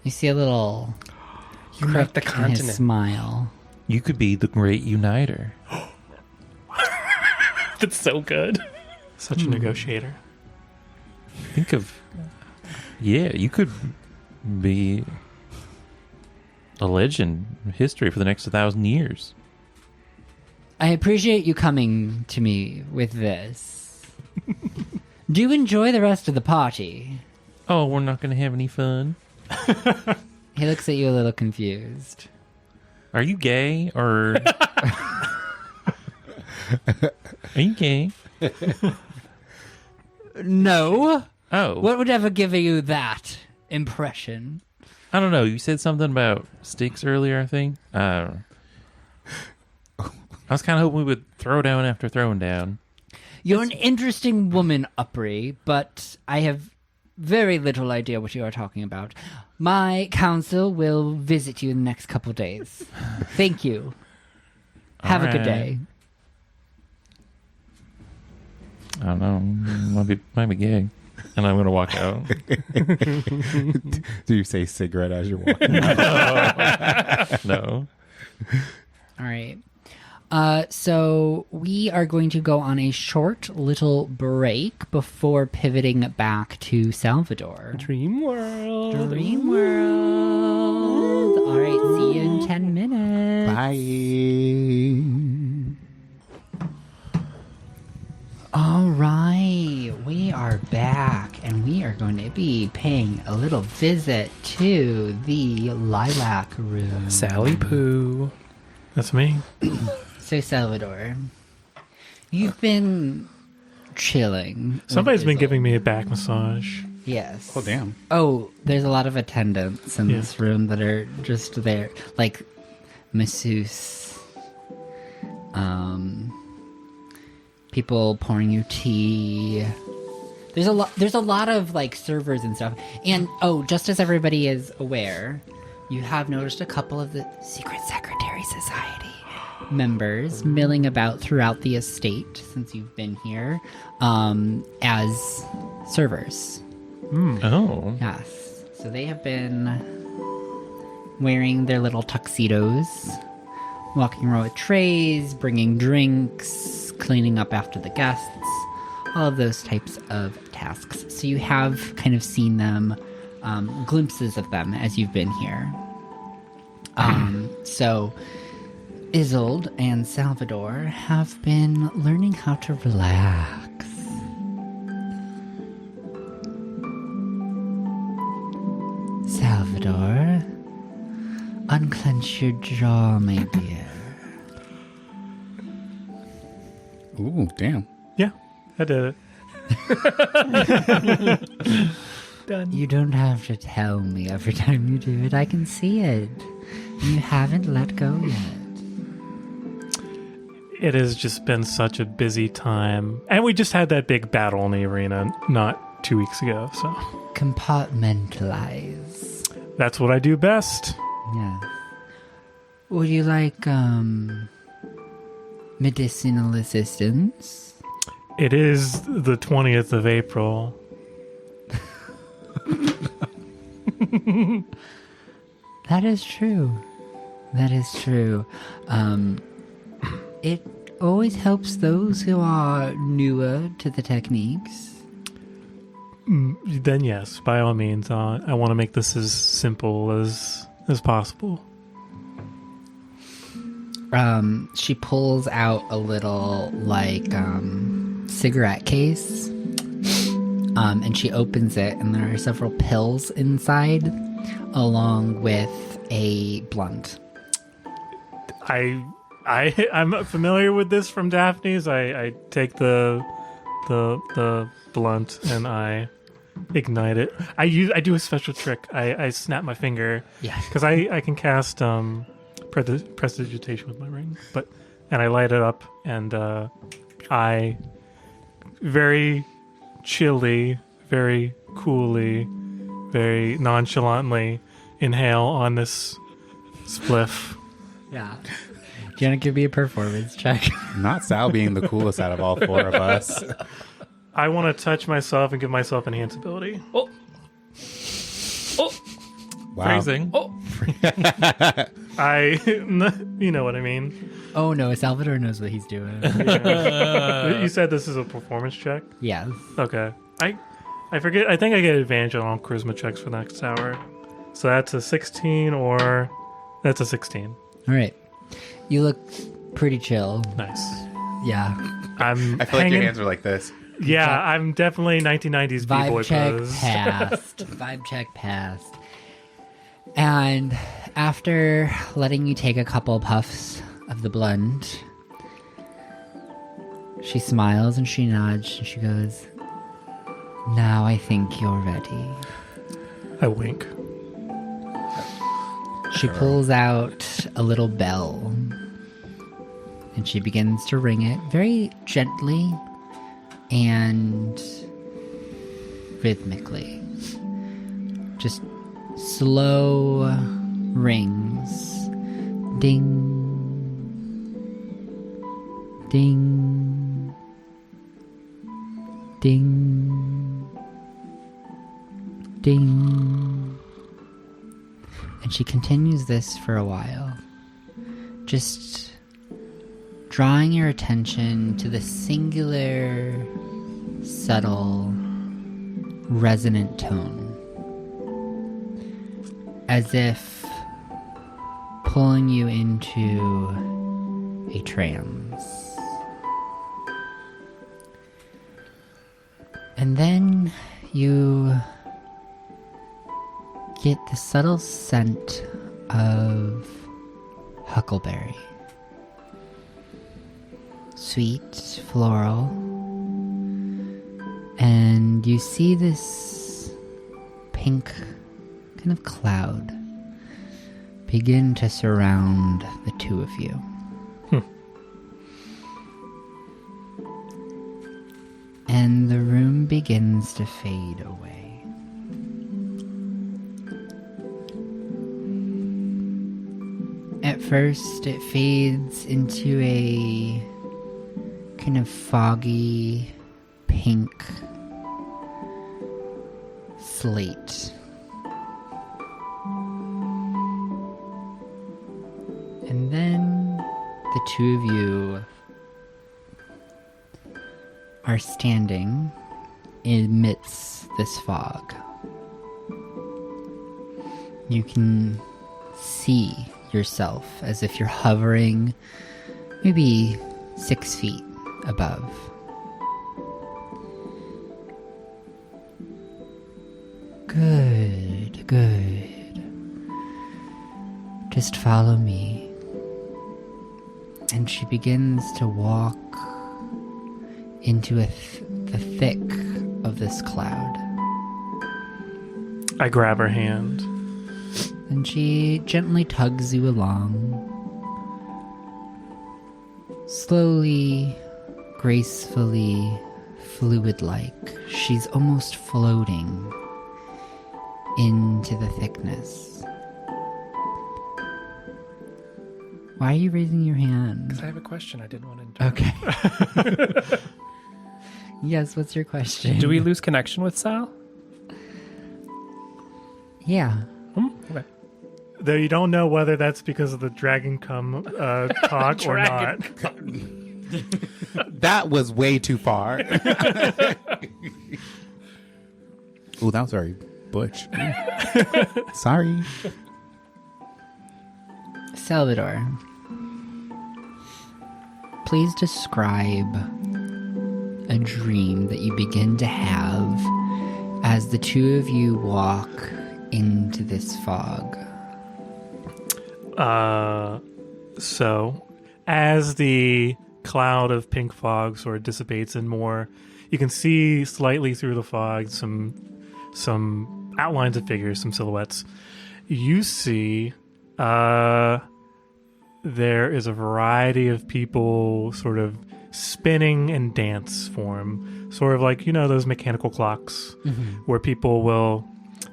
You see a little Unite the crook in his continent. smile. You could be the great uniter. That's so good. Such a negotiator. Think of... Yeah, you could be a legend in history for the next 1,000 years. I appreciate you coming to me with this. Do enjoy the rest of the party. Oh, we're not going to have any fun? He looks at you a little confused. Are you gay or... Are you gay? No. Oh. What would ever give you that impression? I don't know. You said something about sticks earlier, I think. I don't know. I was kind of hoping we would throw down after throwing down. You're an interesting woman, Upri, but I have very little idea what you are talking about. My council will visit you in the next couple days. Thank you. Have a good Alright. day. I don't know. Might be gay. And I'm going to walk out. Do you say cigarette as you're walking? No. All right. So we are going to go on a short little break before pivoting back to Salvador. Dream world. Dream World. All right, see you in 10 minutes. Bye. All right, we are back, and we are going to be paying a little visit to the Lilac Room. Sally Poo. That's me. So, Salvador, you've been chilling. with Somebody's been Izzle. giving me a back massage. Yes. Oh, damn. Oh, there's a lot of attendants in Yeah. this room that are just there, like masseuse, people pouring you tea. There's a lot. There's a lot of like servers and stuff. And oh, just as everybody is aware, you have noticed a couple of the Secret Secretary Society members milling about throughout the estate since you've been here, as servers. Oh. Yes. So they have been wearing their little tuxedos, walking around with trays, bringing drinks, cleaning up after the guests, all of those types of tasks. So you have kind of seen them, glimpses of them as you've been here. So Isolde and Salvador have been learning how to relax. Salvador, unclench your jaw, my dear. Ooh, damn. Yeah, I did it. You don't have to tell me every time you do it. I can see it. You haven't let go yet. It has just been such a busy time. And we just had that big battle in the arena not 2 weeks ago, so Compartmentalize. that's what I do best. Yes. Would you like, medicinal assistance? It is the 20th of April. That is true. That is true. It always helps those who are newer to the techniques. Then yes, by all means, I want to make this as simple as possible. She pulls out a little, like, cigarette case. And she opens it, and there are several pills inside, along with a blunt. I'm familiar with this from Daphne's. I take the blunt and I ignite it. I do a special trick. I snap my finger. Yeah. Because I can cast prestidigitation with my ring, and I light it up, and I very chilly, very coolly, very nonchalantly inhale on this spliff. Yeah. Do you want to give me a performance check? Not Sal being the coolest out of all four of us. I want to touch myself and give myself enhance ability. Oh. Wow. Phrasing. Oh. You know what I mean. Oh no, Salvador knows what he's doing. You said this is a performance check? Yes. Okay. I forget. I think I get advantage on all charisma checks for the next hour. So that's a 16 or... That's a 16. All right. You look pretty chill. Nice. Yeah. I feel like your hands are like this. Yeah, I'm definitely 1990s B-boy Vibe check pose. passed. Vibe check passed. And after letting you take a couple puffs of the blend, she smiles and she nods and she goes, "Now I think you're ready." I wink. She pulls out a little bell and she begins to ring it very gently and rhythmically. Just slow rings. Ding. Ding. Ding. Ding. And she continues this for a while. Just drawing your attention to the singular, subtle, resonant tone. As if pulling you into a trance. And then you get the subtle scent of huckleberry. Sweet, floral. And you see this pink kind of cloud begin to surround the two of you. And the room begins to fade away. At first, it fades into a kind of foggy pink slate. And then the two of you are standing amidst this fog. You can see yourself as if you're hovering maybe 6 feet above. Good, good. Just follow me. And she begins to walk into the thick of this cloud. I grab her hand. And she gently tugs you along. Slowly, gracefully, fluid-like. She's almost floating into the thickness. Why are you raising your hand? Because I have a question I didn't want to interrupt. Okay. Yes, what's your question? Do we lose connection with Sal? Yeah. Okay. Though you don't know whether that's because of the dragon talk or not. That was way too far. Ooh, that was very butch. Sorry. Salvador, please describe a dream that you begin to have as the two of you walk into this fog. So, as the cloud of pink fog sort of dissipates and more, you can see slightly through the fog some outlines of figures, some silhouettes. You see there is a variety of people sort of spinning in dance form, sort of like, those mechanical clocks where people will,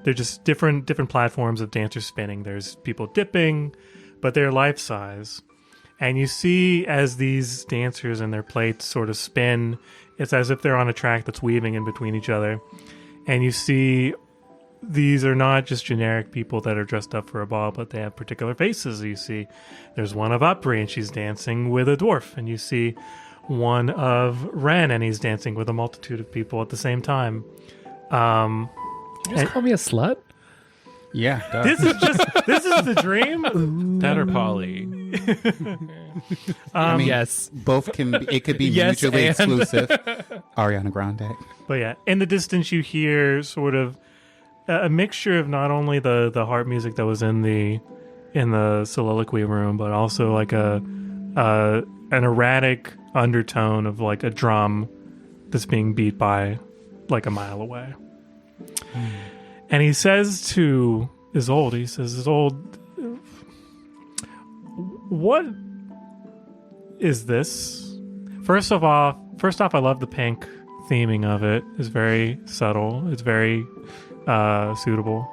they're just different platforms of dancers spinning. There's people dipping, but they're life size. And you see as these dancers and their plates sort of spin, it's as if they're on a track that's weaving in between each other. And you see these are not just generic people that are dressed up for a ball, but they have particular faces. You see there's one of Opry and she's dancing with a dwarf. And you see one of Ren and he's dancing with a multitude of people at the same time. You just call me a slut? Yeah. duh. This is the dream. That or Polly. I mean, yes. Both can. It could be Yes, mutually and- exclusive. Ariana Grande. But yeah, in the distance you hear sort of a mixture of not only the harp music that was in the soliloquy room, but also like an erratic undertone of like a drum that's being beat by like a mile away. And he says to Isolde, what is this? First off, I love the pink theming of it. It's very subtle. It's very suitable.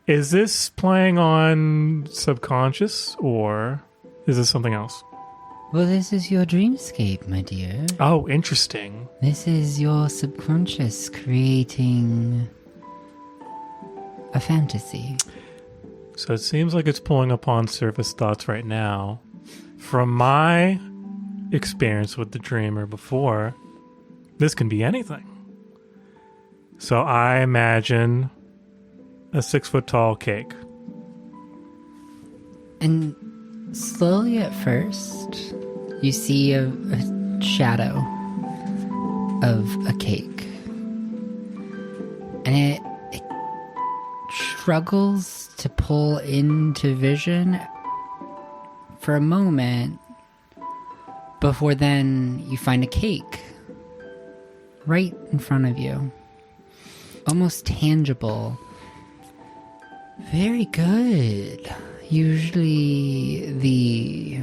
Is this playing on subconscious or is this something else? Well, this is your dreamscape, my dear. Oh, interesting. This is your subconscious creating a fantasy. So it seems like it's pulling upon surface thoughts right now. From my experience with the dreamer before, this can be anything. So I imagine a 6-foot-tall cake. And slowly at first, you see a shadow of a cake. And it struggles to pull into vision for a moment before then you find a cake right in front of you. Almost tangible. Very good. Usually the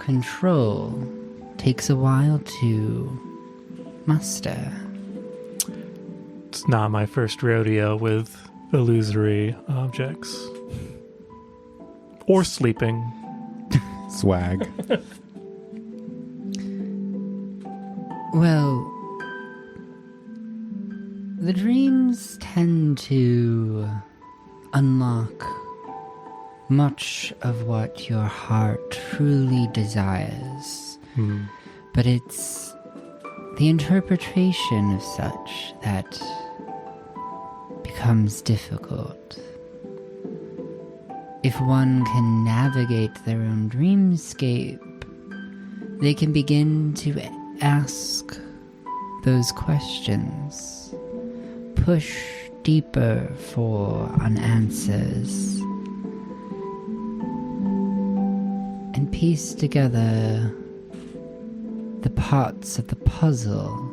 control takes a while to muster. It's not my first rodeo with illusory objects. Or sleeping. Swag. Well, the dreams tend to unlock much of what your heart truly desires. But it's the interpretation of such that becomes difficult. If one can navigate their own dreamscape, they can begin to ask those questions, push deeper for answers, and piece together the parts of the puzzle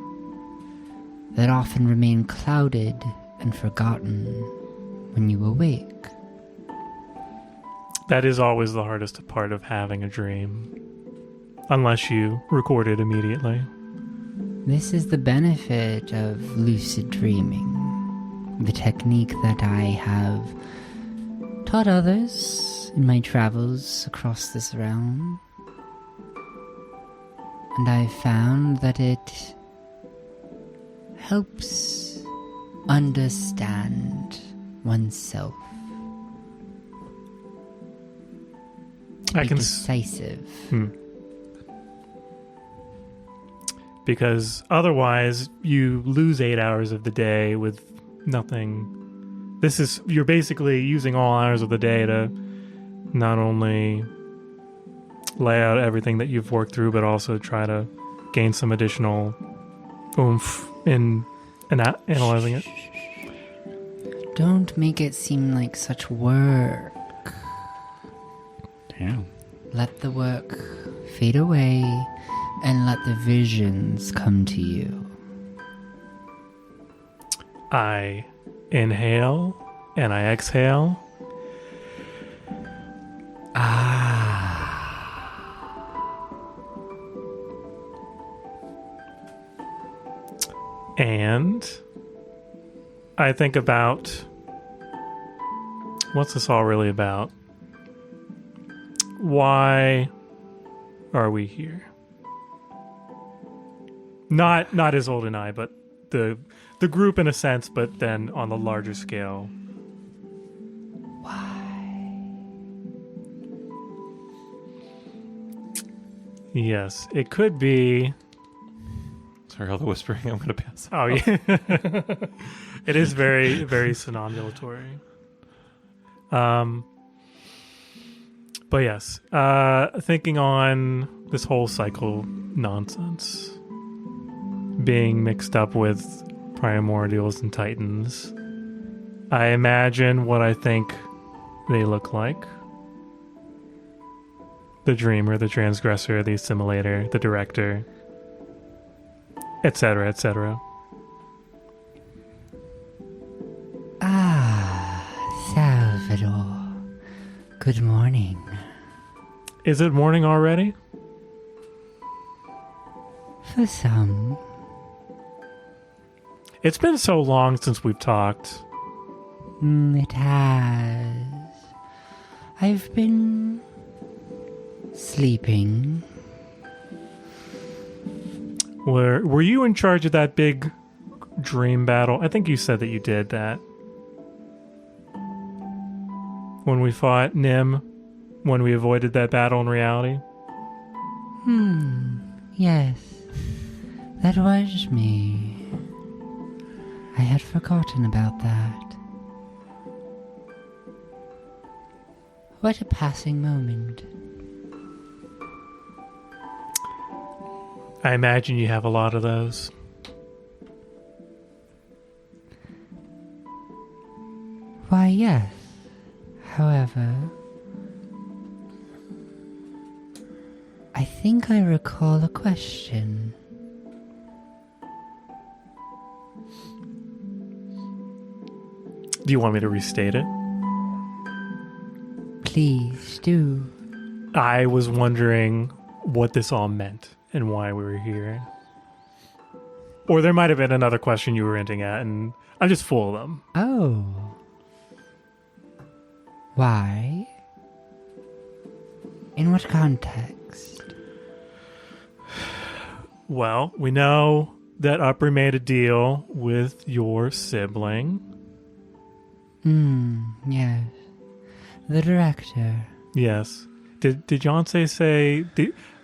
that often remain clouded and forgotten when you awake. That is always the hardest part of having a dream. Unless you record it immediately. This is the benefit of lucid dreaming, the technique that I have taught others in my travels across this realm. And I've found that it helps understand oneself. To I be can decisive. Because otherwise you lose 8 hours of the day with nothing. You're basically using all hours of the day to not only lay out everything that you've worked through, but also try to gain some additional oomph in analyzing it. Don't make it seem like such work. Damn. Let the work fade away and let the visions come to you. I inhale and I exhale. And I think about, what's this all really about? Why are we here? Not Isolde and I, but the group in a sense, but then on the larger scale. Yes, it could be. Sorry, all the whispering. I'm going to pass. Oh, yeah. It is very, very somnambulatory. But yes, thinking on this whole cycle nonsense being mixed up with primordials and titans, I imagine what I think they look like. The dreamer, the transgressor, the assimilator, the director, etc., etc. Salvador. Good morning. Is it morning already? For some. It's been so long since we've talked. It has. I've been sleeping. Were you in charge of that big dream battle? I think you said that you did that. When we fought Nim, when we avoided that battle in reality? Yes. That was me. I had forgotten about that. What a passing moment. I imagine you have a lot of those. Why, yes. However, I think I recall a question. Do you want me to restate it? Please do. I was wondering what this all meant and why we were here. Or there might have been another question you were hinting at, and I'm just full of them. Oh. Why? In what context? Well, we know that Upper made a deal with your sibling. Yes. The director. Yes. Did Yonsei say...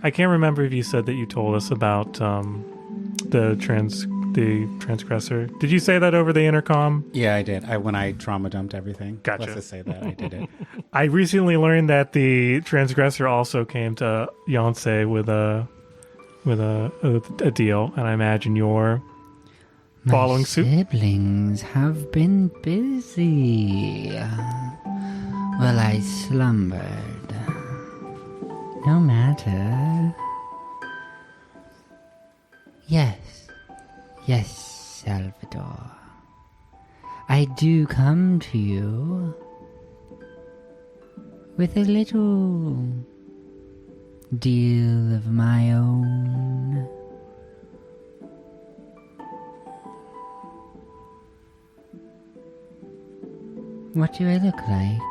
I can't remember if you said that you told us about the transgressor. Did you say that over the intercom? Yeah, I did. When I trauma dumped everything. Gotcha. Let's just say that I did it. I recently learned that the transgressor also came to Yonsei with a deal, and I imagine you're following suit. My siblings have been busy. Well, I slumbered. No matter. Yes, Salvador. I do come to you with a little deal of my own. What do I look like?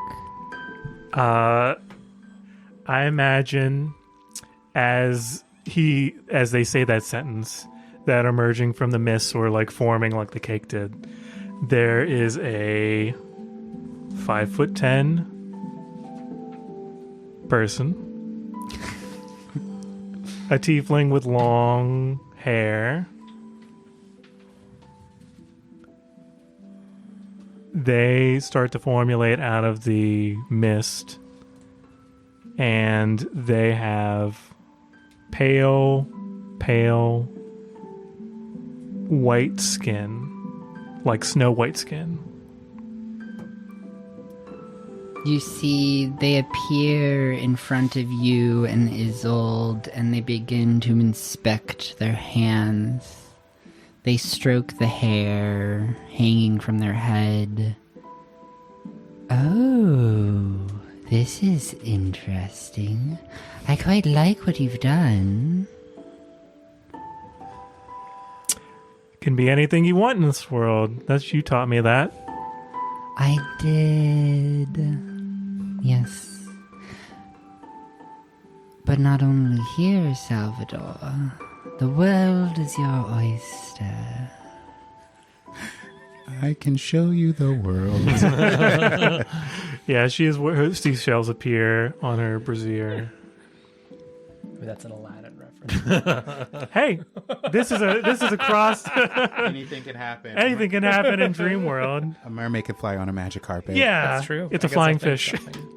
I imagine as they say that sentence, that emerging from the mist or like forming like the cake did, there is a 5'10" person, a tiefling with long hair. They start to formulate out of the mist, and they have pale white skin, like snow white skin. You see, they appear in front of you and Isolde, and they begin to inspect their hands. They stroke the hair hanging from their head. Oh, This is interesting. I quite like what you've done. Can be anything you want in this world. That's you taught me that. I did. Yes. But not only here, Salvador. The world is your oyster. I can show you the world. Yeah, she is. Her seashells appear on her brassiere. That's an Aladdin reference. Hey, this is a cross. Anything can happen. Anything can happen in Dream World. A mermaid can fly on a magic carpet. Yeah, That's true. It's I a guess flying I'll think fish. something.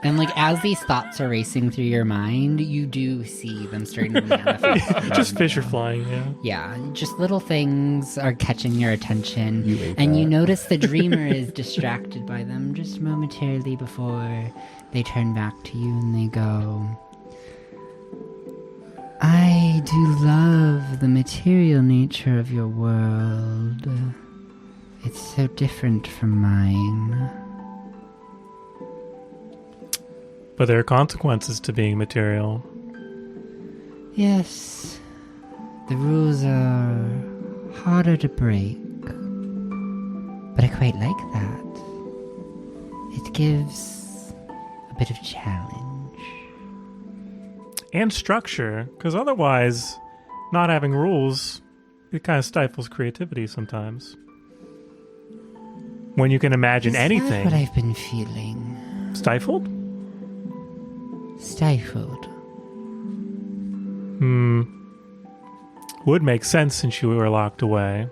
And like as these thoughts are racing through your mind, you do see them starting to manifest. Just fish are flying. Yeah. Yeah, just little things are catching your attention. You ate and that. you notice the dreamer is distracted by them just momentarily before they turn back to you and they go, I do love the material nature of your world. It's so different from mine. But there are consequences to being material. Yes, the rules are harder to break, but I quite like that. It gives a bit of challenge. And structure, because otherwise, not having rules, it kind of stifles creativity sometimes. When you can imagine Is anything. that what I've been feeling? Stifled? Stifled. Would make sense since you were locked away.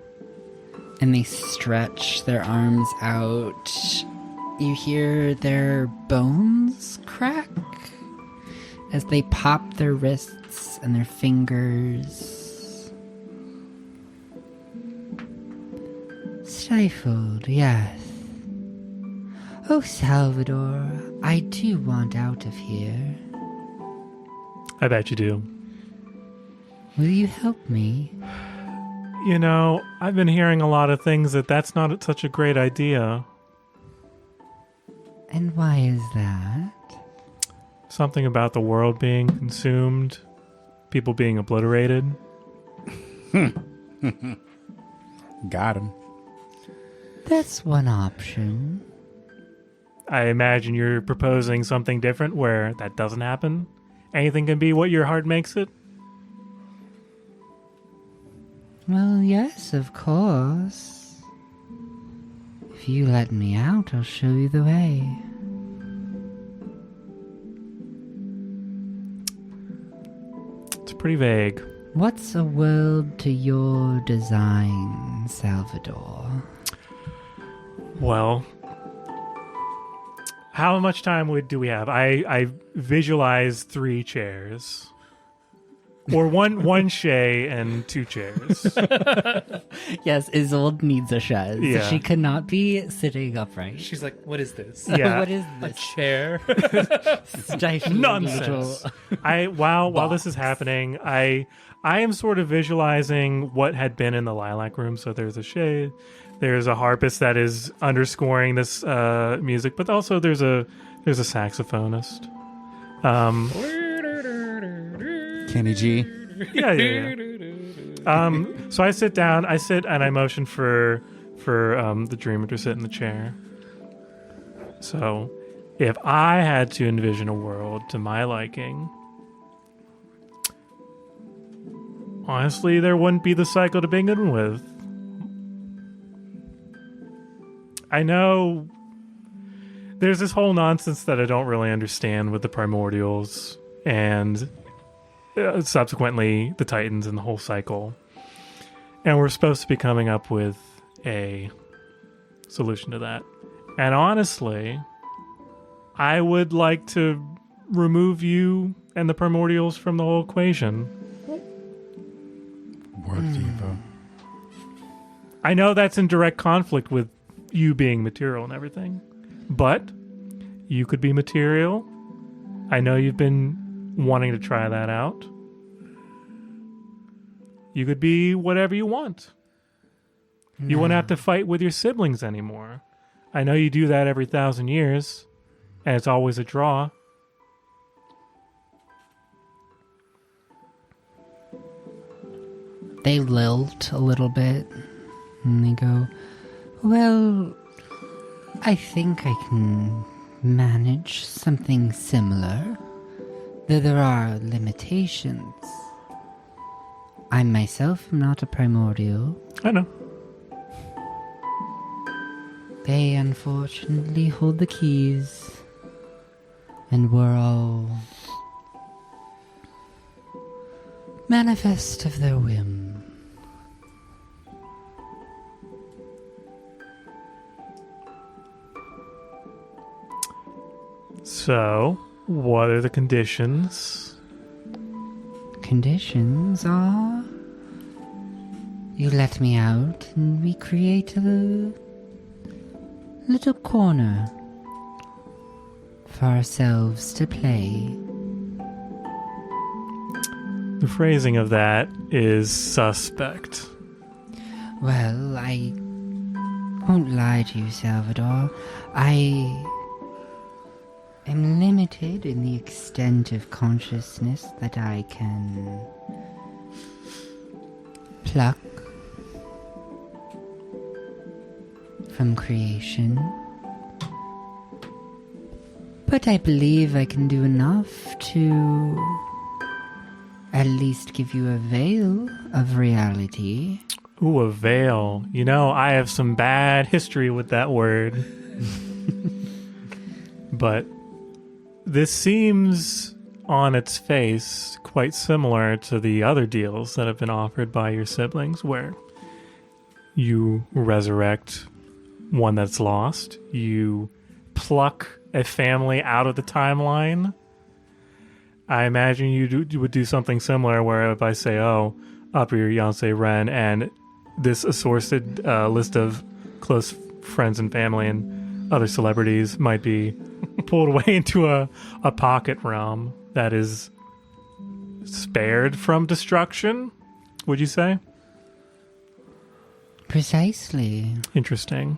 And they stretch their arms out. You hear their bones crack as they pop their wrists and their fingers. Stifled, yes. Oh, Salvador, I do want out of here. I bet you do. Will you help me? You know, I've been hearing a lot of things that's not such a great idea. And why is that? Something about the world being consumed, people being obliterated. Got him. That's one option. I imagine you're proposing something different where that doesn't happen. Anything can be what your heart makes it. Well, yes, of course. If you let me out, I'll show you the way. It's pretty vague. What's a world to your design, Salvador? Well, how much time do we have? I visualize 3 chairs. Or one shay and 2 chairs. Yes, Isolde needs a chaise. Yeah. She cannot be sitting upright. She's like, what is this? Yeah. What is A this? chair? Stifling Nonsense. While this is happening, I am sort of visualizing what had been in the lilac room. So there's a shade, there's a harpist that is underscoring this music, but also there's a saxophonist. Kenny G. Yeah. So I sit down, and I motion for the dreamer to sit in the chair. So if I had to envision a world to my liking, honestly, there wouldn't be the cycle to begin with. I know there's this whole nonsense that I don't really understand with the primordials and subsequently the Titans and the whole cycle. And we're supposed to be coming up with a solution to that. And honestly, I would like to remove you and the primordials from the whole equation. Work Diva. I know that's in direct conflict with you being material and everything, but you could be material. I know you've been wanting to try that out. You could be whatever you want. You won't have to fight with your siblings anymore. I know you do that every 1,000 years, and it's always a draw. They lilt a little bit, and they go, well, I think I can manage something similar, though there are limitations. I myself am not a primordial. I know. They unfortunately hold the keys, and we're all manifest of their whim. So, what are the conditions? Conditions are you let me out and we create a little corner for ourselves to play. The phrasing of that is suspect. Well, I won't lie to you, Salvador. I am limited in the extent of consciousness that I can pluck from creation. But I believe I can do enough to at least give you a veil of reality. Ooh, a veil. You know, I have some bad history with that word. But this seems, on its face, quite similar to the other deals that have been offered by your siblings, where you resurrect one that's lost, you pluck a family out of the timeline. I imagine you would do something similar, where if I say, oh, up your Yancey Ren, and this assorted list of close friends and family and other celebrities might be pulled away into a pocket realm that is spared from destruction, would you say? Precisely. Interesting.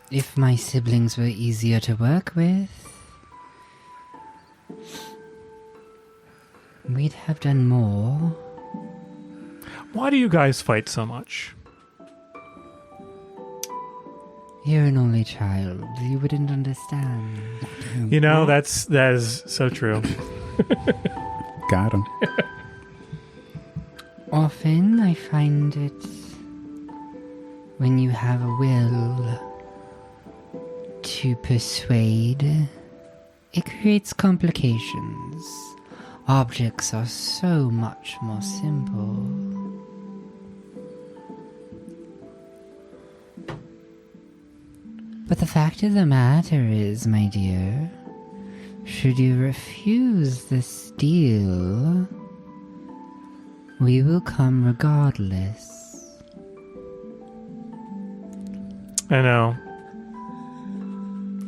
If my siblings were easier to work with, we'd have done more. Why do you guys fight so much? You're an only child. You wouldn't understand. You know, that is so true. Got him. Often I find it when you have a will to persuade, it creates complications. Objects are so much more simple. But the fact of the matter is, my dear, should you refuse this deal, we will come regardless. I know.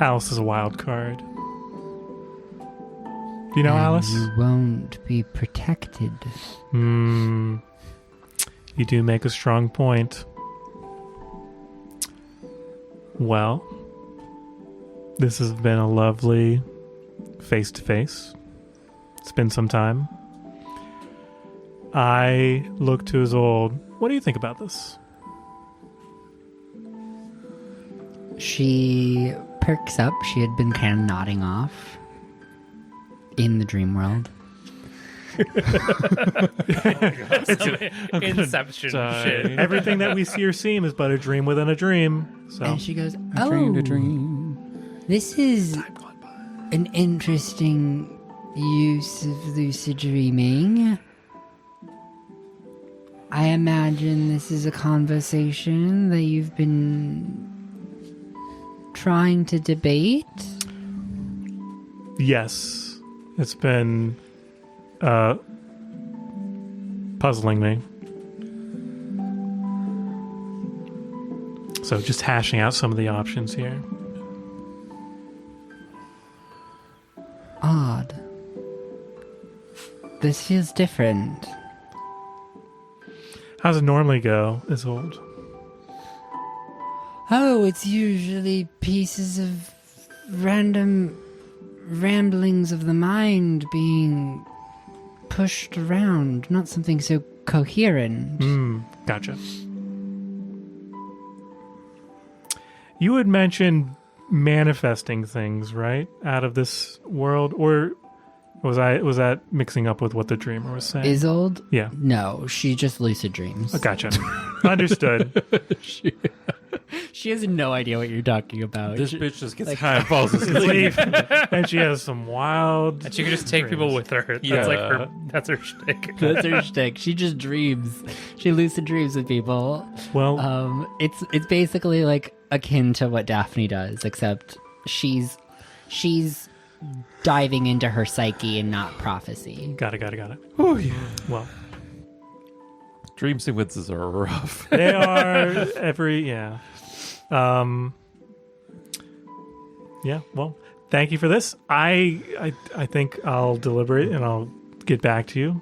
Alice is a wild card. Do you know And Alice? you won't be protected. You do make a strong point. Well, this has been a lovely face-to-face. It's been some time. I look to Isolde. What do you think about this? She perks up. She had been kind of nodding off in the dream world. Inception shit. Everything that we see or seem is but a dream within a dream. So And she goes, I oh, dreamed a dream. this is an interesting use of lucid dreaming. I imagine this is a conversation that you've been trying to debate. yes, it's been puzzling me. So just hashing out some of the options here. Odd. This feels different. How's it normally go, Isolde? Oh, it's usually pieces of random ramblings of the mind being pushed around, not something so coherent. Gotcha. You had mentioned manifesting things, right? Out of this world, or was that mixing up with what the dreamer was saying? Isolde? Yeah. No, she just lucid dreams. Oh, gotcha. Understood. She has no idea what you're talking about. This bitch just gets high and falls asleep. And she has some wild. And she can just take people with her. That's Yeah. like her. That's her shtick. That's her shtick. She just dreams. She lucid dreams with people. Well, It's basically like akin to what Daphne does, except she's diving into her psyche and not prophecy. got it. Oh, yeah. Well, Dream sequences are rough. they are yeah. Yeah, well, thank you for this. I think I'll deliberate and I'll get back to you.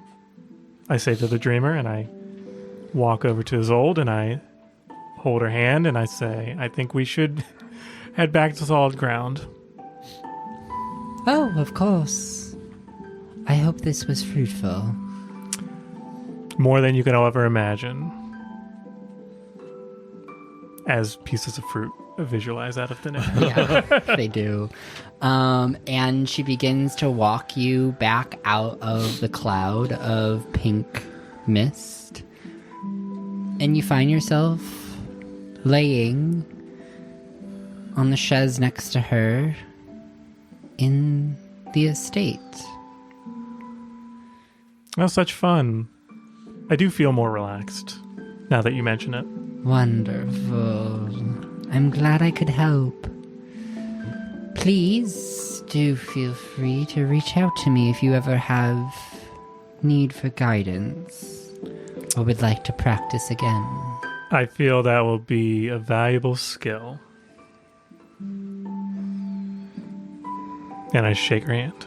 I say to the dreamer, and I walk over to Isolde and I hold her hand and I say, I think we should head back to solid ground. Oh, of course. I hope this was fruitful. More than you can ever imagine. As pieces of fruit visualize out of thin air. Yeah, they do. And she begins to walk you back out of the cloud of pink mist. And you find yourself laying on the chaise next to her in the estate. That was such fun. I do feel more relaxed now that you mention it. Wonderful. I'm glad I could help. Please do feel free to reach out to me if you ever have need for guidance or would like to practice again. I feel that will be a valuable skill. And I shake her hand.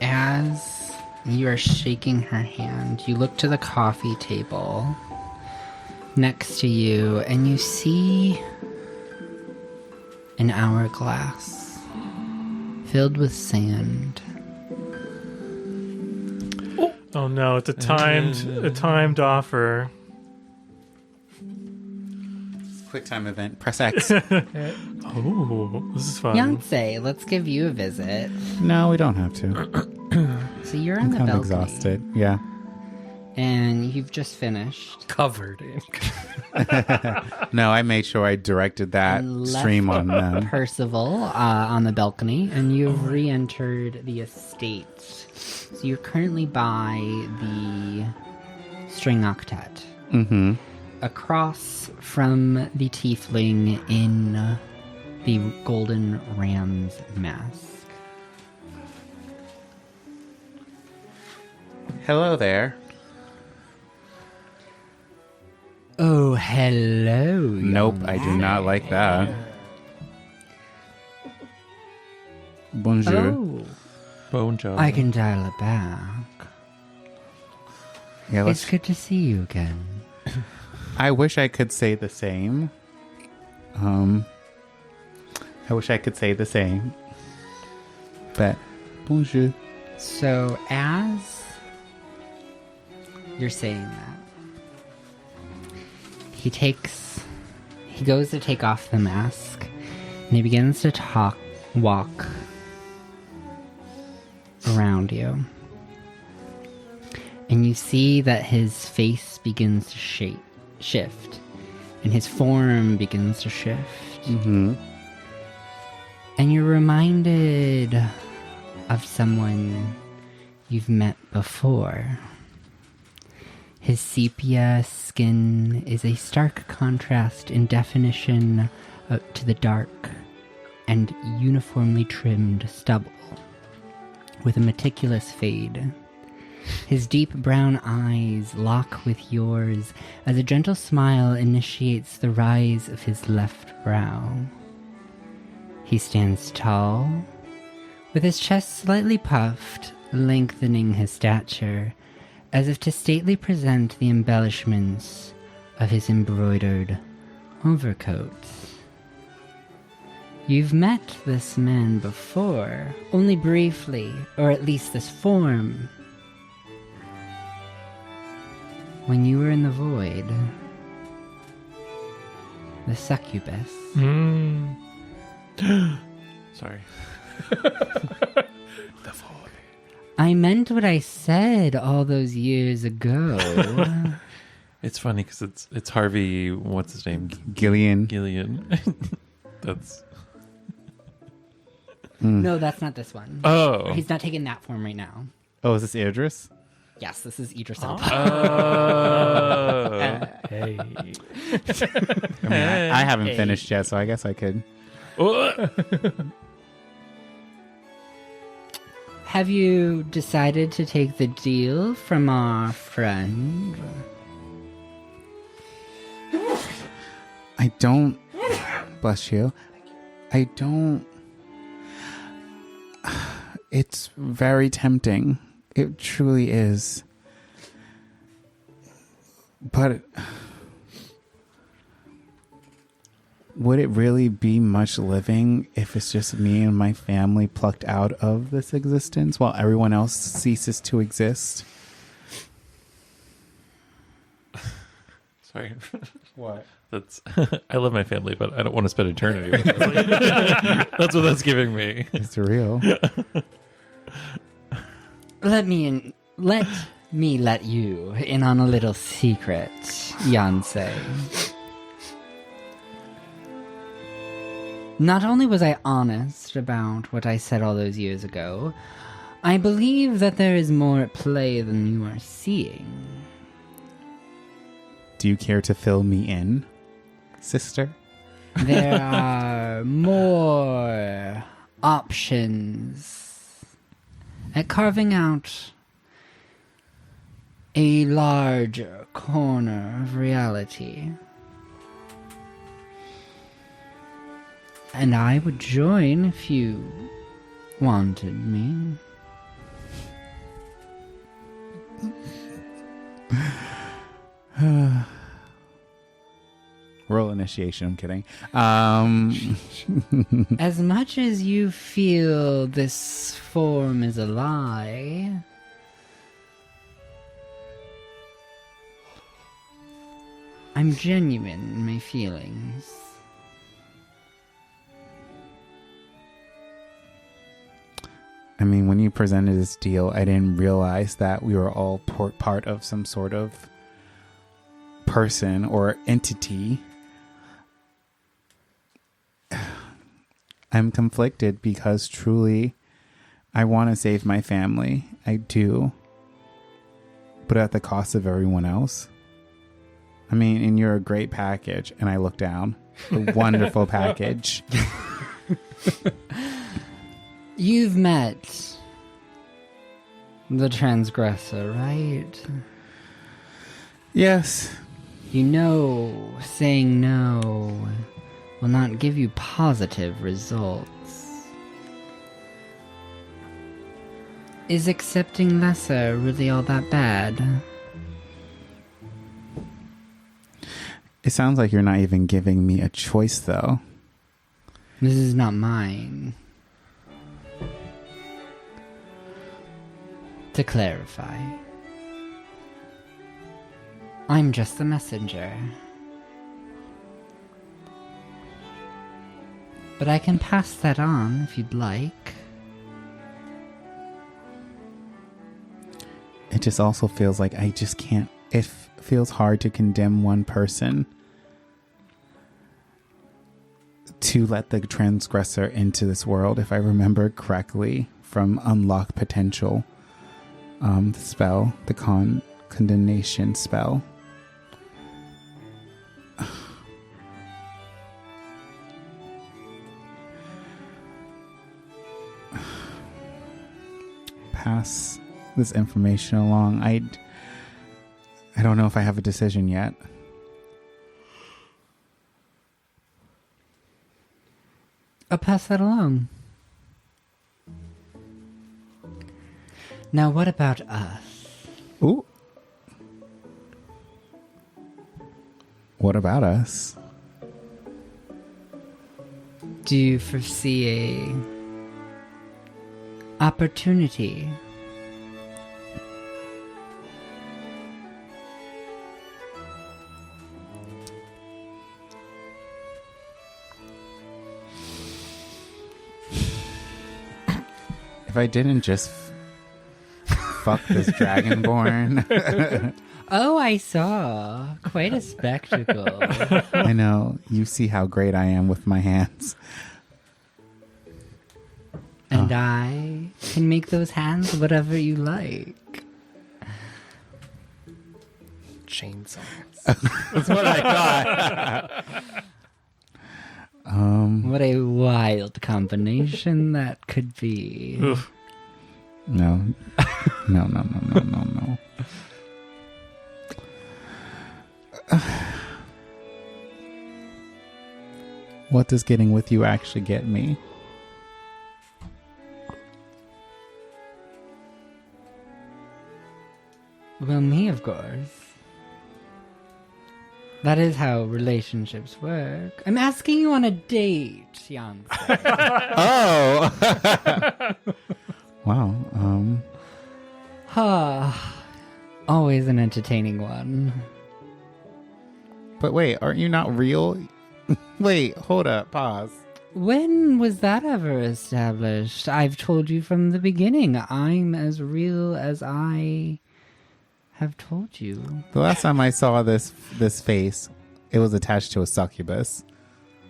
As you are shaking her hand, you look to the coffee table next to you and you see an hourglass filled with sand. Oh no, it's a timed offer. Quick time event. Press X. Oh, this is fun. Beyonce, let's give you a visit. No, we don't have to. So you're on I'm the kind of balcony, exhausted. Yeah. and you've just finished. Covered in. No, I made sure I directed that And stream left on them. Percival on the balcony, and you've re-entered the estate. So you're currently by the string octet. Mm-hmm. Across from the tiefling in the golden ram's mask. Hello there. Oh, hello. Nope, I do not like that. Bonjour. Oh, Bone job. I can dial it back. Yeah, It's good to see you again. I wish I could say the same. I wish I could say the same. But bonjour. So as you're saying that, he goes to take off the mask, and he begins to walk around you. And you see that his face begins to shift, and his form begins to shift. Mm-hmm. And you're reminded of someone you've met before. His sepia skin is a stark contrast in definition to the dark and uniformly trimmed stubble, with a meticulous fade. His deep brown eyes lock with yours as a gentle smile initiates the rise of his left brow. He stands tall, with his chest slightly puffed, lengthening his stature, as if to stately present the embellishments of his embroidered overcoats. You've met this man before, only briefly, or at least this form. When you were in the void, the succubus. Sorry. I meant what I said all those years ago. It's funny because it's Harvey. What's his name? Gillian. Gillian. That's. No, that's not this one. Oh. He's not taking that form right now. Oh, is this Idris? Yes, this is Idris Elba. Oh. Hey. I mean, I haven't finished yet, so I guess I could. Have you decided to take the deal from our friend? I don't. Bless you. I don't. It's very tempting. It truly is. But would it really be much living if it's just me and my family plucked out of this existence while everyone else ceases to exist? Sorry. What? That's. I love my family, but I don't want to spend eternity with them. That's what that's giving me. It's real. Let me let you in on a little secret, Yancey. Not only was I honest about what I said all those years ago, I believe that there is more at play than you are seeing. Do you care to fill me in, sister? There are more options at carving out a larger corner of reality. And I would join if you wanted me. Roll initiation, I'm kidding. As much as you feel this form is a lie, I'm genuine in my feelings. I mean, when you presented this deal, I didn't realize that we were all part of some sort of person or entity. I'm conflicted because truly I want to save my family. I do. But at the cost of everyone else. I mean, and you're a great package. And I look down. A wonderful package. You've met the transgressor, right? Yes. You know saying no will not give you positive results. Is accepting lesser really all that bad? It sounds like you're not even giving me a choice, though. This is not mine. To clarify, I'm just the messenger. But I can pass that on if you'd like. It just also feels like I just can't. It feels hard to condemn one person to let the transgressor into this world, if I remember correctly, from Unlock Potential. The spell, the condemnation spell. Pass this information along. I don't know if I have a decision yet. I'll pass that along. Now, what about us? Ooh. What about us? Do you foresee a opportunity? If I didn't just fuck this dragonborn. Oh, I saw. Quite a spectacle. I know. You see how great I am with my hands. And I can make those hands whatever you like. Chainsaws. That's what I thought. What a wild combination that could be. Oof. No. No. What does getting with you actually get me? Well, me, of course. That is how relationships work. I'm asking you on a date, Jan. Oh! Wow. Always an entertaining one. But wait, aren't you not real? Wait, hold up, pause. When was that ever established? I've told you from the beginning. I'm as real as I have told you. The last time I saw this face, it was attached to a succubus.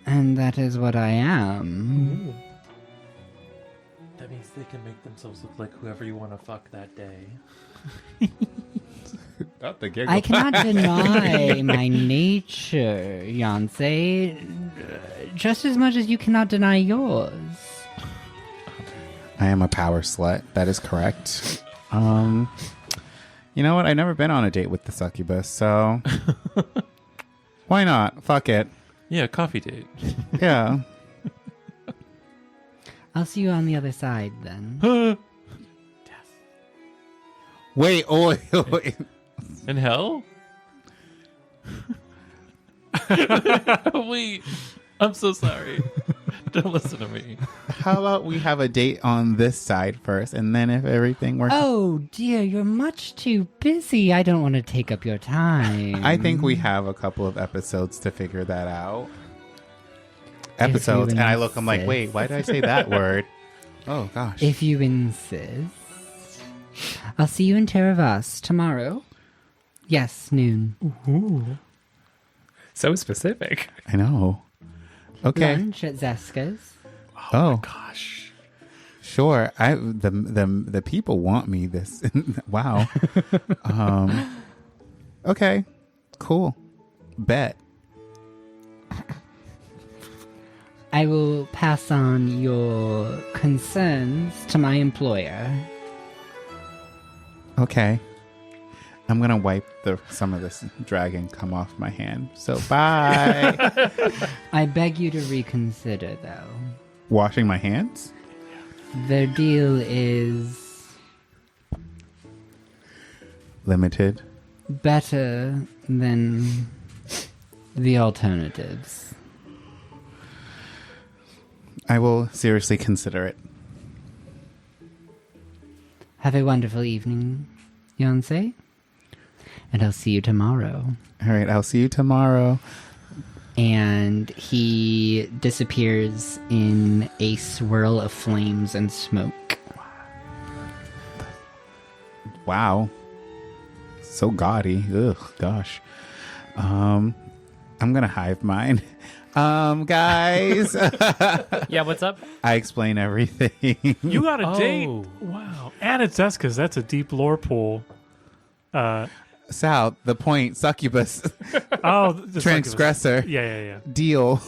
And that is what I am. That means they can make themselves look like whoever you want to fuck that day. Not the giggle. I cannot deny my nature, Yancey, just as much as you cannot deny yours. I am a power slut. That is correct. You know what? I've never been on a date with the succubus, so why not? Fuck it. Yeah, coffee date. Yeah. I'll see you on the other side then. Wait, wait. In hell? Wait, I'm so sorry. Don't listen to me. How about we have a date on this side first, and then if everything works... Oh dear, you're much too busy. I don't want to take up your time. I think we have a couple of episodes to figure that out. Episodes, and I look, I'm like, wait, why did I say that word? Oh, gosh. If you insist. I'll see you in Teravas tomorrow. Yes, noon. Ooh. So specific. I know. Okay. Lunch at Zeska's. Oh, Gosh. sure. The people want me this. Wow. Okay. Cool. Bet. I will pass on your concerns to my employer. Okay. I'm gonna wipe some of this dragon come off my hand. So bye. I beg you to reconsider, though. Washing my hands? The deal is Limited. better than the alternatives. I will seriously consider it. Have a wonderful evening, Yancey. And I'll see you tomorrow. All right, I'll see you tomorrow. And he disappears in a swirl of flames and smoke. Wow. So gaudy. Ugh, gosh. I'm gonna hive mine. Guys. Yeah, what's up? I explain everything. You got a date? Oh. Wow. And it's Zeska's. That's a deep lore pool. Sal, the point, succubus, Oh, the transgressor, Yeah. deal.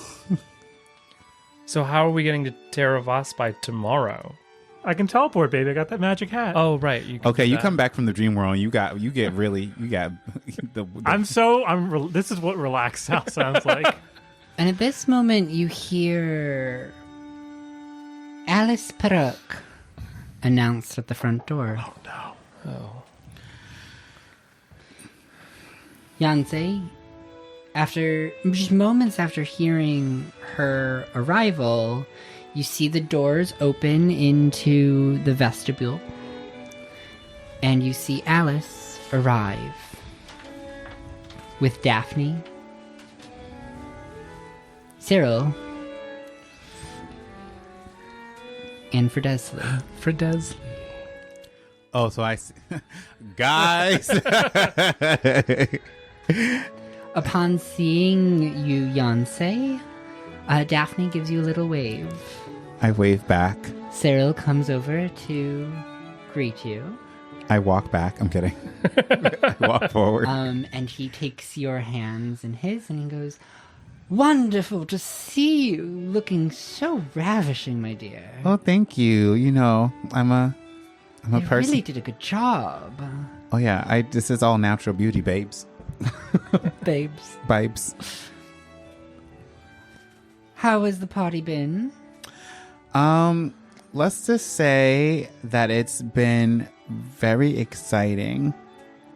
So how are we getting to Teravas by tomorrow? I can teleport, baby. I got that magic hat. Oh, right. You can Okay, do you that. come back from the dream world. You got This is what relaxed Sal sounds like. And at this moment, you hear Alice Peruk announced at the front door. Oh no. Oh. Yancey, after just moments after hearing her arrival, you see the doors open into the vestibule, and you see Alice arrive with Daphne, Cyril, and Fredesley. Fredesley. Oh, so I see. Guys. Upon seeing you, Yancey, Daphne gives you a little wave. I wave back. Cyril comes over to greet you. I walk back. I'm kidding. I walk forward. And he takes your hands in his and he goes, "Wonderful to see you, looking so ravishing, my dear. Oh, thank you. You know, I'm a You person. really did a good job, Oh yeah, this is all natural beauty, babes. babes. Babes. How has the party been?" Let's just say that it's been very exciting.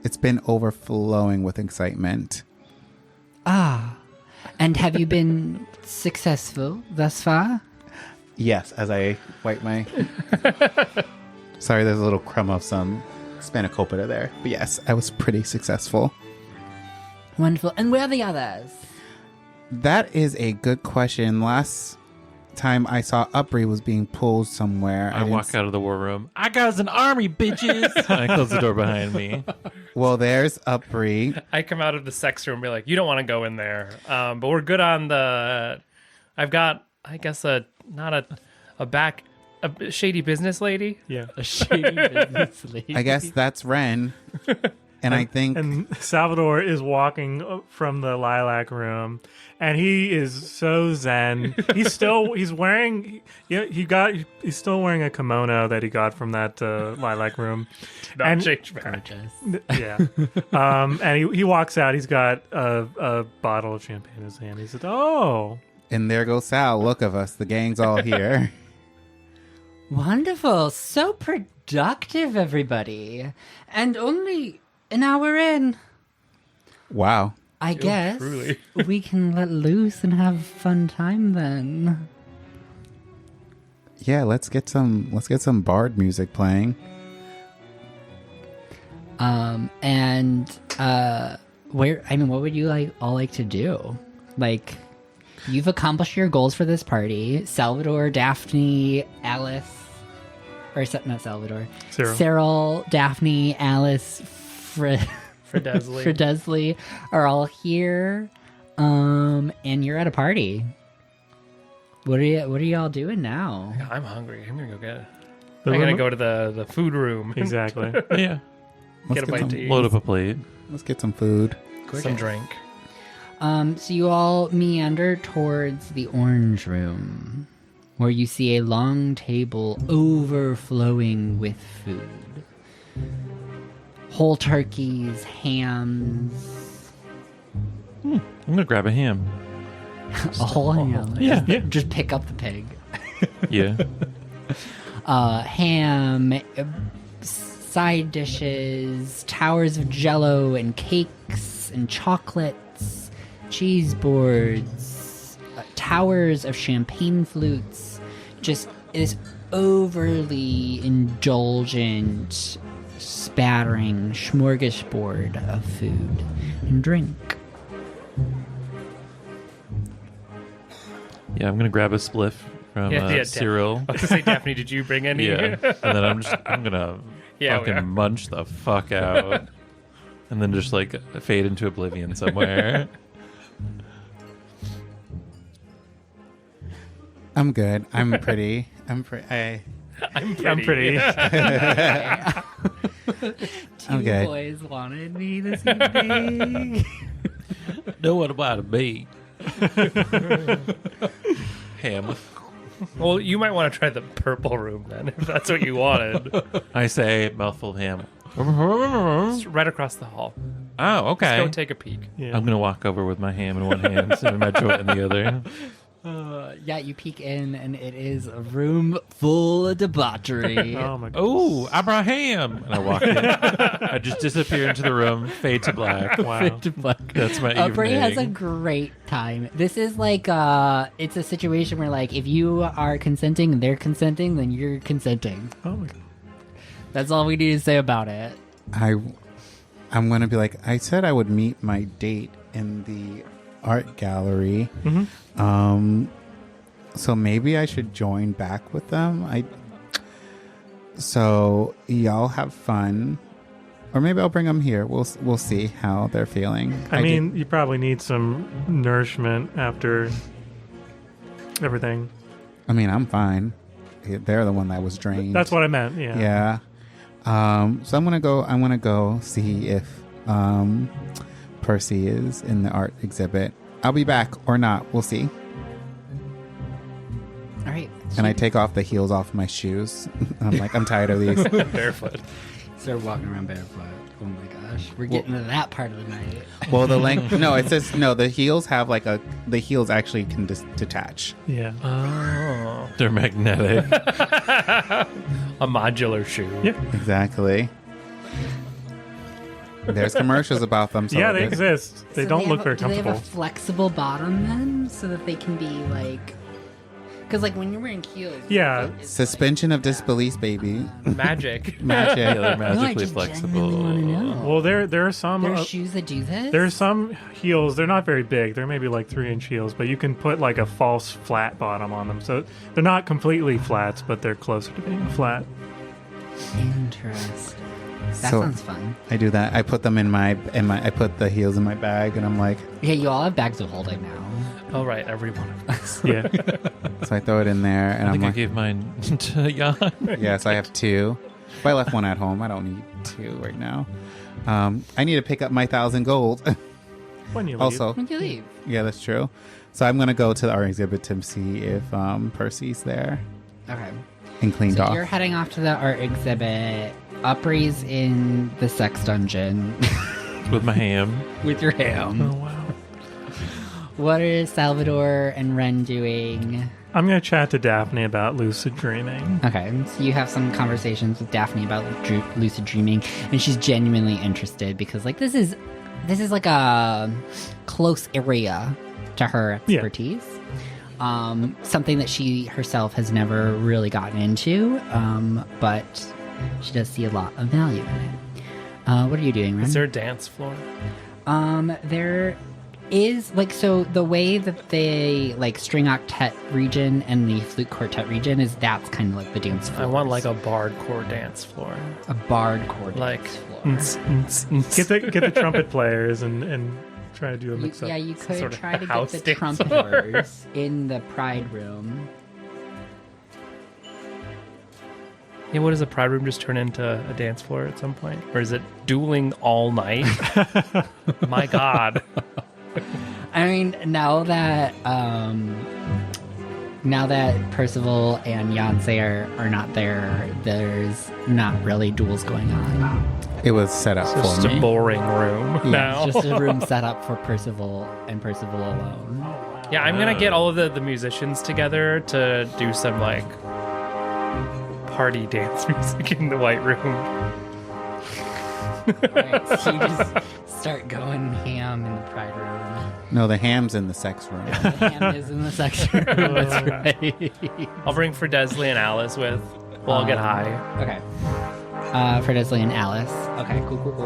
It's been overflowing with excitement. Ah, and have you been successful thus far? Yes, as I wipe my... Sorry, there's a little crumb of some spanakopita there. But yes, I was pretty successful. Wonderful. And where are the others? That is a good question. Last time I saw Upri was being pulled somewhere. I walk out of the war room. I got an army, bitches. And I close the door behind me. Well, there's Upri. I come out of the sex room and be like, you don't want to go in there. But we're good on the... I've got, I guess, a shady business lady. Yeah. A shady business lady. I guess that's Ren. And I think... And Salvador is walking from the lilac room, and he is so zen. He's still wearing he's still wearing a kimono that he got from that lilac room. Not change back. Gorgeous. Yeah. And he walks out. He's got a bottle of champagne in his hand. He said, "Oh." And there goes Sal. Look of us. The gang's all here. Wonderful. So productive, everybody. And only an hour in. Wow. I guess truly. we can let loose and have a fun time then. Yeah, let's get some bard music playing. What would you all like to do? Like, you've accomplished your goals for this party. Salvador, Daphne, Alice, not Salvador. Cyril, Daphne, Alice, Fredesley are all here. And you're at a party. What are y'all doing now? I'm hungry. I'm gonna go get. The I'm gonna room- go to the food room. Exactly. Yeah. Get a bite to eat. Load up a plate. Let's get some food. Some drink. So you all meander towards the orange room, where you see a long table overflowing with food. Whole turkeys, hams, I'm gonna grab a ham. a whole ham. Yeah. Just pick up the pig. Yeah. Ham, side dishes, towers of jello and cakes and chocolates, cheese boards, towers of champagne flutes. Just this overly indulgent, spattering smorgasbord of food and drink. Yeah, I'm gonna grab a spliff from Cyril. I was gonna say, Daphne, did you bring any? Yeah, and then I'm gonna Yeah, we are. fucking munch the fuck out, and then just like fade into oblivion somewhere. I'm good. I'm pretty. I'm pretty. I'm I'm pretty. Two Okay. boys wanted me this evening. Know what about to be? Ham. Well, you might want to try the purple room then, if that's what you wanted. I say mouthful of ham. It's right across the hall. Oh, okay. Let's go take a peek. Yeah. I'm gonna walk over with my ham in one hand and my joint in the other. Yeah, you peek in, and it is a room full of debauchery. Oh my god. Oh, Abraham! And I walk in. I just disappear into the room, fade to black. Wow. That's my Bray evening. has a great time. This is like it's a situation where like if you are consenting and they're consenting, then you're consenting. Oh my god. That's all we need to say about it. I'm gonna be like, I said I would meet my date in the art gallery. So maybe I should join back with them. So y'all have fun, or maybe I'll bring them here. We'll see how they're feeling. I mean, you probably need some nourishment after everything. I mean, I'm fine. They're the one that was drained. That's what I meant. Yeah. Yeah. So I'm gonna go see if Percy is in the art exhibit. I'll be back or not. We'll see. All right. And I take off the heels off my shoes. I'm like, I'm tired of these. Barefoot. Start walking around barefoot. Oh my gosh, we're getting to that part of the night. Well, the length. No, it says no. The heels have like the heels actually can detach. Yeah. Oh. They're magnetic. A modular shoe. Yep. Exactly. There's commercials about them. So Yeah, they it is. exist. They don't look very Do they comfortable. have a flexible bottom then, so that they can be like? Because like when you're wearing heels, Yeah. it's Suspension of disbelief, baby. Magic. Magic. Yeah, they're No, I magically just flexible. genuinely wanna know. Well, there are some. There's shoes that do this. There's some heels. They're not very big. They're maybe like 3-inch heels, but you can put like a false flat bottom on them. So they're not completely flats, but they're closer to being flat. Interesting. That So- sounds fun. I do that. I put them in my. I put the heels in my bag, and I'm like, Yeah, you all have bags of holding now. Oh, right. Every one of us. Yeah. so I throw it in there, and I I'm think I like, gave mine to Jan. yeah. So I have 2. If I left one at home, I don't need 2 right now. I need to pick up my 1,000 gold. When you leave. also, When do you leave? yeah, that's true. So I'm gonna go to the art exhibit to see if Percy's there Okay. and cleaned So off. you're heading off to the art exhibit. Upri's in the sex dungeon With my ham. with your ham. Oh wow. What are Salvador and Ren doing? I'm gonna chat to Daphne about lucid dreaming. Okay, so you have some conversations with Daphne about lucid dreaming, and she's genuinely interested because, like, this is like a close area to her Yeah. expertise. Something that she herself has never really gotten into, but she does see a lot of value in it. What are you doing, Ren? Is there a dance floor? There is, like, so the way that they, like, string octet region and the flute quartet region is that's kind of like the dance floor. I want like a bardcore dance floor. a bard chord Like, dance floor. Get the trumpet players and try to do a mix up. Yeah, you could Sort of try to get house the dance trumpeters in the pride room. Yeah, what does a pride room just turn into a dance floor at some point? Or is it dueling all night? My God. I mean, now that Percival and Yancey are not there, there's not really duels going on. It was set up It's just for a me. boring room now. It's just a room set up for Percival and Percival alone. Yeah, I'm gonna get all of the musicians together to do some like party dance music in the white room. Right, so you just start going ham in the pride room. No, the ham's in the sex room. The ham is in the sex room. That's right. I'll bring Fredesley and Alice with. We'll all get high. Okay. For Desley and Alice. Okay, cool.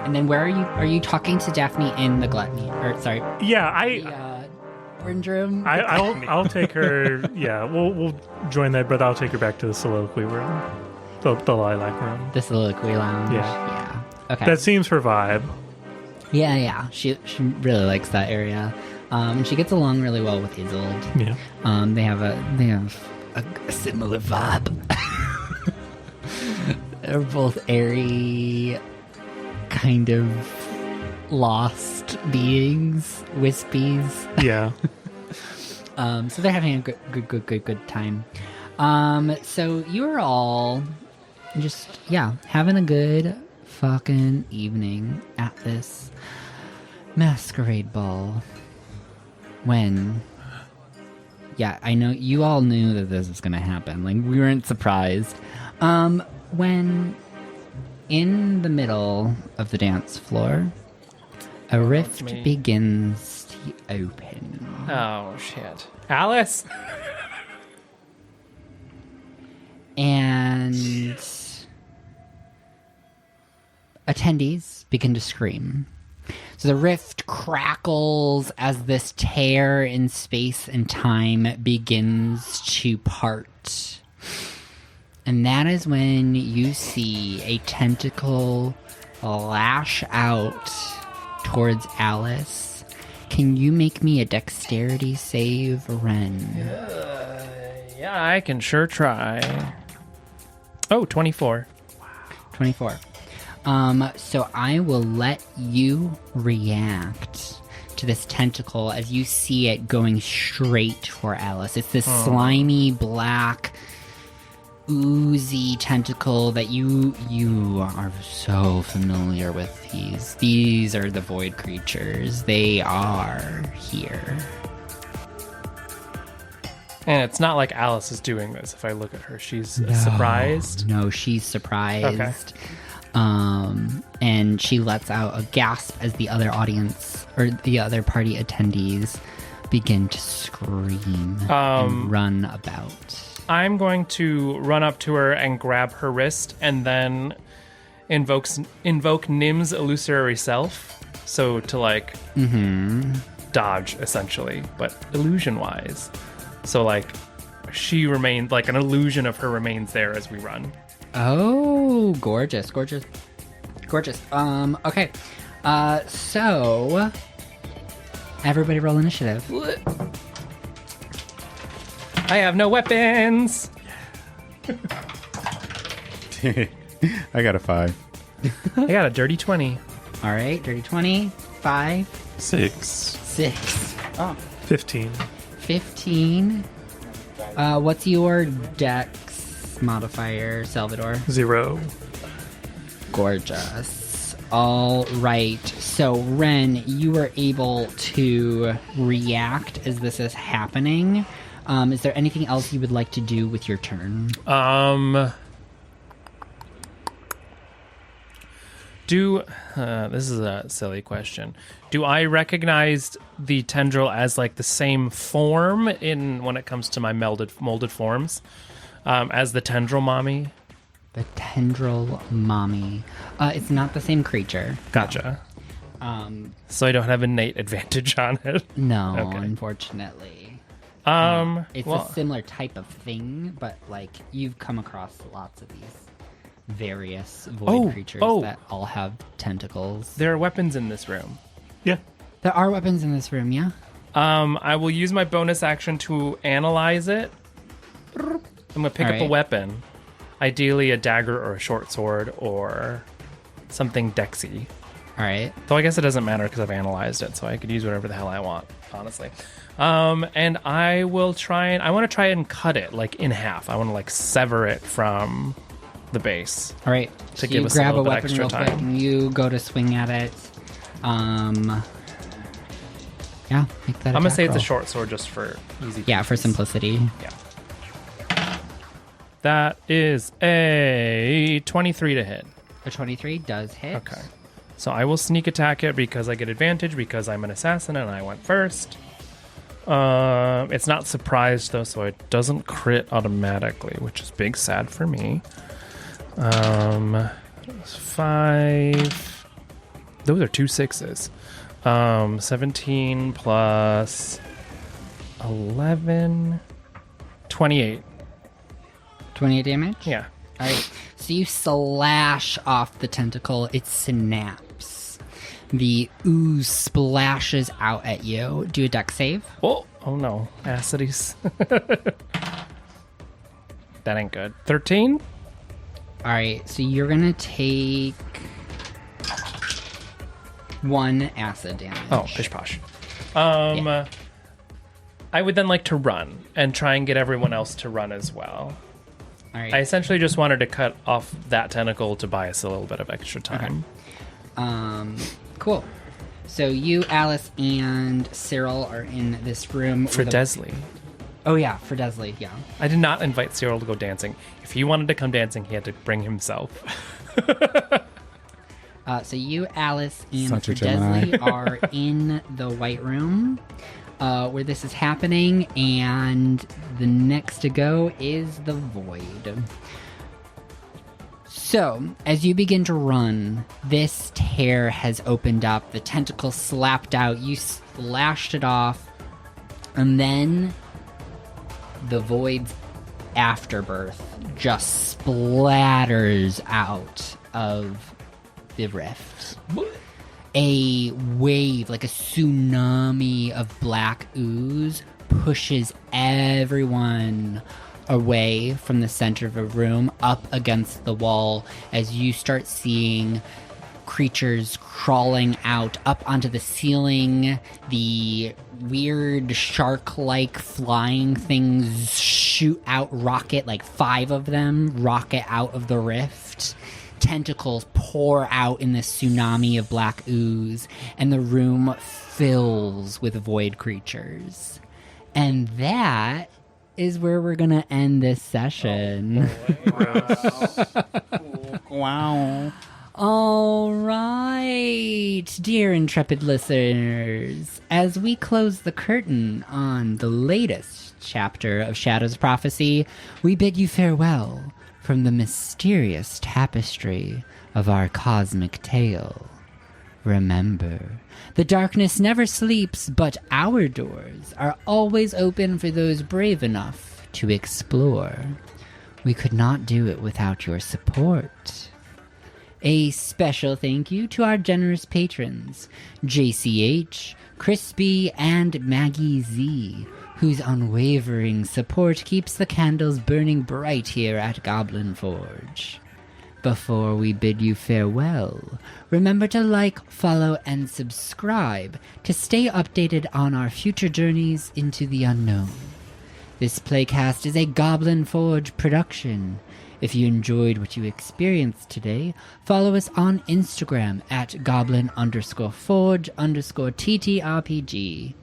And then where are you? Are you talking to Daphne in the gluttony? Or sorry, Yeah, the orange room? I'll take her. Yeah, we'll join that, but I'll take her back to the soliloquy room, the lilac room. The soliloquy lounge. Yeah. Okay. That seems her vibe. Yeah. She really likes that area. And she gets along really well with Isolde. Yeah. They have a similar vibe. They're both airy, kind of lost beings, wispies. Yeah. So they're having a good time. So you're all just having a good fucking evening at this masquerade ball. When Yeah, I know you all knew that this was going to happen. Like, we weren't surprised. When in the middle of the dance floor, a rift me. begins to open. Oh, shit. Alice? And attendees begin to scream. So the rift crackles as this tear in space and time begins to part. And that is when you see a tentacle lash out towards Alice. Can you make me a dexterity save, Ren? Yeah, I can sure try. Oh, 24. 24. So I will let you react to this tentacle as you see it going straight for Alice. It's this slimy, black, oozy tentacle that you are so familiar with. These are the void creatures. They are here. And it's not like Alice is doing this. If I look at her, she's surprised. No, she's surprised. And she lets out a gasp as the other audience or the other party attendees begin to scream and run about. I'm going to run up to her and grab her wrist and then invoke Nim's illusory self. So to like dodge essentially, but illusion wise. So like she remains like an illusion of her remains there as we run. Oh, gorgeous, gorgeous, gorgeous. Okay. So everybody roll initiative. I have no weapons. I got a 5. I got a dirty 20. All right, dirty 20, 5, 6. 6, 15. 15. What's your dex modifier, Salvador? 0. Gorgeous. All right. So, Ren, you were able to react as this is happening. Is there anything else you would like to do with your turn? This is a silly question. Do I recognize the tendril as like the same form when it comes to my molded forms as the tendril mommy? The tendril mommy. It's not the same creature. Gotcha. So I don't have innate advantage on it. No, Okay. unfortunately. It's well, a similar type of thing, but like you've come across lots of these various void creatures that all have tentacles. there are weapons in this room. Yeah. There are weapons in this room, yeah? I will use my bonus action to analyze it. I'm gonna pick up a Alright. weapon, ideally a dagger or a short sword or something dexy. All right. Though I guess it doesn't matter because I've analyzed it, so I could use whatever the hell I want, honestly. And I will I want to try and cut it like in half. I want to like sever it from the base. All right. To So give you us a grab a little bit weapon extra real quick time. and you go to swing at it. Yeah, make that I'm gonna say attack it's a roll. short sword just for easy. Yeah, for feats. simplicity. Yeah. That is a 23 to hit. A 23 does hit. Okay. So I will sneak attack it because I get advantage because I'm an assassin and I went first. It's not surprised though, so it doesn't crit automatically, which is big sad for me. 5. Those are 2 6s. 17 plus 11. 28. 28 damage? Yeah. All right. So you slash off the tentacle. It snaps. The ooze splashes out at you. Do a dex save. Oh no. Acidies. That ain't good. 13? All right. So you're going to take 1 acid damage. Oh, pish posh. Yeah. I would then like to run and try and get everyone else to run as well. All right. I essentially just wanted to cut off that tentacle to buy us a little bit of extra time. Cool. So you, Alice, and Cyril are in this room For with Desley. Oh yeah, for Desley, yeah. I did not invite Cyril to go dancing. If he wanted to come dancing, he had to bring himself. So you, Alice, and Such a Mr. Gemini. Desley are in the White Room where this is happening, and the next to go is the Void. So, as you begin to run, this tear has opened up, the tentacle slapped out, you slashed it off, and then the Void's afterbirth just splatters out of the rift. A wave, like a tsunami of black ooze, pushes everyone away from the center of a room up against the wall as you start seeing creatures crawling out up onto the ceiling. The weird shark-like flying things shoot out, rocket, like 5 of them rocket out of the rift. Tentacles pour out in this tsunami of black ooze, and the room fills with void creatures. And that is where we're gonna end this session. Wow. All right, dear intrepid listeners, as we close the curtain on the latest chapter of Shadow's Prophecy, we bid you farewell from the mysterious tapestry of our cosmic tale. Remember, the darkness never sleeps, but our doors are always open for those brave enough to explore. We could not do it without your support. A special thank you to our generous patrons, JayCeeAitch, Crispy, and Maggie Z, whose unwavering support keeps the candles burning bright here at Goblin Forge. Before we bid you farewell, remember to like, follow, and subscribe to stay updated on our future journeys into the unknown. This playcast is a Goblin Forge production. If you enjoyed what you experienced today, follow us on Instagram at goblin_forge_TTRPG,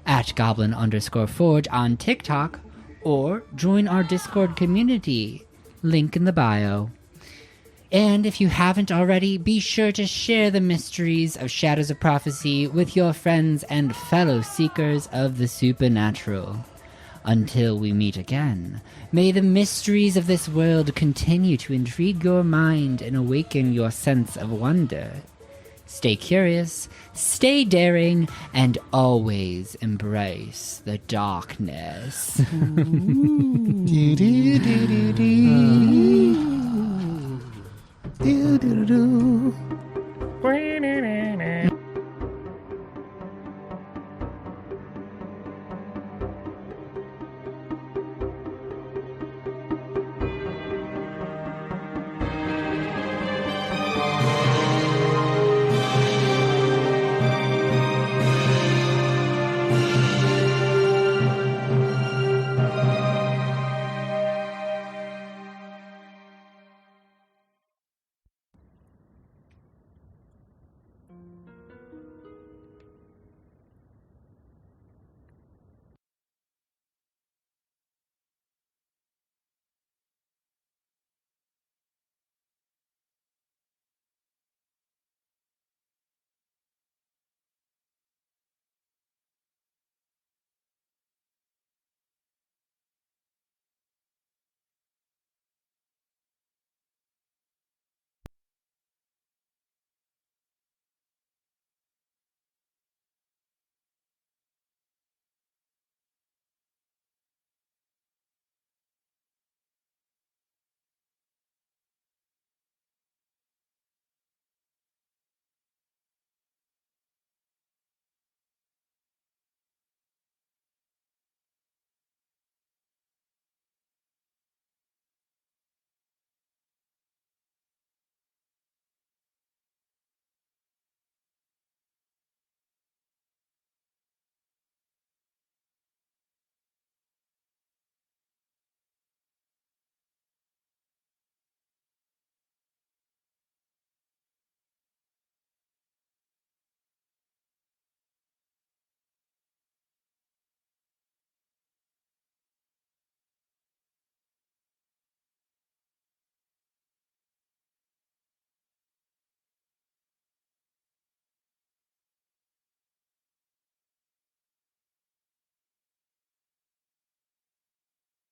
at goblin_forge on TikTok, or join our Discord community. Link in the bio. And if you haven't already, be sure to share the mysteries of Shadows of Prophecy with your friends and fellow seekers of the supernatural. Until we meet again, may the mysteries of this world continue to intrigue your mind and awaken your sense of wonder. Stay curious, stay daring, and always embrace the darkness. Do-do-do-do. Whee!